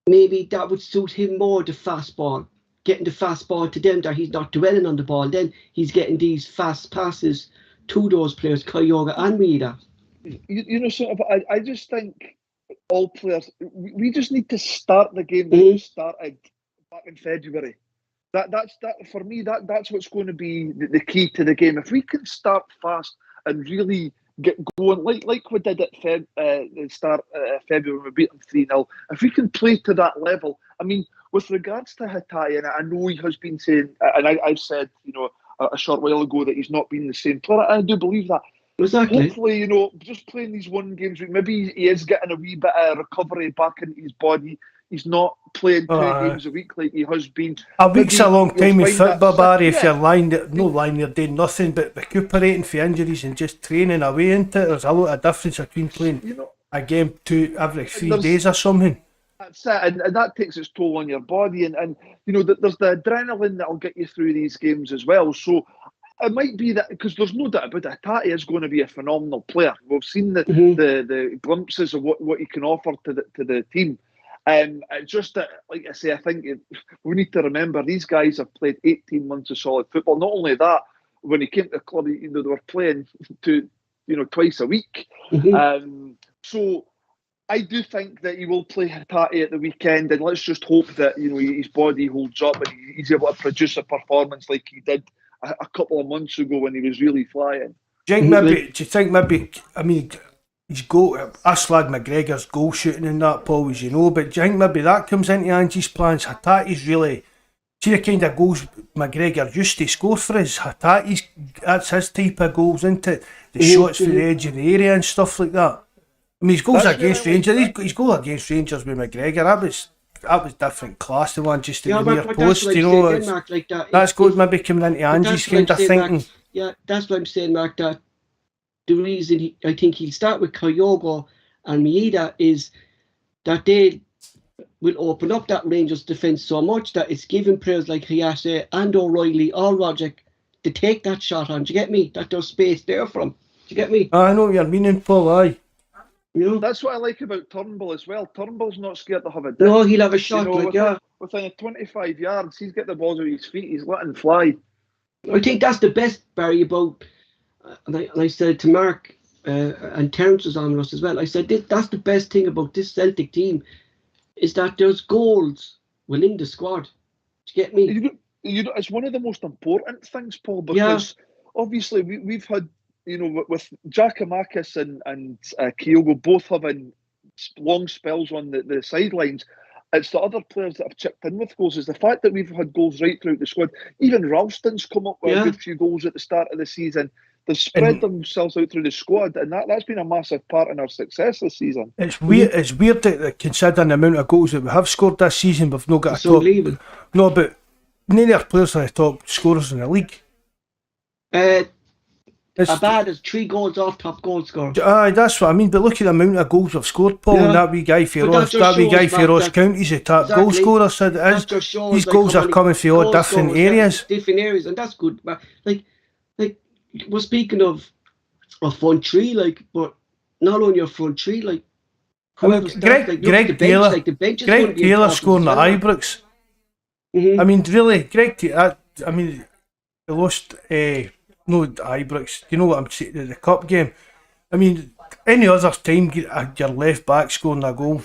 [SPEAKER 1] maybe that would suit him more, the fast ball, getting the fast ball to them, that he's not dwelling on the ball, then he's getting these fast passes to those players, Kyogo and Maeda?
[SPEAKER 3] You know, sort of. I just think all players. We just need to start the game that we started back in February. That's for me. That's what's going to be the key to the game. If we can start fast and really get going, like we did at the start of February when we beat them 3-0. If we can play to that level, I mean, with regards to Hatate, and I know he has been saying, and I've said, you know, a short while ago that he's not been the same player. I do believe that.
[SPEAKER 1] Exactly.
[SPEAKER 3] Hopefully, you know, just playing these one games, maybe he is getting a wee bit of recovery back into his body. He's not playing 2
[SPEAKER 2] Aye.
[SPEAKER 3] games a week like he has been.
[SPEAKER 2] A week's a long time with football, Barry, if
[SPEAKER 3] yeah.
[SPEAKER 2] you're lying there, no lying there doing nothing but recuperating for injuries and just training away into it. There's a lot of difference between playing a game every 3 days or something.
[SPEAKER 3] That's it, and that takes its toll on your body, and there's the adrenaline that'll get you through these games as well. So it might be that, because there's no doubt about it, Hatate is going to be a phenomenal player. We've seen the glimpses of what he can offer to the team. It's just that, like I say, I think we need to remember these guys have played 18 months of solid football. Not only that, when he came to the club, they were playing twice a week. So I do think that he will play Hatate at the weekend, and let's just hope that his body holds up and he's able to produce a performance like he did a couple of months ago when he was really flying.
[SPEAKER 2] Do you think maybe? I mean, his goal, Slag McGregor's goal shooting and that, Paul, as you know, but do you think maybe that comes into Ange's plans? Hatate's really, see the kind of goals McGregor used to score for us. That's his type of goals, isn't it? The shots for the edge of the area and stuff like that. I mean, his goals against Rangers, his goal against Rangers with McGregor, that was different class. The one just in the near post,
[SPEAKER 1] Mark, like
[SPEAKER 2] that's good. Maybe coming into Ange's kind of thinking.
[SPEAKER 1] Mark, yeah, that's what I'm saying, Mark. That the reason I think he'll start with Kyogo and Maeda is that they will open up that Rangers defence so much that it's giving players like Hayase and O'Reilly or Roderick to take that shot on. Do you get me? That there's space there from. Do you get me?
[SPEAKER 2] I know what you're meaning, Paul. Aye.
[SPEAKER 3] That's what I like about Turnbull as well. Turnbull's not scared to have a dip.
[SPEAKER 1] No, he'll have a shot.
[SPEAKER 3] Within 25 yards, he's got the balls with his feet. He's letting fly.
[SPEAKER 1] I think that's the best, Barry, about, and I said to Mark, and Terence was on us as well, I said that's the best thing about this Celtic team, is that there's goals within the squad. Do you get me?
[SPEAKER 3] It's one of the most important things, Paul, because obviously we've had, with Giakoumakis and Kyogo both having long spells on the sidelines, it's the other players that have chipped in with goals. Is the fact that we've had goals right throughout the squad. Even Ralston's come up with a good few goals at the start of the season. They've spread themselves out through the squad, and that's been a massive part in our success this season.
[SPEAKER 2] It's weird. It's weird that considering the amount of goals that we have scored this season, we've not got a top. No, but none of our players are the top scorers in the league.
[SPEAKER 1] Abad is 3 goals off top goal scorer.
[SPEAKER 2] Aye, that's what I mean. But look at the amount of goals we've scored, Paul. And that wee guy for Ross County's a top goal scorer. So it is. These goals are coming from all different areas.
[SPEAKER 1] And that's good. But like we're speaking of front three, but not only your front three,
[SPEAKER 2] Greg Taylor scoring the Ibrox. I mean, really, he lost. No, Ibrox. You know what I'm saying? The cup game. I mean, any other time your left back scoring a goal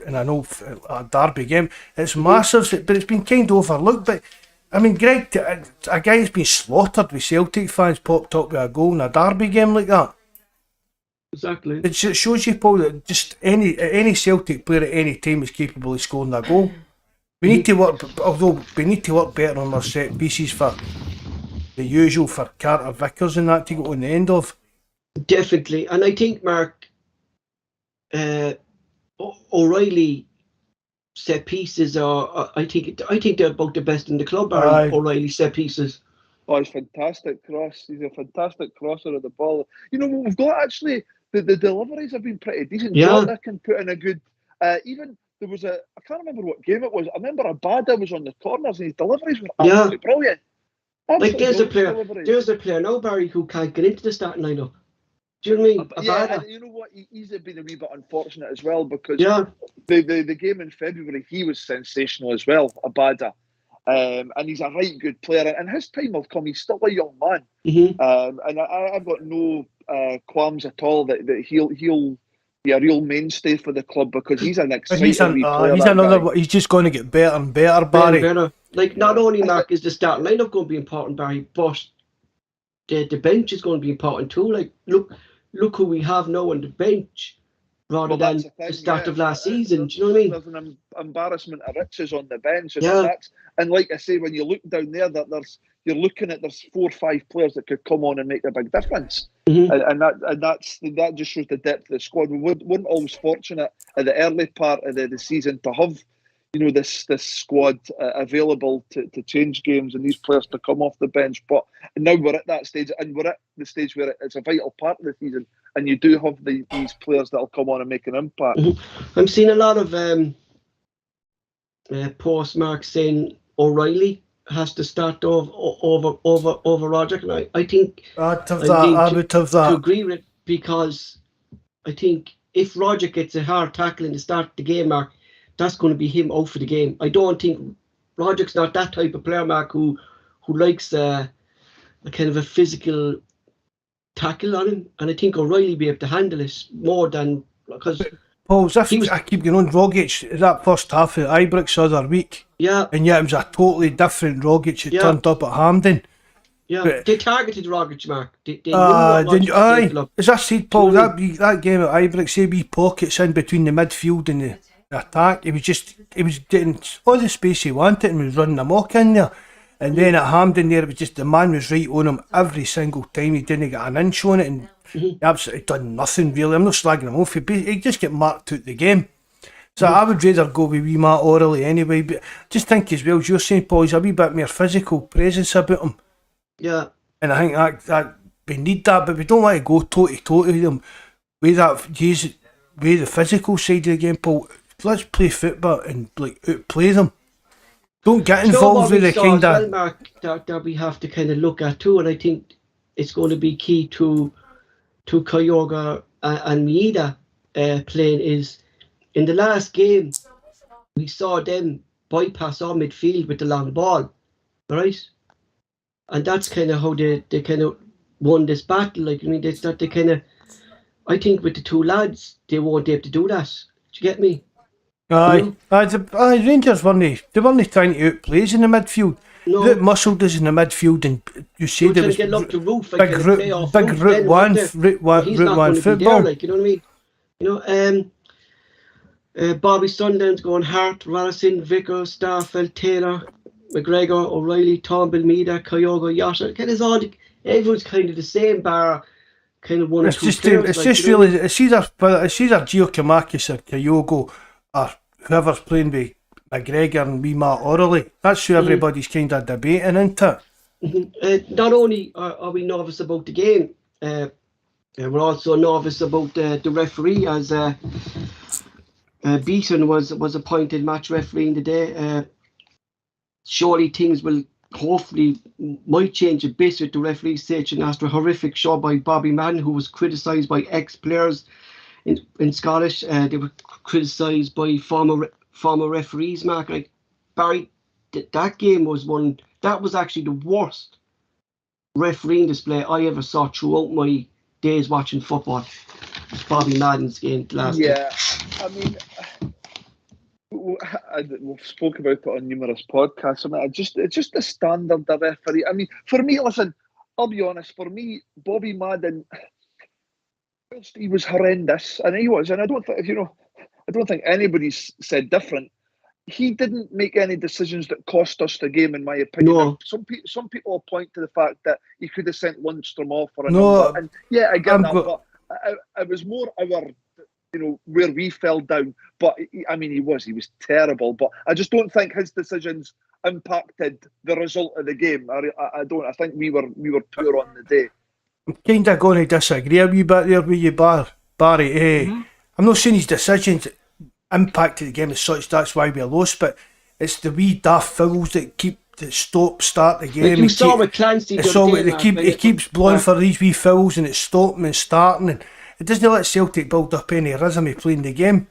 [SPEAKER 2] and I know a derby game, it's massive. But it's been kind of overlooked. But I mean, Greg, a guy who's been slaughtered with Celtic fans popped up with a goal in a derby game like that.
[SPEAKER 1] Exactly.
[SPEAKER 2] It shows you, Paul, that just any Celtic player at any time is capable of scoring a goal. We need to work, although we need to work better on our set pieces for the usual for Carter Vickers and that to go on the end of.
[SPEAKER 1] Definitely, and I think Mark O'Reilly set pieces are. I think they're about the best in the club. O'Reilly set pieces.
[SPEAKER 3] Oh, he's fantastic cross. He's a fantastic crosser of the ball. We've got actually the deliveries have been pretty decent. Jota can put in a good. Even there was I can't remember what game it was. I remember Abada was on the corners and his deliveries were absolutely brilliant.
[SPEAKER 1] Like there's a player now, Barry, who can't get into the starting lineup. Do you know what I mean?
[SPEAKER 3] And you know what? He's been a wee bit unfortunate as well because the game in February he was sensational as well, Abada, and he's a right good player. And his time will come. He's still a young man, and I've got no qualms at all that he'll be a real mainstay for the club because he's an exciting player.
[SPEAKER 2] He's just going to get better and better, Barry.
[SPEAKER 1] Better. Like not only Mark is the starting lineup going to be important, Barry, but the bench is going to be important too. Like look who we have now on the bench rather than the start of last season. Do you know what I mean?
[SPEAKER 3] There's an embarrassment of riches on the bench, and like I say, when you look down there, you're looking at there's 4 or 5 players that could come on and make a big difference, and that just shows the depth of the squad. We weren't always fortunate at the early part of the season to have this squad available to change games and these players to come off the bench. But now we're at that stage, and we're at the stage where it's a vital part of the season, and you do have these players that'll come on and make an impact.
[SPEAKER 1] I'm seeing a lot of postmarks saying O'Reilly has to start over Roger, and I think
[SPEAKER 2] I would have that.
[SPEAKER 1] To agree with it, because I think if Roger gets a hard tackle in the start of the game, Mark, that's going to be him out for the game. I don't think Roger's not that type of player, Mark, who likes a kind of a physical tackle on him, and I think O'Reilly be able to handle it more than because.
[SPEAKER 2] Paul, I keep going on, Rogic, that first half at Ibrox the other week.
[SPEAKER 1] Yeah.
[SPEAKER 2] And yet it was a totally different Rogic who turned up at Hampden.
[SPEAKER 1] Yeah, but they targeted Rogic, Mark. They
[SPEAKER 2] as I said, Paul, that game at Ibrox, say wee pockets in between the midfield and the attack, he was getting all the space he wanted and was running amok in there. And then at Hampden there, it was just the man was right on him every single time. He didn't get an inch on it, and he absolutely done nothing really. I'm not slagging him off. He just get marked out the game. So I would rather go with wee Matt Orley anyway. But just think as well, as you're saying, Paul, he's a wee bit more physical presence about him.
[SPEAKER 1] Yeah.
[SPEAKER 2] And I think that we need that, but we don't want to go toe-to-toe with them. With the physical side of the game, Paul. Let's play football and outplay them. Don't get involved with the kind of...
[SPEAKER 1] Mark, that we have to kind of look at too, and I think it's going to be key to Kyogo and Maeda playing is, in the last game, we saw them bypass our midfield with the long ball, right? And that's kind of how they kind of won this battle. Like, I mean, they kind of... I think with the two lads, they won't be able to do that. Do you get me?
[SPEAKER 2] Aye, Rangers weren't trying to outplay us in the midfield.
[SPEAKER 1] No.
[SPEAKER 2] They muscled us in the midfield, and you said it was
[SPEAKER 1] big
[SPEAKER 2] route one football.
[SPEAKER 1] Like, you know what I mean? You know, Bobby Sunderland's going Hart, Rallison, Vickers, Starfelt, Taylor, McGregor, O'Reilly, Turnbull, Maeda, Kyogo, Yasha. Everyone's kind of the same bar. Kind of one or two players.
[SPEAKER 2] It's either Giacomakis or Kyogo, or whoever's playing with McGregor and wee Matt Orley. That's who everybody's kind of debating, isn't it?
[SPEAKER 1] Not only are we novice about the game, we're also novice about the referee, as Beaton was appointed match referee in the day. Surely things will might change a bit with the referee station after a horrific show by Bobby Madden, who was criticised by ex-players in Scottish. They were criticised by former referees, Mark. Like, Barry, that game was actually the worst refereeing display I ever saw throughout my days watching football. Bobby Madden's game last
[SPEAKER 3] year. I mean, we've spoken about it on numerous podcasts. I mean, it's just the standard of referee. I mean, for me, listen, I'll be honest. For me, Bobby Madden, whilst he was horrendous, and he was, and I don't think anybody's said different. He didn't make any decisions that cost us the game, in my opinion.
[SPEAKER 1] No.
[SPEAKER 3] Some people point to the fact that he could have sent Lundstrom off for a number. And yeah, I get that, but it was more our, where we fell down. But I mean, he was terrible. But I just don't think his decisions impacted the result of the game. I don't. I think we were poor on the day.
[SPEAKER 2] I'm kind of going to disagree a wee bit there with you, Barry. I'm not saying his decisions impacted the game as such, that's why we lost, but it's the wee daft fouls that start the game.
[SPEAKER 1] Like you saw with Clancy,
[SPEAKER 2] he keeps blowing for these wee fouls, and it's stopping and starting, and it doesn't let Celtic build up any rhythm of playing the game.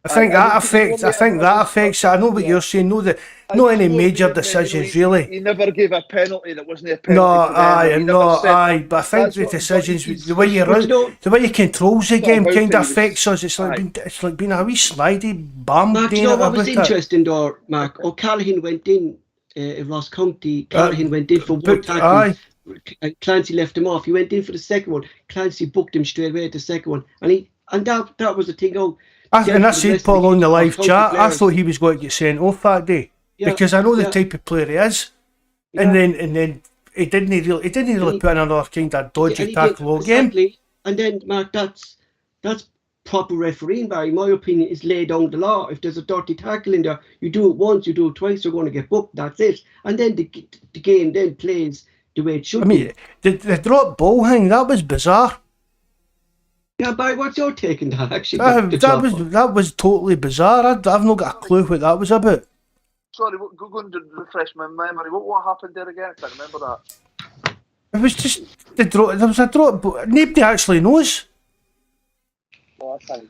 [SPEAKER 2] I think that affects it. I know what you're saying. Not any major decisions really.
[SPEAKER 3] He never gave a penalty that wasn't a penalty.
[SPEAKER 2] But I think the decisions, the way he controls the game, kind of affects us. It's like being a wee slidey bum.
[SPEAKER 1] Mark, you know what was interesting though, Mark? O'Callaghan went in. Ross County. Callaghan went in for one tackle. Clancy left him off. He went in for the second one. Clancy booked him straight away at the second one, and that was the thing.
[SPEAKER 2] And I said, Paul, on the live chat, I thought he was going to get sent off that day because I know the type of player he is. Yeah. And then he didn't really put in another kind of dodgy tackle game.
[SPEAKER 1] And then, Mark, that's proper refereeing, Barry, in my opinion, is lay down the law. If there's a dirty tackle in there, you do it once, you do it twice, you're going to get booked. That's it. And then the game then plays the way it should be.
[SPEAKER 2] The drop ball thing, that was bizarre.
[SPEAKER 1] Yeah, Barry, what's your take on that, actually?
[SPEAKER 2] That was totally bizarre. I've not got a clue what that was about.
[SPEAKER 3] Sorry, go and refresh my memory. What happened there again? I can't remember that.
[SPEAKER 2] It was just the drop. There was a drop. Nobody actually knows.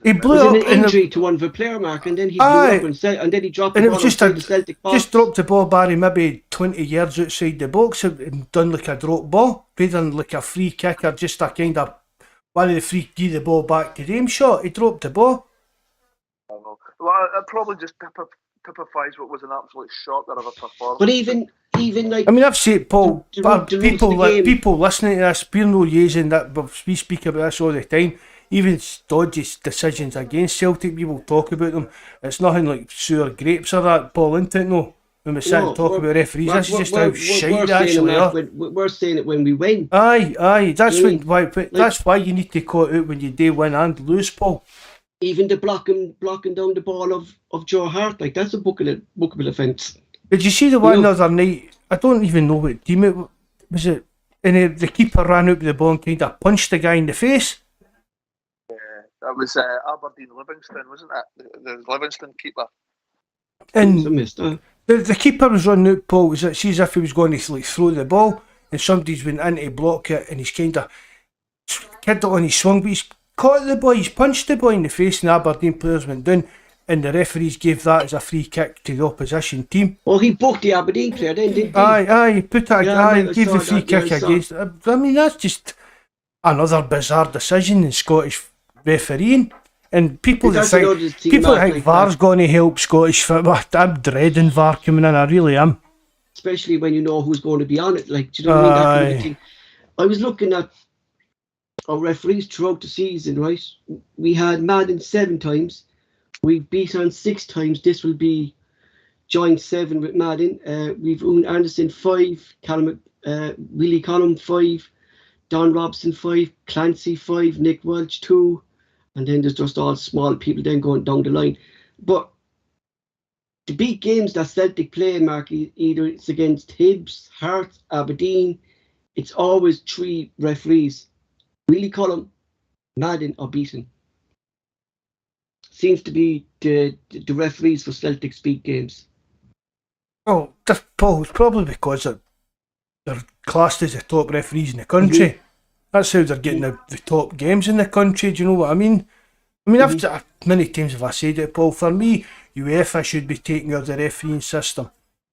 [SPEAKER 2] He blew
[SPEAKER 1] up
[SPEAKER 2] an
[SPEAKER 1] injury to one of the player, Mark, and then he blew up and then he dropped the ball outside the Celtic box.
[SPEAKER 2] Just dropped the ball, Barry, maybe 20 yards outside the box and done like a drop ball, rather than like a free kick or just a kind of one of the free give the ball back to him shot. He dropped the ball.
[SPEAKER 3] Well, it probably just typifies what was an absolute shocker of a performance.
[SPEAKER 1] But even like,
[SPEAKER 2] I mean, I've said, Paul, people listening to this, we're no using that, but we speak about this all the time. Even dodgy decisions against Celtic, we will talk about them. It's nothing like sour grapes or that, Paul, isn't it? No. When we sit and talk about referees, this is just how shite they actually are.
[SPEAKER 1] We're saying it when we win.
[SPEAKER 2] Aye. That's why you need to call it out when you do win and lose, Paul.
[SPEAKER 1] Even the blocking down the ball of Joe Hart, like that's a bookable offence.
[SPEAKER 2] Did you see the one the other night? I don't even know what team it was. It, and the keeper ran out with the ball and kind of punched the guy in the face.
[SPEAKER 3] That was Aberdeen Livingston, wasn't it? The Livingston keeper.
[SPEAKER 2] And the keeper was running out, Paul. Was as if he was going to like throw the ball, and somebody's went in to block it, and he's kind of kid it on his swung, but he's caught the boy. He's punched the boy in the face, and the Aberdeen players went down, and the referees gave that as a free kick to the opposition team.
[SPEAKER 1] Well, he booked the Aberdeen player, then didn't he?
[SPEAKER 2] He put that. Gave the free kick against. I mean, that's just another bizarre decision in Scottish refereeing, and people that think VAR's going to help Scottish football. I'm dreading VAR coming in. I really am.
[SPEAKER 1] Especially when you know who's going to be on it. Like, do you know what I mean? That kind of thing. I was looking at our referees throughout the season. Right, we had Madden 7 times. We've beaten 6 times. This will be joint 7 with Madden. We've owned Anderson 5, Willie Collum 5, Don Robson 5, Clancy 5, Nick Welch 2. And then there's just all small people then going down the line. But the big games that Celtic play, Mark, either it's against Hibs, Hearts, Aberdeen, it's always 3 referees. Willie Collum, Madden or Beaton. Seems to be the referees for Celtic's big games.
[SPEAKER 2] Oh, Paul, it's probably because they're classed as the top referees in the country. Mm-hmm. That's how they're getting the top games in the country. Do you know what I mean? I've many times have I said it, Paul. For me, UEFA should be taking out the refereeing system.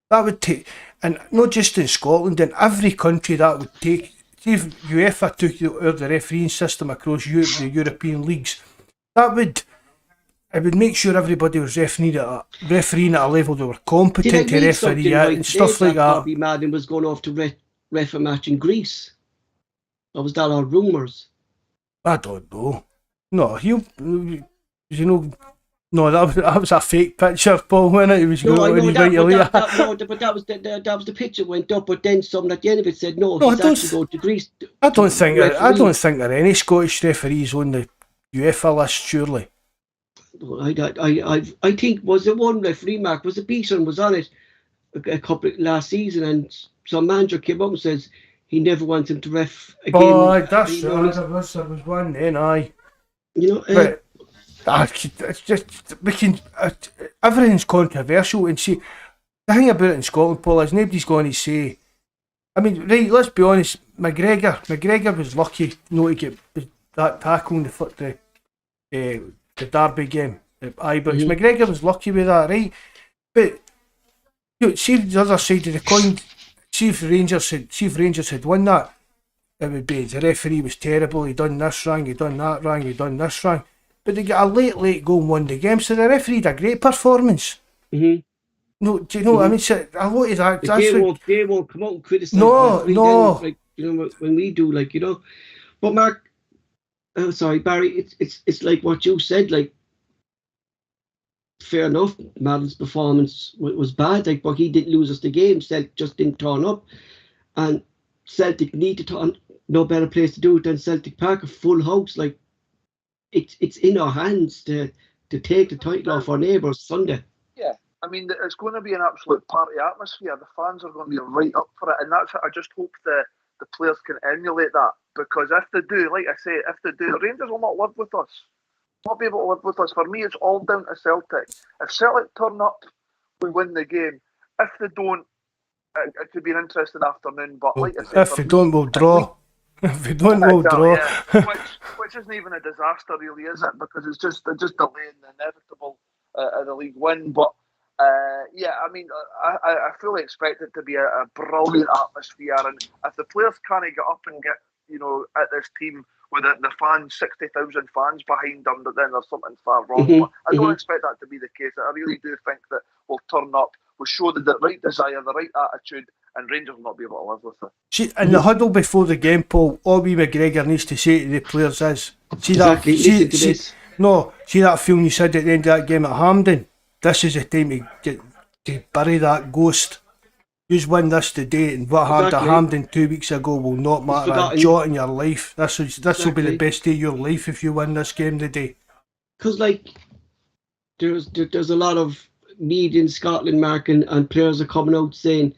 [SPEAKER 2] That would take, and not just in Scotland, in every country that would take. See if UEFA took out the refereeing system across Europe, the European leagues, it would make sure everybody was refereeing at a level they were competent to referee at and stuff like that.
[SPEAKER 1] Bobby Madden was going off to ref a match in Greece. Or was that all rumours?
[SPEAKER 2] I don't know. No, no, that was a fake picture, Paul, when it was going when he
[SPEAKER 1] but that was the picture went up. But then someone at the end of it said no, he's actually going to Greece.
[SPEAKER 2] I don't think there are any Scottish referees on the UEFA list, surely.
[SPEAKER 1] I think was the one referee, Mark, was it Beaton was on it a couple last season, and some manager came up and says he never wants him to ref again.
[SPEAKER 2] Oh, that's right. There was one then, aye.
[SPEAKER 1] But
[SPEAKER 2] it's just everything's controversial, and see the thing about it in Scotland, Paul, is nobody's going to say. I mean, right? Let's be honest. McGregor was lucky not to get that tackle in the Derby game at Ibrox. Mm-hmm. McGregor was lucky with that, right? But see the other side of the coin. See if Rangers had won that, it would be the referee was terrible. He done this wrong. He done that wrong. He done this wrong. But they got a late goal and won the game. So the referee had a great performance.
[SPEAKER 1] Mm-hmm.
[SPEAKER 2] No, do you know what I mean? So a lot of that.
[SPEAKER 1] They won't come out and criticise.
[SPEAKER 2] No.
[SPEAKER 1] Then, when we do, But Mark, sorry, Barry. It's like what you said. Like, fair enough. Madden's performance was bad. But he didn't lose us the game. Celtic just didn't turn up, and Celtic need to turn. No better place to do it than Celtic Park, a full house. it's in our hands to take the title off our neighbours Sunday.
[SPEAKER 3] Yeah, I mean, it's going to be an absolute party atmosphere. The fans are going to be right up for it, and that's it. I just hope the players can emulate that, because if they do, like I say, if they do, Rangers will not live with us. Not be able to live with us. For me, it's all down to Celtic. If Celtic turn up, we win the game. If they don't, it could be an interesting afternoon. But like I said,
[SPEAKER 2] If we don't, we'll draw. If we don't, we'll
[SPEAKER 3] exactly,
[SPEAKER 2] draw.
[SPEAKER 3] yeah. which isn't even a disaster, really, is it? Because it's just delaying the inevitable of the league win. But yeah, I mean, I fully expect it to be a brilliant atmosphere, and if the players can't get up and get at this team with the fans, 60,000 fans behind them, then there's something far wrong. But I don't expect that to be the case. I really do think that we'll turn up, we'll show the right desire, the right attitude, and Rangers will not be able to live with it.
[SPEAKER 2] See, in the huddle before the game, Paul, Obi McGregor needs to say to the players is, see
[SPEAKER 1] Exactly, listen to this.
[SPEAKER 2] See that feeling you said at the end of that game at Hampden? This is the time to bury that ghost. You win this today, and what happened at Hampden 2 weeks ago will not matter a jot in your life. This will be the best day of your life if you win this game today.
[SPEAKER 1] Because there's a lot of media in Scotland, Mark, and players are coming out saying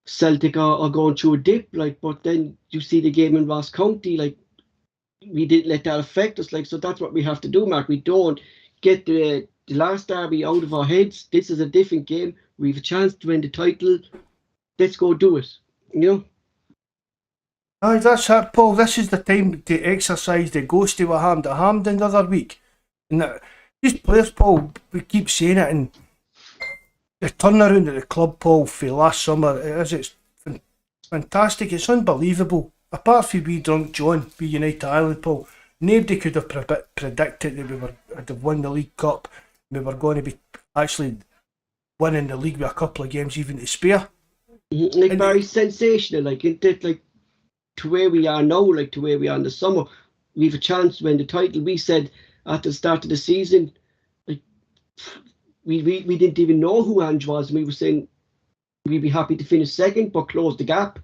[SPEAKER 1] Celtic are going through a dip, but then you see the game in Ross County, we didn't let that affect us, so that's what we have to do, Mark. We don't get the last derby out of our heads. This is a different game. We have a chance to win the title. Let's go do it.
[SPEAKER 2] Aye, that's it, Paul. This is the time to exercise the ghost of what happened at Hampden the other week. And these players, Paul, we keep saying it, and the turnaround at the club, Paul, for last summer, it's fantastic. It's unbelievable. Apart from we drunk John, we United Ireland, Paul, nobody could have predicted that we would have won the League Cup. We were going to be actually winning the league with a couple of games even to spare.
[SPEAKER 1] Very sensational, to where we are now, to where we are in the summer. We have a chance to win the title. We said at the start of the season, we didn't even know who Ange was, and we were saying we'd be happy to finish second but close the gap.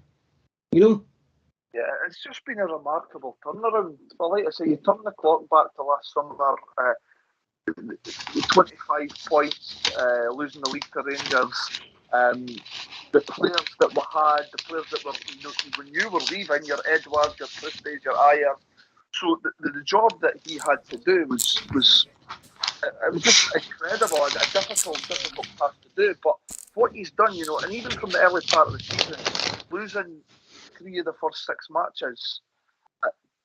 [SPEAKER 3] Yeah, it's just been a remarkable turnaround. But like I say, you turn the clock back to last summer, 25 points, losing the league to Rangers. The players that we had, the players that were when you were leaving, your Edwards, your Christies, your Ayer. So the job that he had to do was just incredible, a difficult task to do. But what he's done, and even from the early part of the season, losing 3 of the first 6 matches,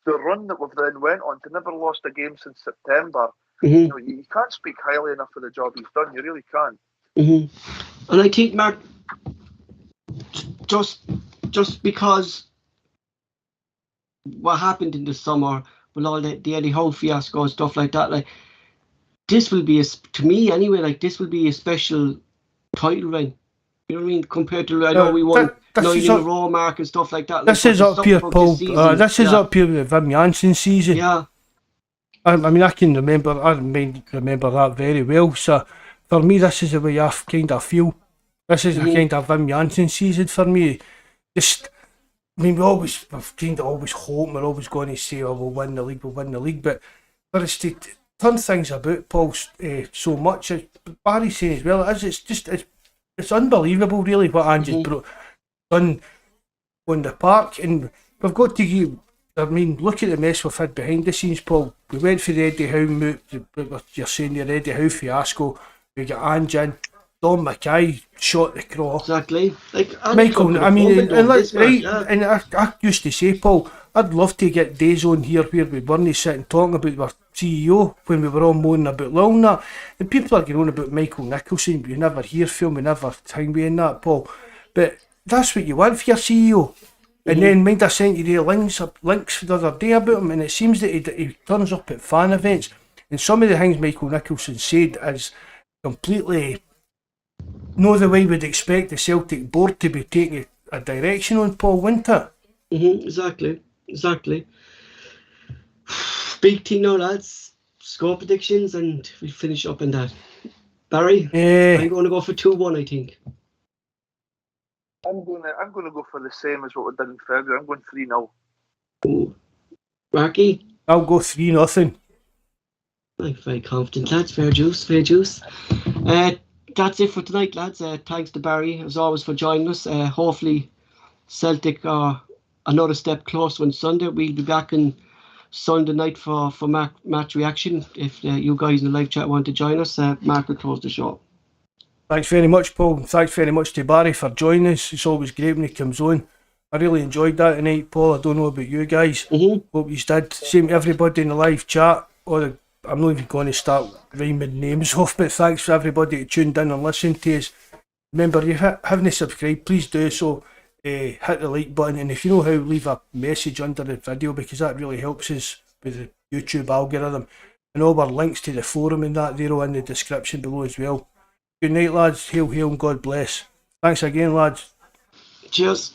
[SPEAKER 3] the run that we've then went on to never lost a game since September. You can't speak highly enough of the job he's done. You really can't.
[SPEAKER 1] And I think, Mark, just because what happened in the summer with all the Eddie Howe fiasco and stuff like that, this will be, to me anyway, this will be a special title reign. You know what I mean? Compared to, I know we won 9 in a row, Mark, and stuff like that.
[SPEAKER 2] This is up here, Paul. This is up here with Wim Jansen's season.
[SPEAKER 1] Yeah.
[SPEAKER 2] I mean, I remember that very well. So, for me, this is the way I kind of feel. This is a kind of Wim Jansen season for me. Just, I mean, we've kind of always hoped, we're always going to say, we'll win the league. But for us to turn things about, Paul, so much, as Barry's saying as well, it's unbelievable, really, what Ange has done on the park. And we've got to give, look at the mess we've had behind the scenes, Paul. We went for the Eddie Howe move, you're saying the Eddie Howe fiasco. We got Ange in, Don Mackay shot the craw.
[SPEAKER 1] Exactly.
[SPEAKER 2] Michael, I used to say, Paul, I'd love to get days on here where we weren't sitting talking about our CEO when we were all moaning about Lil and that. And people are going on about Michael Nicholson, we never hear from, we never hang with in that, Paul. But that's what you want for your CEO. And then, mind, I sent you the links the other day about him, and it seems that he turns up at fan events, and some of the things Michael Nicholson said is completely not the way we'd expect the Celtic board to be taking a direction on, Paul, wouldn't it?
[SPEAKER 1] Exactly. Big team now, lads. Score predictions, and we'll finish up on that. Barry, I'm going to go for 2-1, I think.
[SPEAKER 3] I'm going to go for the same as what we did in February. I'm going 3-0.
[SPEAKER 1] Marky?
[SPEAKER 2] I'll go 3-0.
[SPEAKER 1] I'm very confident, lads. Fair juice, fair juice. That's it for tonight, lads. Thanks to Barry, as always, for joining us. Hopefully, Celtic are another step closer on Sunday. We'll be back on Sunday night for match reaction. If you guys in the live chat want to join us, Mark will close the show.
[SPEAKER 2] Thanks very much, Paul. Thanks very much to Barry for joining us. It's always great when he comes on. I really enjoyed that tonight, Paul. I don't know about you guys. Hope you did. Same to everybody in the live chat. I'm not even going to start rhyming names off, but thanks for everybody who tuned in and listened to us. Remember, if you haven't subscribed, please do so. Hit the like button, and if you know how, leave a message under the video, because that really helps us with the YouTube algorithm. And all our links to the forum and that, they're all in the description below as well. Good night, lads. Hail, hail, and God bless. Thanks again, lads.
[SPEAKER 1] Cheers.